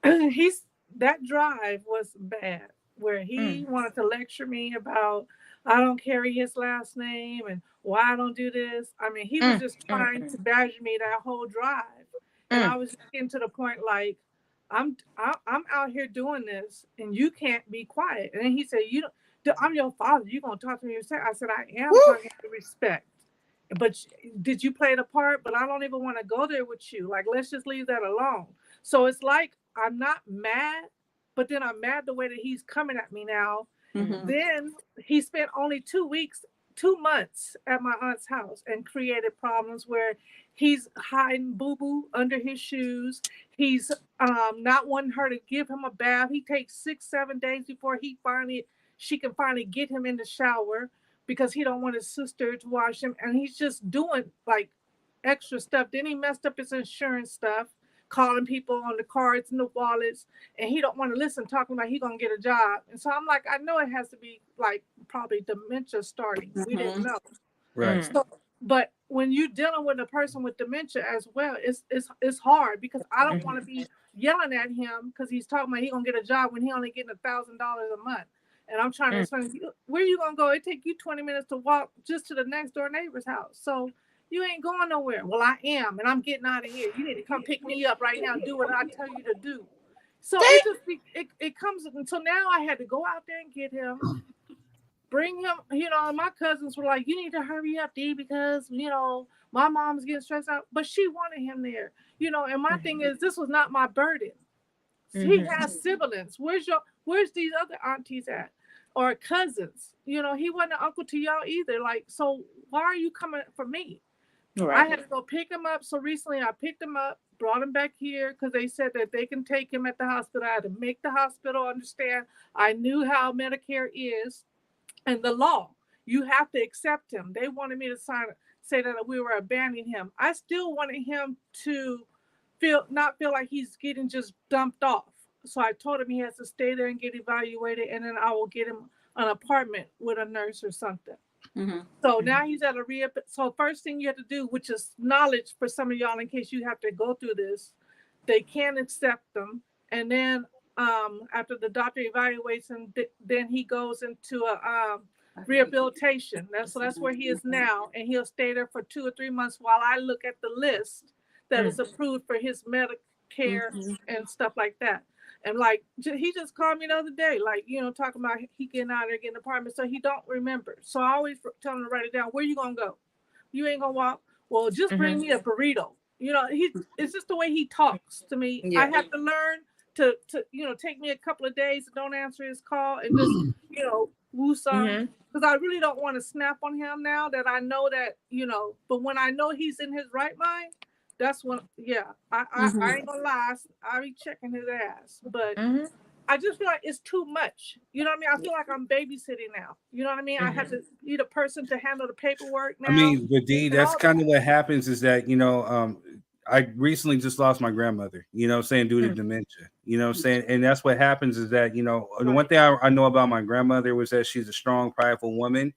that drive was bad, where he wanted to lecture me about I don't carry his last name and why I don't do this. I mean, he was just trying to badger me that whole drive, and I was getting to the point like I'm out here doing this, and you can't be quiet. And then he said, "You don't. I'm your father. You gonna talk to me?" I said, "I am talking to respect." But did you play the part? But I don't even want to go there with you. Like, let's just leave that alone. So it's like I'm not mad, but then I'm mad the way that he's coming at me now. Mm-hmm. Then he spent only 2 months at my aunt's house and created problems where he's hiding boo-boo under his shoes. He's not wanting her to give him a bath. He takes 6-7 days before she can finally get him in the shower because he don't want his sister to wash him. And he's just doing like extra stuff. Then he messed up his insurance stuff, calling people on the cards and the wallets, and he don't want to listen, talking about he gonna get a job. And so I'm like, I know it has to be like probably dementia starting. We didn't know. Right. So, but when you're dealing with a person with dementia as well, it's hard because I don't want to be yelling at him because he's talking about he gonna get a job when he only getting $1,000 a month. And I'm trying to explain, where you gonna go? It take you 20 minutes to walk just to the next door neighbor's house. So you ain't going nowhere. Well, I am, and I'm getting out of here. You need to come pick me up right now and do what I tell you to do. So it comes, and so now I had to go out there and get him, bring him, and my cousins were like, you need to hurry up, D, because, my mom's getting stressed out, but she wanted him there, and my thing is, this was not my burden. He has siblings. Where's these other aunties at? Or cousins? He wasn't an uncle to y'all either. Like, so why are you coming for me? Right. I had to go pick him up. So recently I picked him up, brought him back here because they said that they can take him at the hospital. I had to make the hospital understand. I knew how Medicare is and the law. You have to accept him. They wanted me to say that we were abandoning him. I still wanted him to not feel like he's getting just dumped off. so I told him he has to stay there and get evaluated, and then I will get him an apartment with a nurse or something. So now he's at a rehab. So first thing you have to do, which is knowledge for some of y'all in case you have to go through this, they can accept them. And then after the doctor evaluates him, then he goes into a rehabilitation. That's where he is now. And he'll stay there for 2 or 3 months while I look at the list that is approved for his Medicare and stuff like that. And like he just called me the other day, like, you know, talking about he getting out there, getting an apartment, so he don't remember. So I always tell him to write it down. Where you gonna go? You ain't gonna walk. Well, just bring me a burrito. You know, it's just the way he talks to me. Yeah. I have to learn to you know, take me a couple of days and don't answer his call and just you know, woo some, because I really don't want to snap on him now that I know that, you know. But when I know he's in his right mind, that's when, I ain't gonna lie, I be checking his ass. But I just feel like it's too much. You know what I mean? I feel like I'm babysitting now. You know what I mean? I have to need a person to handle the paperwork now. I mean, with D, that's kind of what happens is that, you know, I recently just lost my grandmother, you know what I'm saying, due to dementia. You know what I'm saying? And that's what happens is that, you know, the one thing I know about my grandmother was that she's a strong, prideful woman.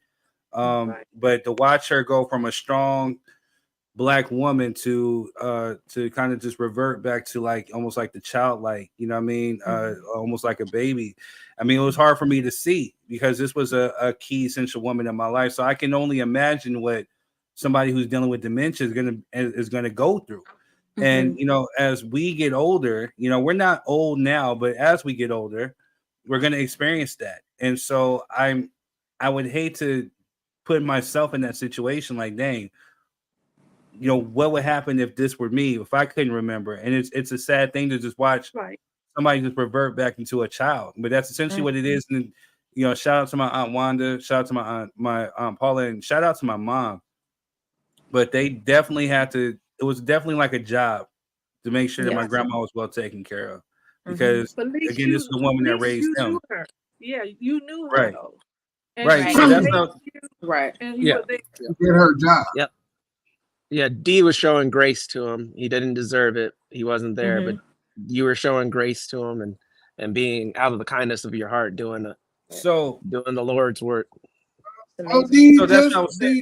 But to watch her go from a strong Black woman to kind of just revert back to like almost like the childlike, you know what I mean, almost like a baby. I mean, it was hard for me to see because this was a key essential woman in my life. So I can only imagine what somebody who's dealing with dementia is gonna go through. And you know, as we get older, you know, we're not old now, but as we get older, we're gonna experience that. And so I would hate to put myself in that situation. Like, dang, you know, what would happen if this were me, if I couldn't remember? And it's a sad thing to just watch somebody just revert back into a child. But that's essentially what it is. And you know, shout out to my Aunt Wanda, shout out to my Aunt Paula, and shout out to my mom. But they definitely had to. It was definitely like a job to make sure that my grandma was well taken care of. Because again, this is the woman that raised them. Yeah, you knew her though. And right. So that's how, And did her job. Yep. Yeah, D was showing grace to him. He didn't deserve it. He wasn't there, but you were showing grace to him and being out of the kindness of your heart doing the Lord's work. Oh, D,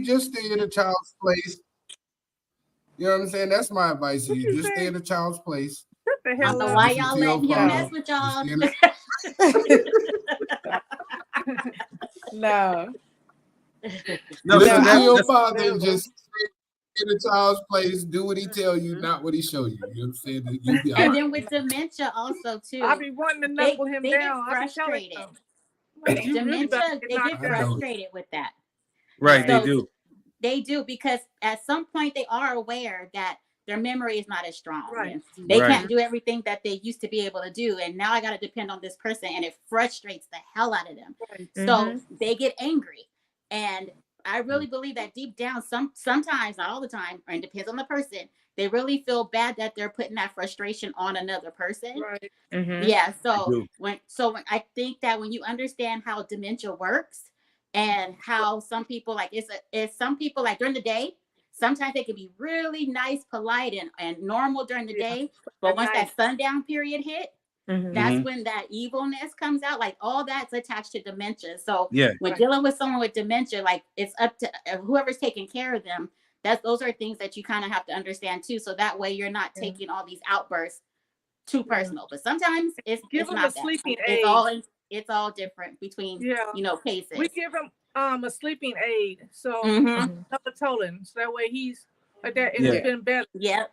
just stay in a child's place. You know what I'm saying? That's my advice to you. Just stay in a child's place. I don't know why y'all letting him mess with y'all. No. Listen to your father and just in a child's place, do what he tell you, not what he show you. You know what I'm saying? You'll be all And right. then with dementia also too. I be wanting to knuckle him they down. Get frustrated. Dementia, they get frustrated with that. Right, So they do. They do, because at some point they are aware that their memory is not as strong. Right. They can't do everything that they used to be able to do. And now I got to depend on this person, and it frustrates the hell out of them. So they get angry. And I really believe that deep down, sometimes, not all the time, and it depends on the person, they really feel bad that they're putting that frustration on another person. Right. Yeah. So when I think that when you understand how dementia works, and how some people like it's some people like during the day, sometimes they can be really nice, polite, and normal during the day. But once that sundown period hit, that's when that evilness comes out. Like all that's attached to dementia. So when dealing with someone with dementia, like it's up to whoever's taking care of them. Those are things that you kind of have to understand too. So that way you're not taking all these outbursts too personal. But sometimes it's not a sleeping aid. It's all different between cases. We give him a sleeping aid, so melatonin, so that way he's like that. It's been better. Yeah,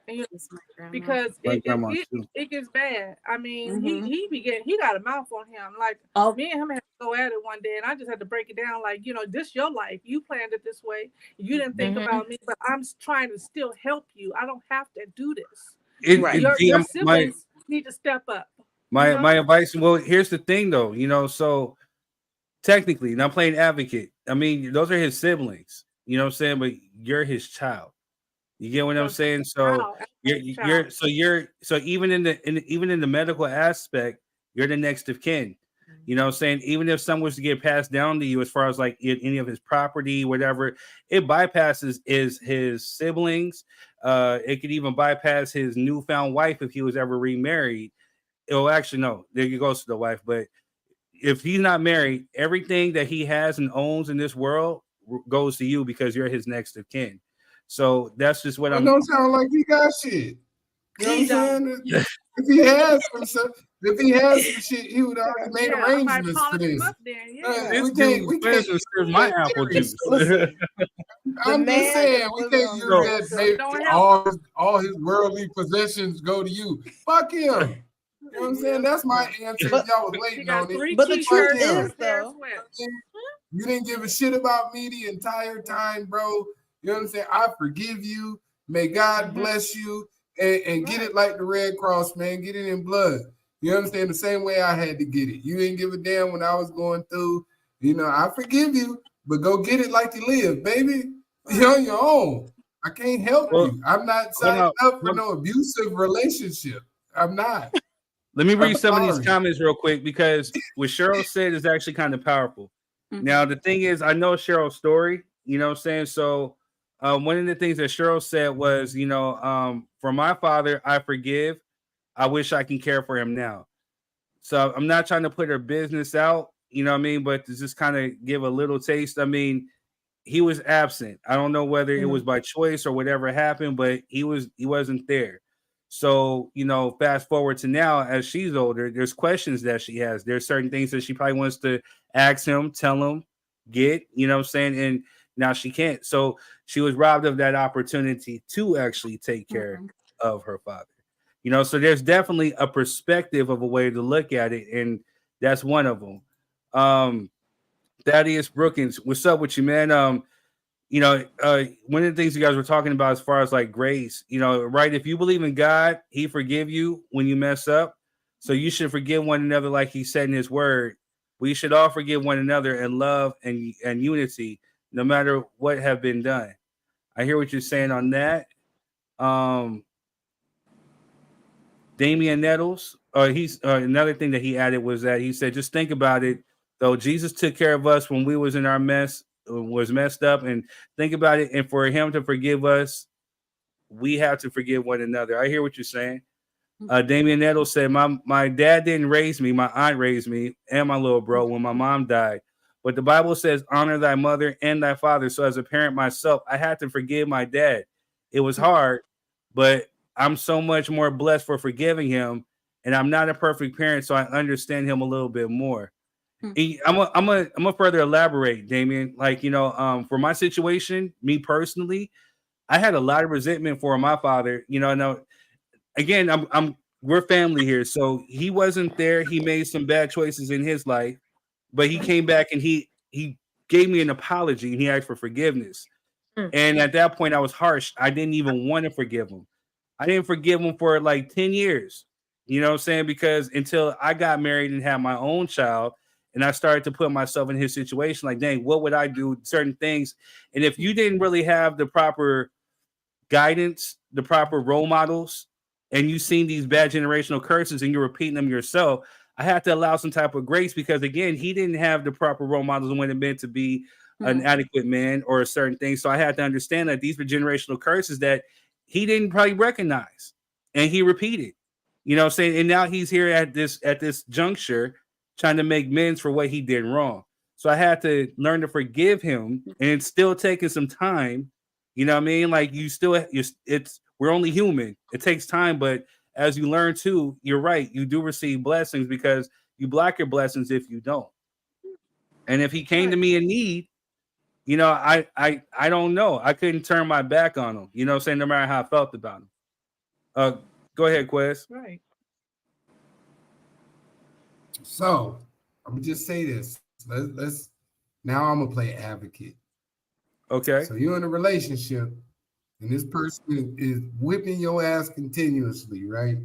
because it gets bad. I mean, he got a mouth on him. Like me and him had to go at it one day, and I just had to break it down. Like, you know, this your life. You planned it this way. You didn't think about me, but I'm trying to still help you. I don't have to do this. Your siblings need to step up. My advice. Well, here's the thing, though. You know, so technically, and I'm playing advocate. I mean, those are his siblings. You know what I'm saying? But you're his child. You get what I'm saying? So so even in the medical aspect, you're the next of kin. You know what I'm saying? Even if someone was to get passed down to you as far as like any of his property, whatever, it bypasses his siblings. It could even bypass his newfound wife if he was ever remarried. Oh, actually, no. There goes to the wife. But if he's not married, everything that he has and owns in this world goes to you because you're his next of kin. So that's just what It I'm. don't sound like he got shit. You know what I'm saying? If he has some shit, he would already made I might arrangements for polish him this. up then. Yeah. We can't Serve my apple juice. Listen, I'm man just saying has we to can't live use on that. the Maybe Don't help. all his worldly possessions go to you. Fuck him. You know what I'm saying? That's my answer. If y'all was He waiting got on it. 3 But the Fuck t-shirts truth and him. a is, pair of though, sweats. You didn't give a shit about me the entire time, bro. You know what I'm saying? I forgive you. May God bless you. And get it like the Red Cross, man. Get it in blood. You know what I'm saying? The same way I had to get it. You didn't give a damn when I was going through. You know, I forgive you, but go get it like you live, baby. You're on your own. I can't help you. I'm not signing up for no abusive relationship. I'm not. Let me I'm read some of these sorry. comments real quick because what Cheryl said is actually kind of powerful. Now, the thing is, I know Cheryl's story, you know what I'm saying? So, one of the things that Cheryl said was, for my father, I forgive. I wish I can care for him now. So, I'm not trying to put her business out, you know what I mean? But to just kind of give a little taste. I mean, he was absent. I don't know whether it was by choice or whatever happened, but he wasn't there. So, fast forward to now, as she's older, there's questions that she has. There's certain things that she probably wants to ask him, tell him, get, you know what I'm saying? And now she can't. So she was robbed of that opportunity to actually take care of her father. So there's definitely a perspective of a way to look at it, and that's one of them. Thaddeus Brookins, what's up with you, man? One of the things you guys were talking about as far as like grace, right? If you believe in God, he forgive you when you mess up. So you should forgive one another like he said in his word. We should all forgive one another in love and unity, no matter what have been done. I hear what you're saying on that. Damian Nettles, he's another thing that he added was that he said, just think about it, though. Jesus took care of us when we was in our was messed up, and think about it. And for him to forgive us, we have to forgive one another. I hear what you're saying. Damian Nettles said, my dad didn't raise me, my aunt raised me and my little bro when my mom died. But the Bible says, honor thy mother and thy father. So as a parent myself, I had to forgive my dad. It was hard, but I'm so much more blessed for forgiving him. And I'm not a perfect parent, so I understand him a little bit more. I'm gonna further elaborate, Damien. Like, for my situation, me personally, I had a lot of resentment for my father. Now, again, we're family here, so he wasn't there. He made some bad choices in his life, but he came back and he gave me an apology and he asked for forgiveness. And at that point, I was harsh. I didn't even want to forgive him. I didn't forgive him for like 10 years. You know what I'm saying? Because until I got married and had my own child, and I started to put myself in his situation, like, dang, what would I do? Certain things. And if you didn't really have the proper guidance, the proper role models, and you seen these bad generational curses and you're repeating them yourself, I had to allow some type of grace because, again, he didn't have the proper role models when it meant to be an adequate man or a certain thing. So I had to understand that these were generational curses that he didn't probably recognize and he repeated. You know what I'm saying? And now he's here at this juncture trying to make amends for what he did wrong. So I had to learn to forgive him, and it's still taking some time. You know what I mean? Like we're only human. It takes time, but as you learn too, you're right. You do receive blessings because you block your blessings if you don't. And if he came to me in need, I don't know. I couldn't turn my back on him. You know what I'm saying? No matter how I felt about him. Go ahead, Quez. Right. So I'm gonna just say this. Let's now I'm gonna play advocate. Okay. So you're in a relationship and this person is whipping your ass continuously, right?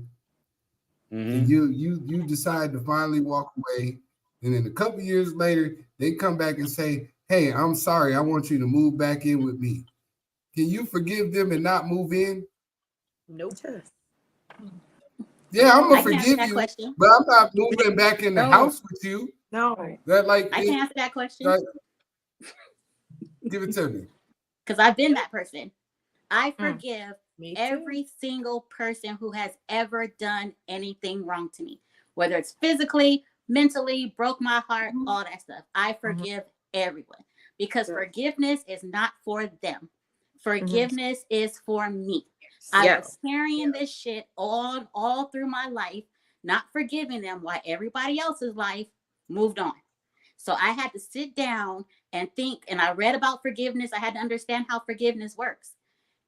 And you decide to finally walk away, and then a couple years later they come back and say, hey, I'm sorry, I want you to move back in with me. Can you forgive them and not move in? Nope. Yeah, I'm gonna I can answer forgive that you, question. but I'm not moving back in the house with you. No. That like I can answer that question. Give it to me. Because I've been that person. I forgive Me too. every single person who has ever done anything wrong to me. whether it's physically, mentally, broke my heart, all that stuff. I forgive everyone because forgiveness is not for them. Forgiveness is for me. I was carrying this shit all through my life, not forgiving them while everybody else's life moved on. So I had to sit down and think, and I read about forgiveness. I had to understand how forgiveness works.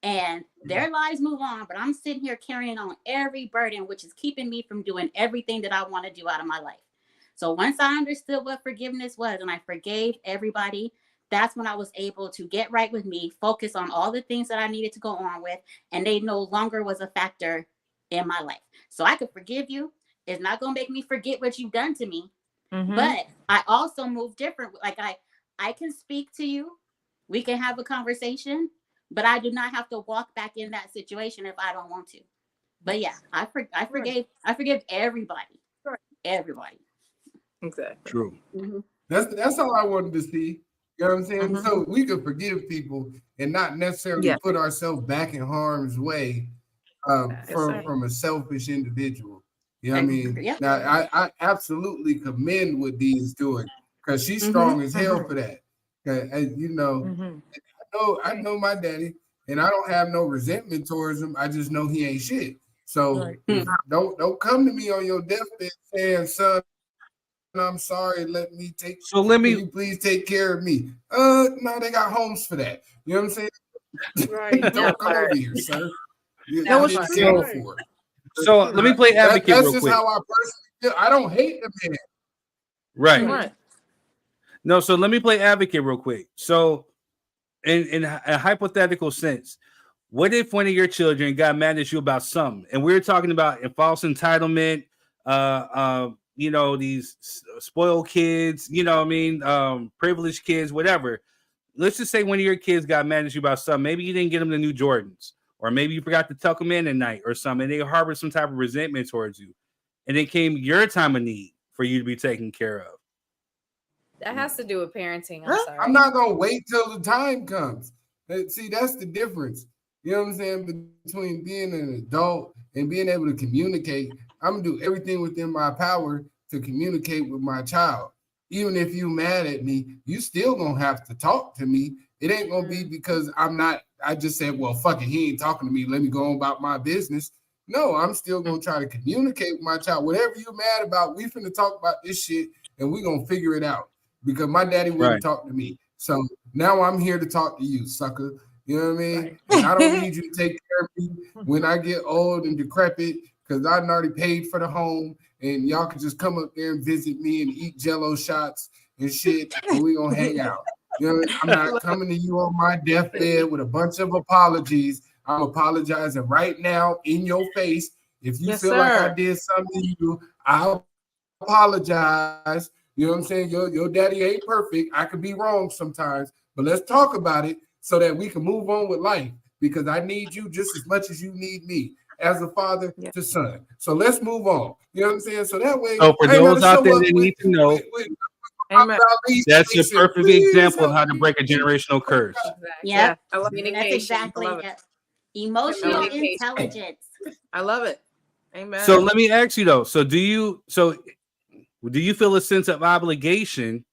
And their lives move on, but I'm sitting here carrying on every burden, which is keeping me from doing everything that I want to do out of my life. So once I understood what forgiveness was and I forgave everybody, that's when I was able to get right with me, focus on all the things that I needed to go on with, and they no longer was a factor in my life. So I could forgive you. It's not going to make me forget what you've done to me. But I also move different. Like I can speak to you. We can have a conversation, but I do not have to walk back in that situation if I don't want to. But yeah, I forgive everybody. Everybody. Exactly. True. That's all I wanted to see. You know what I'm saying? So we could forgive people and not necessarily put ourselves back in harm's way from a selfish individual. You know what I mean? Now I absolutely commend what Dee is doing because she's strong as hell for that. And you know, I know my daddy, and I don't have no resentment towards him. I just know he ain't shit. So don't come to me on your deathbed saying, son, I'm sorry, let me please take care of me. No, they got homes for that. You know what I'm saying? Right. Don't come over here, sir. So let me play advocate that's real just quick. how I personally feel. I don't hate the man. Right. No, so let me play advocate real quick. So in a hypothetical sense, what if one of your children got mad at you about something? And we're talking about false entitlement, you know, these spoiled kids, you know what I mean? Privileged kids, whatever. Let's just say one of your kids got mad at you about something. Maybe you didn't get them the new Jordans, or maybe you forgot to tuck them in at night or something. And they harbor some type of resentment towards you. And it came your time of need for you to be taken care of. That has to do with parenting. I'm sorry. I'm not gonna wait till the time comes. See, that's the difference. You know what I'm saying? Between being an adult and being able to communicate. I'm gonna do everything within my power to communicate with my child. Even if you mad at me, you still gonna have to talk to me. It ain't gonna be because I just said, well, fuck it, he ain't talking to me. Let me go on about my business. No, I'm still gonna try to communicate with my child. Whatever you're mad about, we finna talk about this shit and we gonna figure it out. Because my daddy wouldn't talk to me. So now I'm here to talk to you, sucker. You know what I mean? And I don't need you to take care of me when I get old and decrepit, because I already paid for the home, and y'all can just come up there and visit me and eat Jello shots and shit, and we gonna hang out. You know, I'm not coming to you on my deathbed with a bunch of apologies. I'm apologizing right now in your face. If you feel like I did something to you, I'll apologize. You know what I'm saying? Your daddy ain't perfect. I could be wrong sometimes, but let's talk about it so that we can move on with life, because I need you just as much as you need me as a father to son. So let's move on. You know what I'm saying? So that way, so for those out there that need to know, that's a perfect example of how to break a generational curse. Yeah, Communication. that's exactly it. Emotional intelligence. I love it. Amen. So let me ask you though. So do you feel a sense of obligation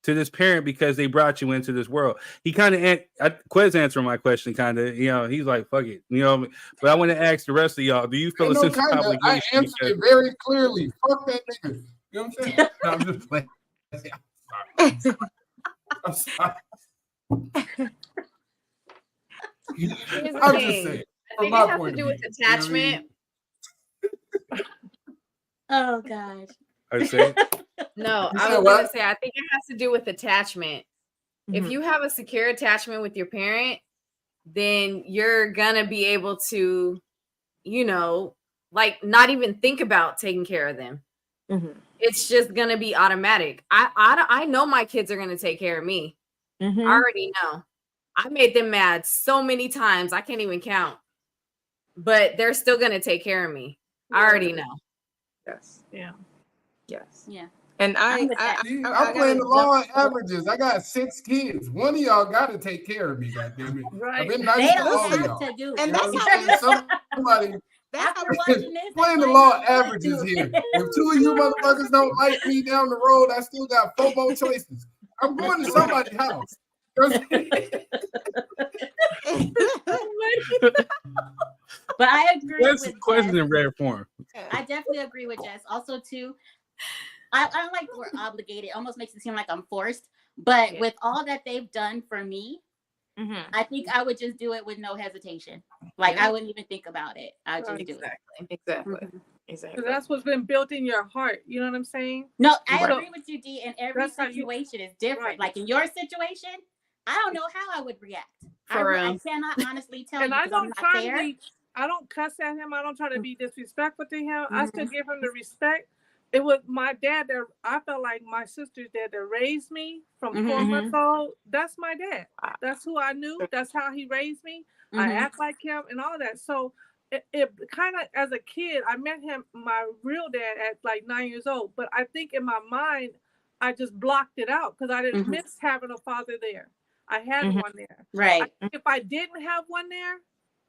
to this parent because they brought you into this world? He kind of Quez answering my question, kind of. You know, he's like, "Fuck it," you know. But I want to ask the rest of y'all: do you feel a sense of obligation? I answered it very clearly. Fuck that nigga. You know what I'm saying? No, I'm just playing. I'm sorry. I'm just saying. I think it has to do with attachment. Oh gosh. I say. No, I was gonna say I think it has to do with attachment. If you have a secure attachment with your parent, then you're gonna be able to, you know, like not even think about taking care of them. It's just gonna be automatic. I know my kids are gonna take care of me. I already know. I made them mad so many times I can't even count, but they're still gonna take care of me. I already know. Yes. Yeah. Yes. Yeah. And I'm playing the law of averages. I got 6 kids. One of y'all got to take care of me. Goddamn it! Right. I've been nice They to don't all of have y'all. to do And it. that's how somebody That's how we're watching this. Playing the law of averages here. If two of you motherfuckers don't like me down the road, I still got 4 more choices. I'm going to somebody's house. But I agree That's with question Jess. in rare form. I definitely agree with Jess. Also, too, I don't like the word obligated. It almost makes it seem like I'm forced. But with all that they've done for me, I think I would just do it with no hesitation. Like I wouldn't even think about it. I just do it. Exactly. So that's what's been built in your heart. You know what I'm saying? No, I agree with you, D. And every That's how situation is different. Like in your situation, I don't know how I would react. I cannot honestly tell And you I because I'm don't not try there. to be, I don't cuss at him. I don't try to be disrespectful to him. I still give him the respect. It was my dad that I felt like my sister's dad that raised me from 4 months old. That's my dad. That's who I knew. That's how he raised me. I act like him and all that. So it kind of, as a kid, I met him, my real dad, at like 9 years old. But I think in my mind, I just blocked it out because I didn't miss having a father there. I had one there. Right. If I didn't have one there,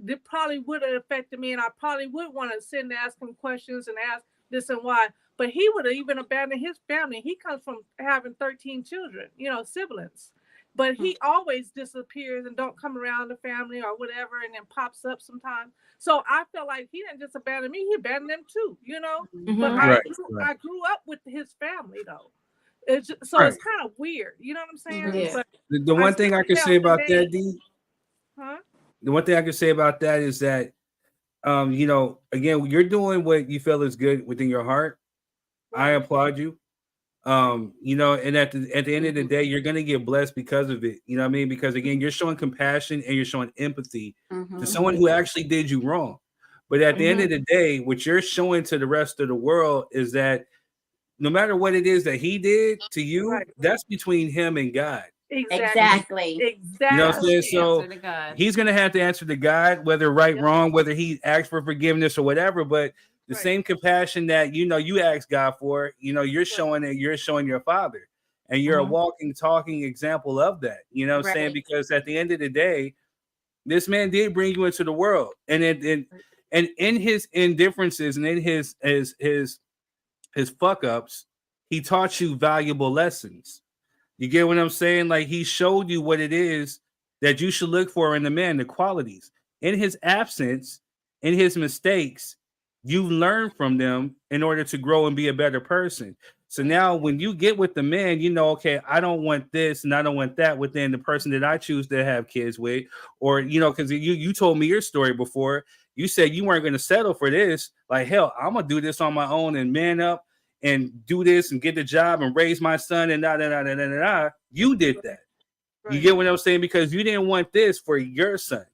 it probably would have affected me, and I probably would want to sit and ask him questions and ask this and why. But he would have even abandoned his family. He comes from having 13 children, siblings. But he always disappears and don't come around the family or whatever, and then pops up sometimes. So I felt like he didn't just abandon me; he abandoned them too, But I grew up with his family though. It's just, so it's kind of weird, you know what I'm saying? Yeah. But The one thing I can say about that, D. Huh? The one thing I can say about that is that, again, you're doing what you feel is good within your heart. I applaud you. And at the end of the day, you're gonna get blessed because of it. You know what I mean? Because again, you're showing compassion and you're showing empathy to someone who actually did you wrong. But at the end of the day, what you're showing to the rest of the world is that no matter what it is that he did to you, that's between him and God. Exactly. You know what I'm saying? So he's gonna have to answer to God, whether right, wrong, whether he asked for forgiveness or whatever. But the same compassion that you ask God for, you're showing it, you're showing your father, and you're a walking, talking example of that. You know what I'm saying? Because at the end of the day, this man did bring you into the world, and in his indifferences and in his fuck ups, he taught you valuable lessons. You get what I'm saying? Like he showed you what it is that you should look for in a man, the qualities. In his absence, in his mistakes, you learn from them in order to grow and be a better person. So now when you get with the man, okay, I don't want this and I don't want that within the person that I choose to have kids with. Or, because you told me your story before. You said you weren't going to settle for this. Like, hell, I'm going to do this on my own and man up and do this and get the job and raise my son and you did that. You get what I'm saying? Because you didn't want this for your son.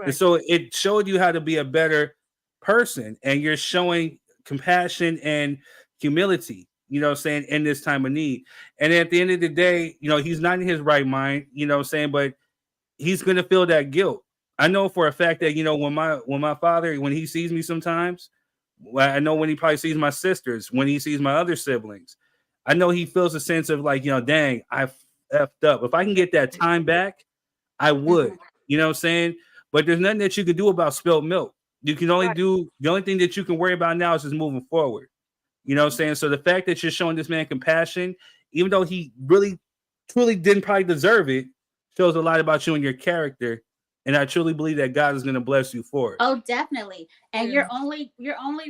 And so it showed you how to be a better person, and you're showing compassion and humility, in this time of need. And at the end of the day, he's not in his right mind, but he's going to feel that guilt. I know for a fact that, when my father, when he sees me sometimes, I know when he probably sees my sisters, when he sees my other siblings, I know he feels a sense of like, dang, I effed up. If I can get that time back, I would, you know what I'm saying? But there's nothing that you can do about spilled milk. You can only do, the only thing that you can worry about now is just moving forward. You know what I'm saying? So the fact that you're showing this man compassion, even though he really, truly didn't probably deserve it, shows a lot about you and your character. And I truly believe that God is going to bless you for it. Oh, definitely. And you're only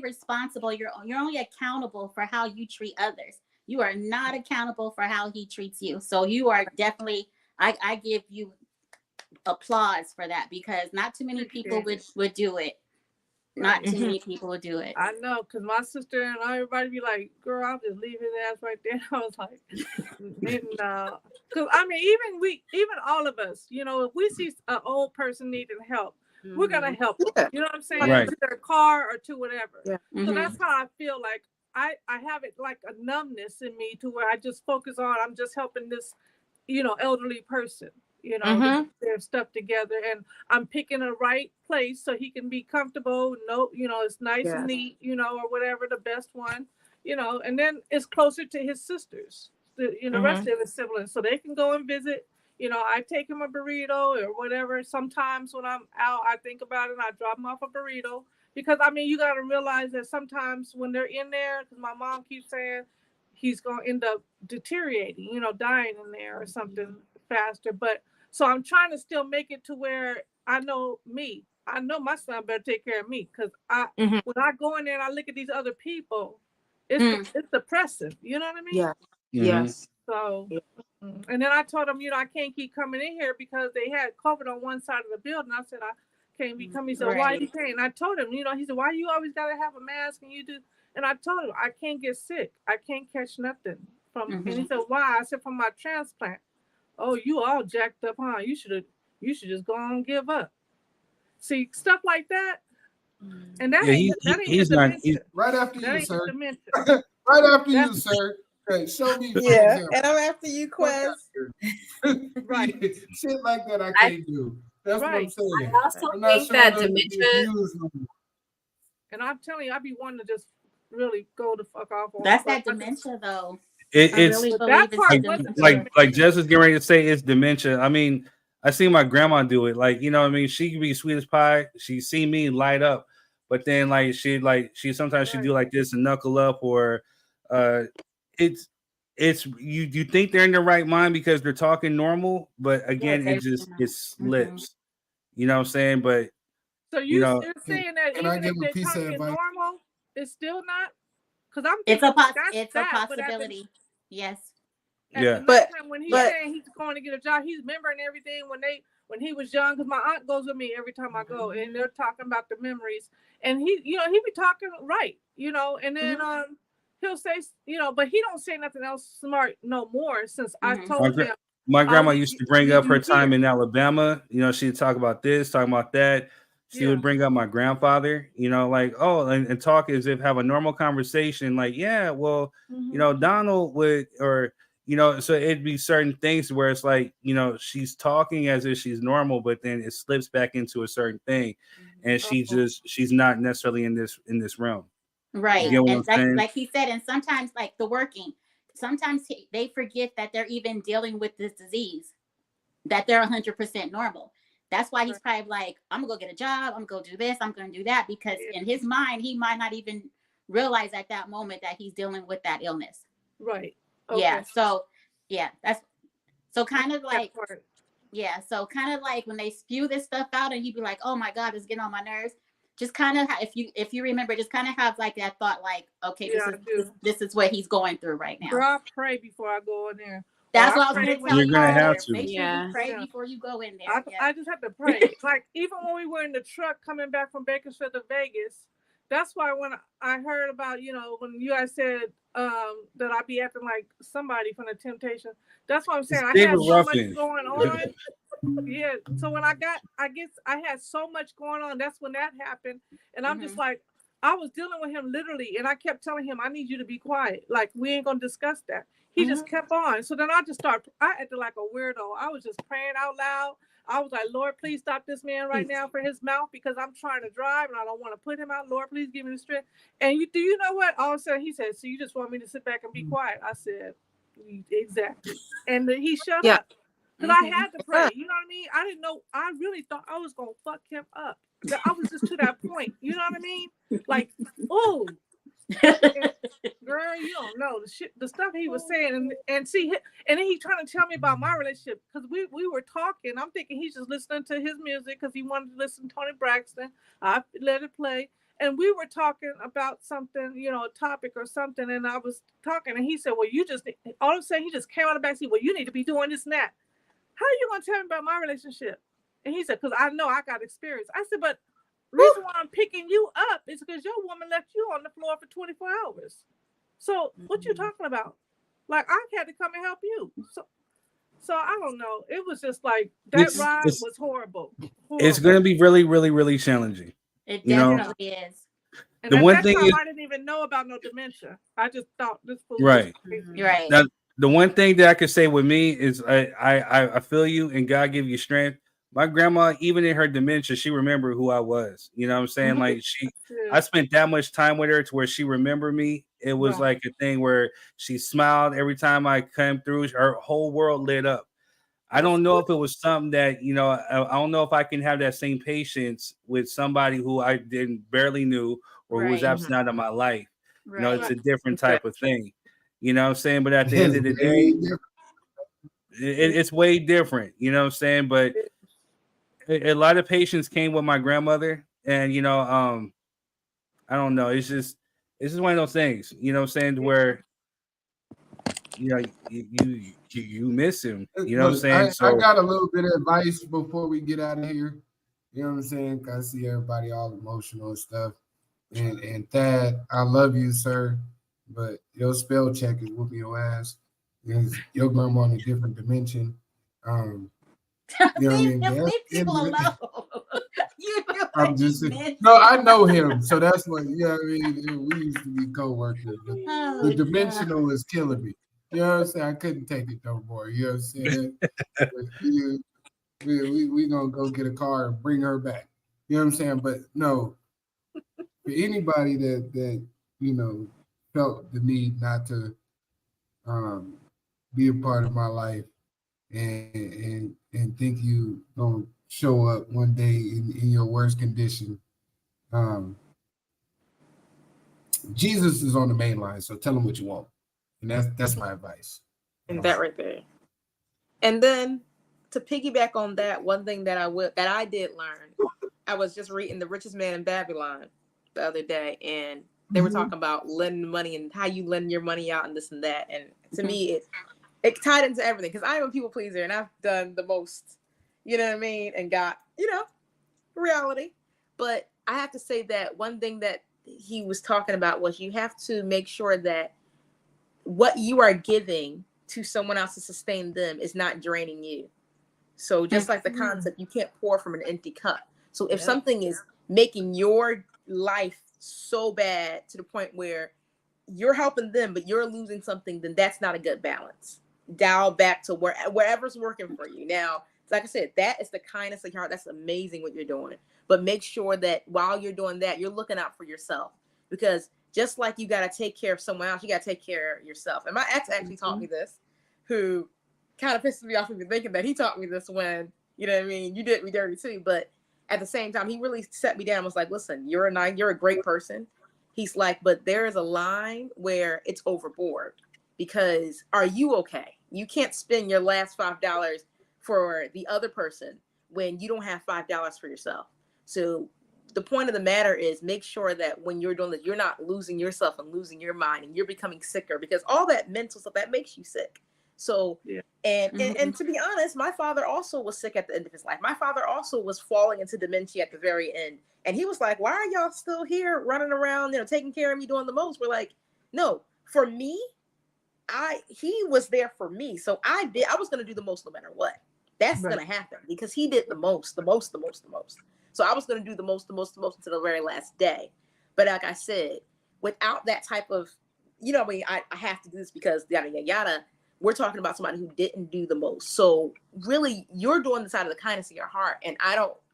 responsible. You're only accountable for how you treat others. You are not accountable for how he treats you. So you are definitely, I give you applause for that, because not too many people would do it. Not too many people would do it. I know, because my sister and everybody be like, girl, I'll just leave his ass right there. I was like, no. Because, I mean, even all of us, if we see an old person needing help, we're going to help them. You know what I'm saying? Right. To their car or to whatever. Yeah. So that's how I feel like I have it like a numbness in me to where I just focus on, I'm just helping this, elderly person. Their stuff together, and I'm picking a right place so he can be comfortable. It's nice and neat, or whatever, the best one, and then it's closer to his sisters, the rest of his siblings, so they can go and visit. I take him a burrito or whatever. Sometimes when I'm out, I think about it and I drop him off a burrito, Because I mean, you got to realize that sometimes when they're in there, because my mom keeps saying he's going to end up deteriorating, dying in there or something faster. But so I'm trying to still make it to where I know me. I know my son better take care of me, because when I go in there and I look at these other people, it's depressing. You know what I mean? Yeah. Yes. So, and then I told him, I can't keep coming in here because they had COVID on one side of the building. I said, I can't be coming. He said, why you can't? And I told him, he said, why you always got to have a mask and you do? And I told him, I can't get sick. I can't catch nothing from. And he said, why? I said, from my transplant. Oh, you all jacked up, huh? You should just go on and give up. See, stuff like that. And that ain't he's not. Right after you, sir. Right after you, sir. Okay, show me. Yeah, and I'm after you, Quest. Right. Shit like that I can't do. That's what I'm saying. I also think that dementia. And I'm telling you, I'd be wanting to just really go the fuck off. That's that dementia, though. It's really believe it's like Jess is getting ready to say it's dementia. I mean, I see my grandma do it. Like, what I mean, she can be sweet as pie. She see me light up, but then she sometimes she do like this and knuckle up, or it's you think they're in the right mind because they're talking normal, but again, it slips. You know what I'm saying? But so you're saying that even if they're talking normal, it's still not, because I'm thinking it's a possibility. Yes. But when he's saying he's going to get a job, he's remembering everything when he was young. Because my aunt goes with me every time I go, and they're talking about the memories, and he be talking right, and then he'll say, but he don't say nothing else smart no more since I told him. My grandma used to bring up her time in Alabama. She'd talk about this, talk about that. She would bring up my grandfather, and talk as if have a normal conversation. Like, yeah, well, Donald would, or, so it'd be certain things where it's like, she's talking as if she's normal, but then it slips back into a certain thing. And she's not necessarily in this realm. Right. And like he said, and sometimes like the working, sometimes they forget that they're even dealing with this disease, that they're 100% normal. That's why he's probably like, I'm gonna go get a job, I'm gonna go do this, I'm gonna do that, because in his mind, he might not even realize at that moment that he's dealing with that illness. Right. Okay. Yeah. So that's so kind of like when they spew this stuff out and he'd be like, oh my God, it's getting on my nerves. Just kind of if you remember, just kind of have like that thought, like, okay, this is what he's going through right now. Girl, I pray before I go in there. That's what I was going to tell you. You're going to have to. Make sure you pray before you go in there. I just have to pray. Like, even when we were in the truck coming back from Bakersfield to Vegas, that's why when I heard about, when you guys said that I'd be acting like somebody from the Temptation, that's what I'm saying. I had so much going on. Yeah. So when I guess I had so much going on. That's when that happened. And I'm just like, I was dealing with him literally. And I kept telling him, I need you to be quiet. Like, we ain't going to discuss that. He just kept on. So then I acted like a weirdo. I was just praying out loud. I was like, Lord, please stop this man right now for his mouth, because I'm trying to drive and I don't want to put him out. Lord, please give me the strength. And do you know what? All of a sudden he said, so you just want me to sit back and be quiet? I said, exactly. And then he shut up. Because I had to pray. You know what I mean? I didn't know. I really thought I was going to fuck him up. I was just to that point. You know what I mean? Like, oh. Girl, you don't know the stuff he was saying, and see, and then he trying to tell me about my relationship, because we were talking. I'm thinking he's just listening to his music because he wanted to listen to Tony Braxton. I let it play, and we were talking about something, a topic or something, and I was talking, and he said, "Well, you just all of a sudden he just came out of the backseat. Well, you need to be doing this and that. How are you gonna tell me about my relationship?" And he said, "Because I know I got experience." I said, "But." Reason why I'm picking you up is because your woman left you on the floor for 24 hours. So what you talking about? Like, I had to come and help you. So I don't know. It was just like that ride was horrible. It's going to be really, really, really challenging. It definitely is. And the one thing I didn't even know about no dementia. I just thought this fool was crazy. Right. Now, the one thing that I could say with me is I feel you, and God give you strength. My grandma, even in her dementia, she remembered who I was. You know what I'm saying? Like, I spent that much time with her to where she remembered me. It was like a thing where she smiled every time I came through. Her whole world lit up. I don't know if it was something that, I don't know if I can have that same patience with somebody who I didn't barely knew or who was Right. absent out of my life. Right. It's a different type of thing. You know what I'm saying? But at the end of the day, it's way different. You know what I'm saying? But a lot of patience came with my grandmother, and I don't know. It's just one of those things. You know what I'm saying? Where you miss him. You know what I'm Look, saying? I got a little bit of advice before we get out of here. You know what I'm saying? 'Cause I see everybody all emotional and stuff. And Thad, I love you, sir, but your spell check is whooping your ass. Because your grandma on a different dimension. You know what I mean? Leave people alone. I'm just saying. No, I know him, so that's what. You know what I mean? We used to be co-workers. The dimensional is killing me. You know what I'm saying? I couldn't take it no more. You know what I'm saying? we gonna go get a car and bring her back. You know what I'm saying? But no, for anybody that felt the need not to be a part of my life and think you gonna show up one day in your worst condition. Jesus is on the main line, so tell him what you want, and that's my advice. And that right there. And then to piggyback on that, one thing that I did learn, I was just reading The Richest Man in Babylon the other day, and they were talking about lending money and how you lend your money out and this and that. And to me, it tied into everything because I am a people pleaser and I've done the most, you know what I mean, and got, reality. But I have to say that one thing that he was talking about was you have to make sure that what you are giving to someone else to sustain them is not draining you. So just like the concept, you can't pour from an empty cup. So if something is making your life so bad to the point where you're helping them, but you're losing something, then that's not a good balance. Dial back to wherever's working for you. Now, like I said, that is the kindness of your heart. That's amazing what you're doing. But make sure that while you're doing that, you're looking out for yourself. Because just like you got to take care of someone else, you got to take care of yourself. And my ex actually taught me this, who kind of pisses me off even thinking that he taught me this when, you know what I mean, you did me dirty too. But at the same time, he really set me down and was like, listen, you're a great person. He's like, but there is a line where it's overboard because are you okay? You can't spend your last $5 for the other person when you don't have $5 for yourself. So the point of the matter is make sure that when you're doing this, you're not losing yourself and losing your mind and you're becoming sicker because all that mental stuff that makes you sick. So, and to be honest, my father also was sick at the end of his life. My father also was falling into dementia at the very end. And he was like, why are y'all still here running around, taking care of me, doing the most? We're like, no, for me, he was there for me. So I was going to do the most no matter what. That's going to happen because he did the most. So I was going to do the most until the very last day. But like I said, without that type of, I have to do this because yada, yada, yada. We're talking about somebody who didn't do the most. So really, you're doing the side of the kindness of your heart. And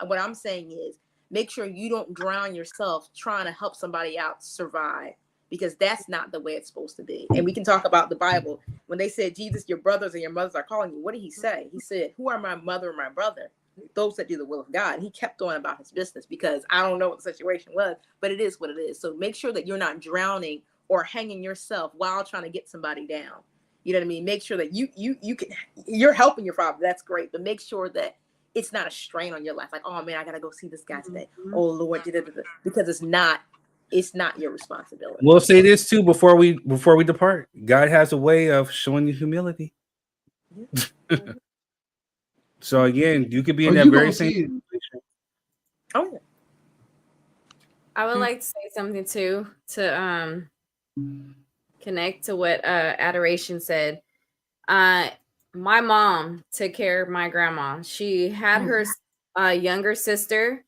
what I'm saying is make sure you don't drown yourself trying to help somebody out survive because that's not the way it's supposed to be. And we can talk about the Bible. When they said, Jesus, your brothers and your mothers are calling you, what did he say? He said, who are my mother and my brother? Those that do the will of God. And he kept on about his business because I don't know what the situation was, but it is what it is. So make sure that you're not drowning or hanging yourself while trying to get somebody down. You know what I mean? Make sure that you're helping your father. That's great. But make sure that it's not a strain on your life. Like, oh man, I got to go see this guy today. Oh Lord, because it's not your responsibility. We'll say this too before we depart. God has a way of showing you humility. So again, you could be in that very same situation. Oh yeah. I would like to say something too to connect to what Adoration said. My mom took care of my grandma. She had her younger sister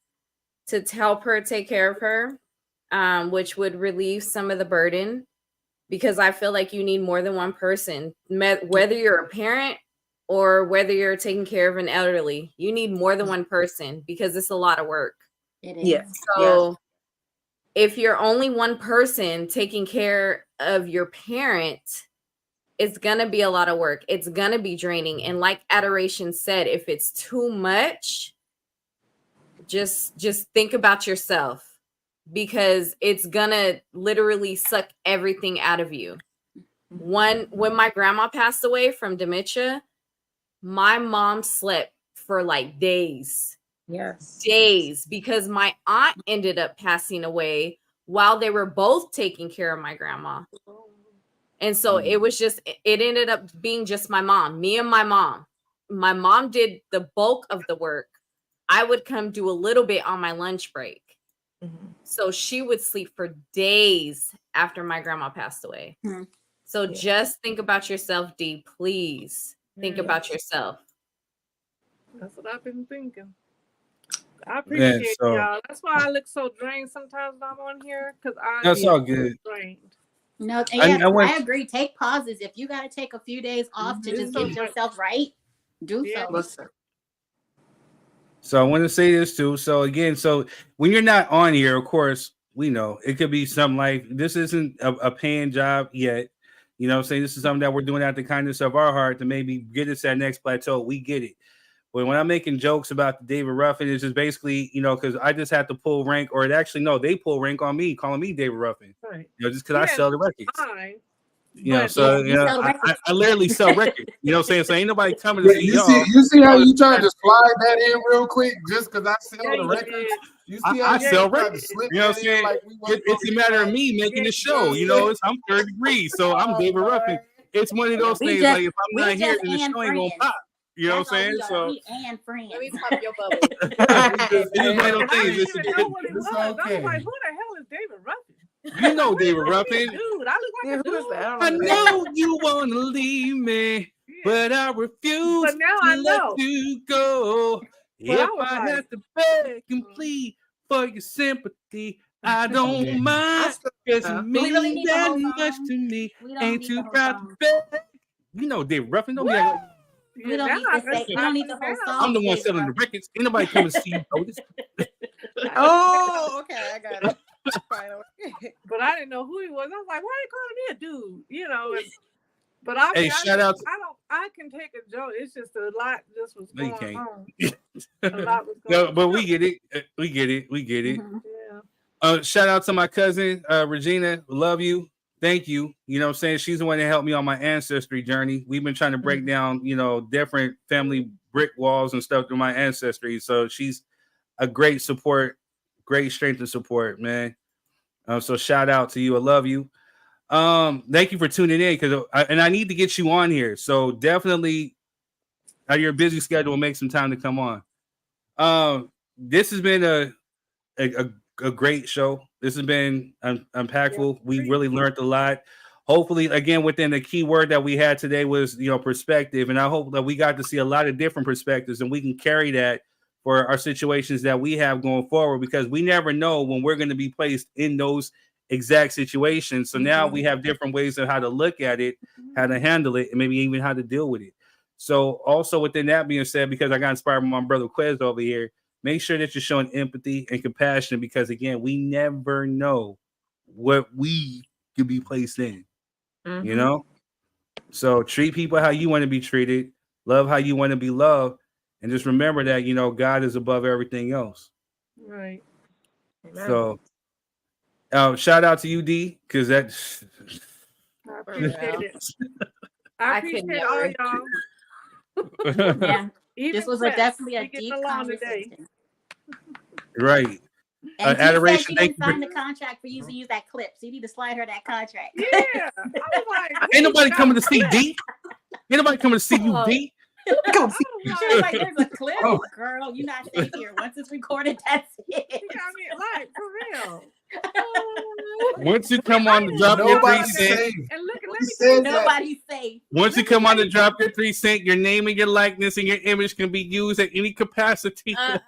to help her take care of her, which would relieve some of the burden because I feel like you need more than one person, whether you're a parent or whether you're taking care of an elderly, you need more than one person because it's a lot of work. It is. Yes. So if you're only one person taking care of your parent, it's gonna be a lot of work. It's gonna be draining. And like Adoration said, if it's too much, just think about yourself, because it's gonna literally suck everything out of you. When my grandma passed away from dementia, my mom slept for like days. Yes. Days, because my aunt ended up passing away while they were both taking care of my grandma. And so it was just, it ended up being just my mom, me and my mom. My mom did the bulk of the work. I would come do a little bit on my lunch break. So she would sleep for days after my grandma passed away. So just think about yourself, Dee. Please think about yourself. That's what I've been thinking. I appreciate y'all. That's why I look so drained sometimes when I'm on here, because That's all good. Drained. No, I agree. Take pauses. If you got to take a few days off to just get yourself right, do so. So I want to say this too. So again, so when you're not on here, of course, we know it could be something like this isn't a paying job yet. You know what I'm saying? This is something that we're doing out the kindness of our heart to maybe get us that next plateau. We get it. But when I'm making jokes about the David Ruffin, it's just basically, you know, because I just have to pull rank, or it actually, no, they pull rank on me, calling me David Ruffin. Right. You know, just because I sell the records. Fine. You know, so you know, I literally sell records. You know what I'm saying? So ain't nobody coming to see you y'all. You see how you trying to slide that in real quick just because I sell the records? You see how I sell records. slip You know what I'm saying? like It's a matter of me making the show. You know, I'm third degree, so I'm David Ruffin. It's one of those things like if I'm not here, then the show ain't gonna pop. You know what I'm saying? So and friends. Let me pop your bubble. it's just one of those I things. didn't even know what it was. I was like, who the hell is David Ruffin? You know David Ruffin. Dude, I look like a dude. I know you wanna leave me, but I refuse But now I to know. let you go. But If I have to beg and plead for your sympathy, I don't mind. Cause it means that much to me. Ain't too proud to beg. You know David Ruffin, don't be like, We don't need to say. We don't need the whole song. I'm the one selling the records. Ain't nobody coming to see you. Oh, okay, I got it. But I didn't know who he was. I was like, why are you calling me a dude? You know, but I can take a joke. It's just a lot just was going on. A lot was going on. But we get it. We get it. Yeah. Shout out to my cousin, Regina. Love you. Thank you. You know what I'm saying? She's the one that helped me on my ancestry journey. We've been trying to break down, you know, different family brick walls and stuff through my ancestry. So she's a great support, great strength and support, man. So shout out to you. I love you. Thank you for tuning in, because I need to get you on here. So definitely out of your busy schedule, make some time to come on. This has been a great show. This has been impactful. We really learned a lot. Hopefully, again, within the key word that we had today was, you know, perspective. And I hope that we got to see a lot of different perspectives, and we can carry that for our situations that we have going forward, because we never know when we're going to be placed in those exact situations. So now we have different ways of how to look at it, how to handle it, and maybe even how to deal with it. So also within that being said, because I got inspired by my brother Quez over here, make sure that you're showing empathy and compassion, because again, we never know what we could be placed in, you know? So treat people how you want to be treated, love how you want to be loved, and just remember that, you know, God is above everything else. Right. So shout out to you, D, because that I appreciate it. I appreciate all y'all. Yeah. Even this was definitely a deep conversation. Right. And Adoration. She didn't sign the contract for you to use that clip, so you need to slide her that contract. Yeah. I was like, ain't nobody coming to see D. Ain't nobody coming to see you, D. Go see. Like, there's a clip, girl. You're not safe here. Once it's recorded, that's it. You got me like for real. Once you come on to drop your 3 cents, and look, let me say nobody's safe. Once you come on to drop your 3 cents, your name and your likeness and your image can be used at any capacity. I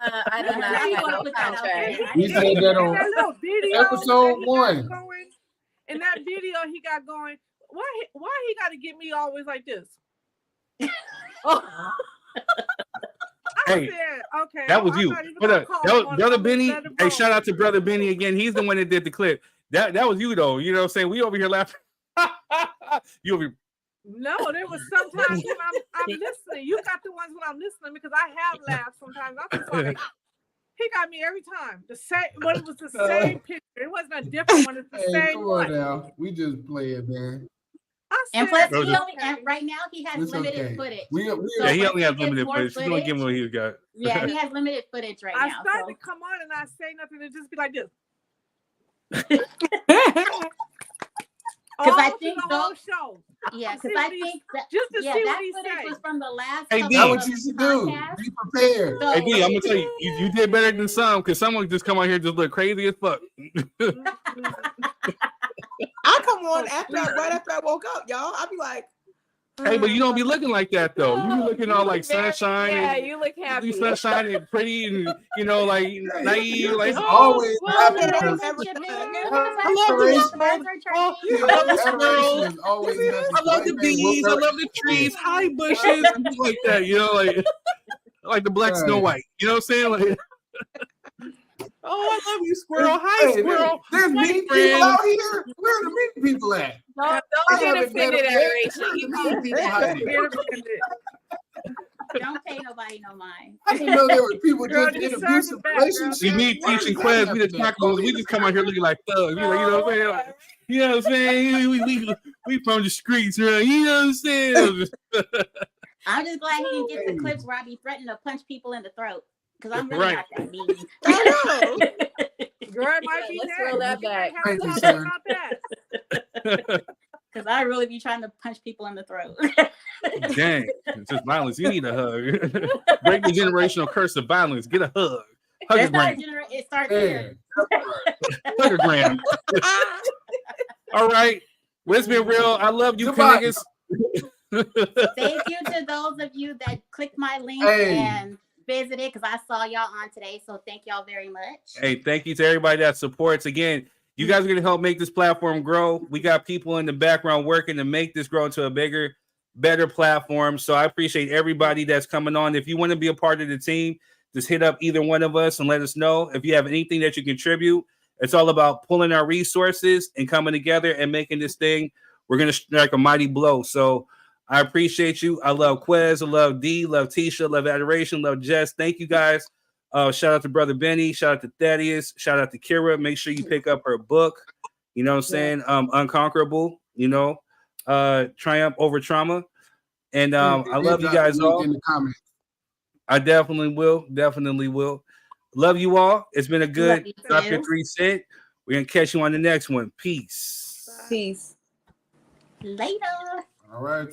do not have no contract. We said that on episode 1. In that video he got going, why he got to get me always like this? Hey, okay, that was you. That was Brother Benny. Hey, shout out to Brother Benny again. He's the one that did the clip. That was you though. You know what I'm saying? We over here laughing. You over here. No, there was sometimes when I'm listening. You got the ones when I'm listening because I have laughed sometimes. I'm just like, he got me every time. The same, but it was the same picture. It wasn't a different one. It's the Hey, same come one. on now. We just play it, man. And plus, and right now he has It's limited okay. footage. Yeah, he only has limited footage. She's gonna give him what he's got. Yeah, he has limited footage right I now. started to come on and I say nothing and just be like this. Because I think the whole show. Yeah, because I think that just to see that what he footage said was from the last. Hey, couple D, of what you should do. podcasts. Be prepared. So, Hey, D, I'm gonna tell you, you did better than some because someone just come out here just look crazy as fuck. I come on right after I woke up, y'all. I'll be like, hey, but you don't be looking like that though. You be looking all like sunshine. Yeah, and you look happy. Sunshine and pretty and like naive, like always happy. I love the bees. I love the trees, high bushes, and things like that. Like the black Snow White. You know what I'm saying? Like, oh, I love you, squirrel. Hi, squirrel. There's mean people out here. Where are the mean people at? Don't get offended, Don't pay nobody no mind. I didn't know there were people just in abusive relationships. You need teaching class. We just talk about. We just come out here looking like thugs. You know what I'm saying? Like, you know what I'm saying? We from the streets, right? You know what I'm saying? I'm just glad he didn't get the clips where I be threatening to punch people in the throat because I'm really Right. not that mean. I know. Girl, it might be Let's roll that back. Because I really be trying to punch people in the throat. Dang, it's just violence. You need a hug. Break the generational curse of violence. Get a hug. Hug a gram. It starts here. Hug a gram. All right. Well, it's been real. I love you, niggas. Thank you to those of you that clicked my link and visited because I saw y'all on today. So thank y'all very much. Hey, thank you to everybody that supports. Again, you guys are going to help make this platform grow. We got people in the background working to make this grow into a bigger, better platform. So I appreciate everybody that's coming on. If you want to be a part of the team, just hit up either one of us and let us know. If you have anything that you contribute, it's all about pulling our resources and coming together and making this thing. We're going to strike a mighty blow. So I appreciate you. I love Quez. I love D. Love Tisha. Love Adoration. Love Jess. Thank you guys. Shout out to Brother Benny. Shout out to Thaddeus. Shout out to Kira. Make sure you pick up her book. You know what I'm saying? Unconquerable. Triumph over trauma. And I love you guys all. In the comments. I definitely will. Definitely will. Love you all. It's been a good Drop Your 3 Cent. We're going to catch you on the next one. Peace. Peace. Later. All right.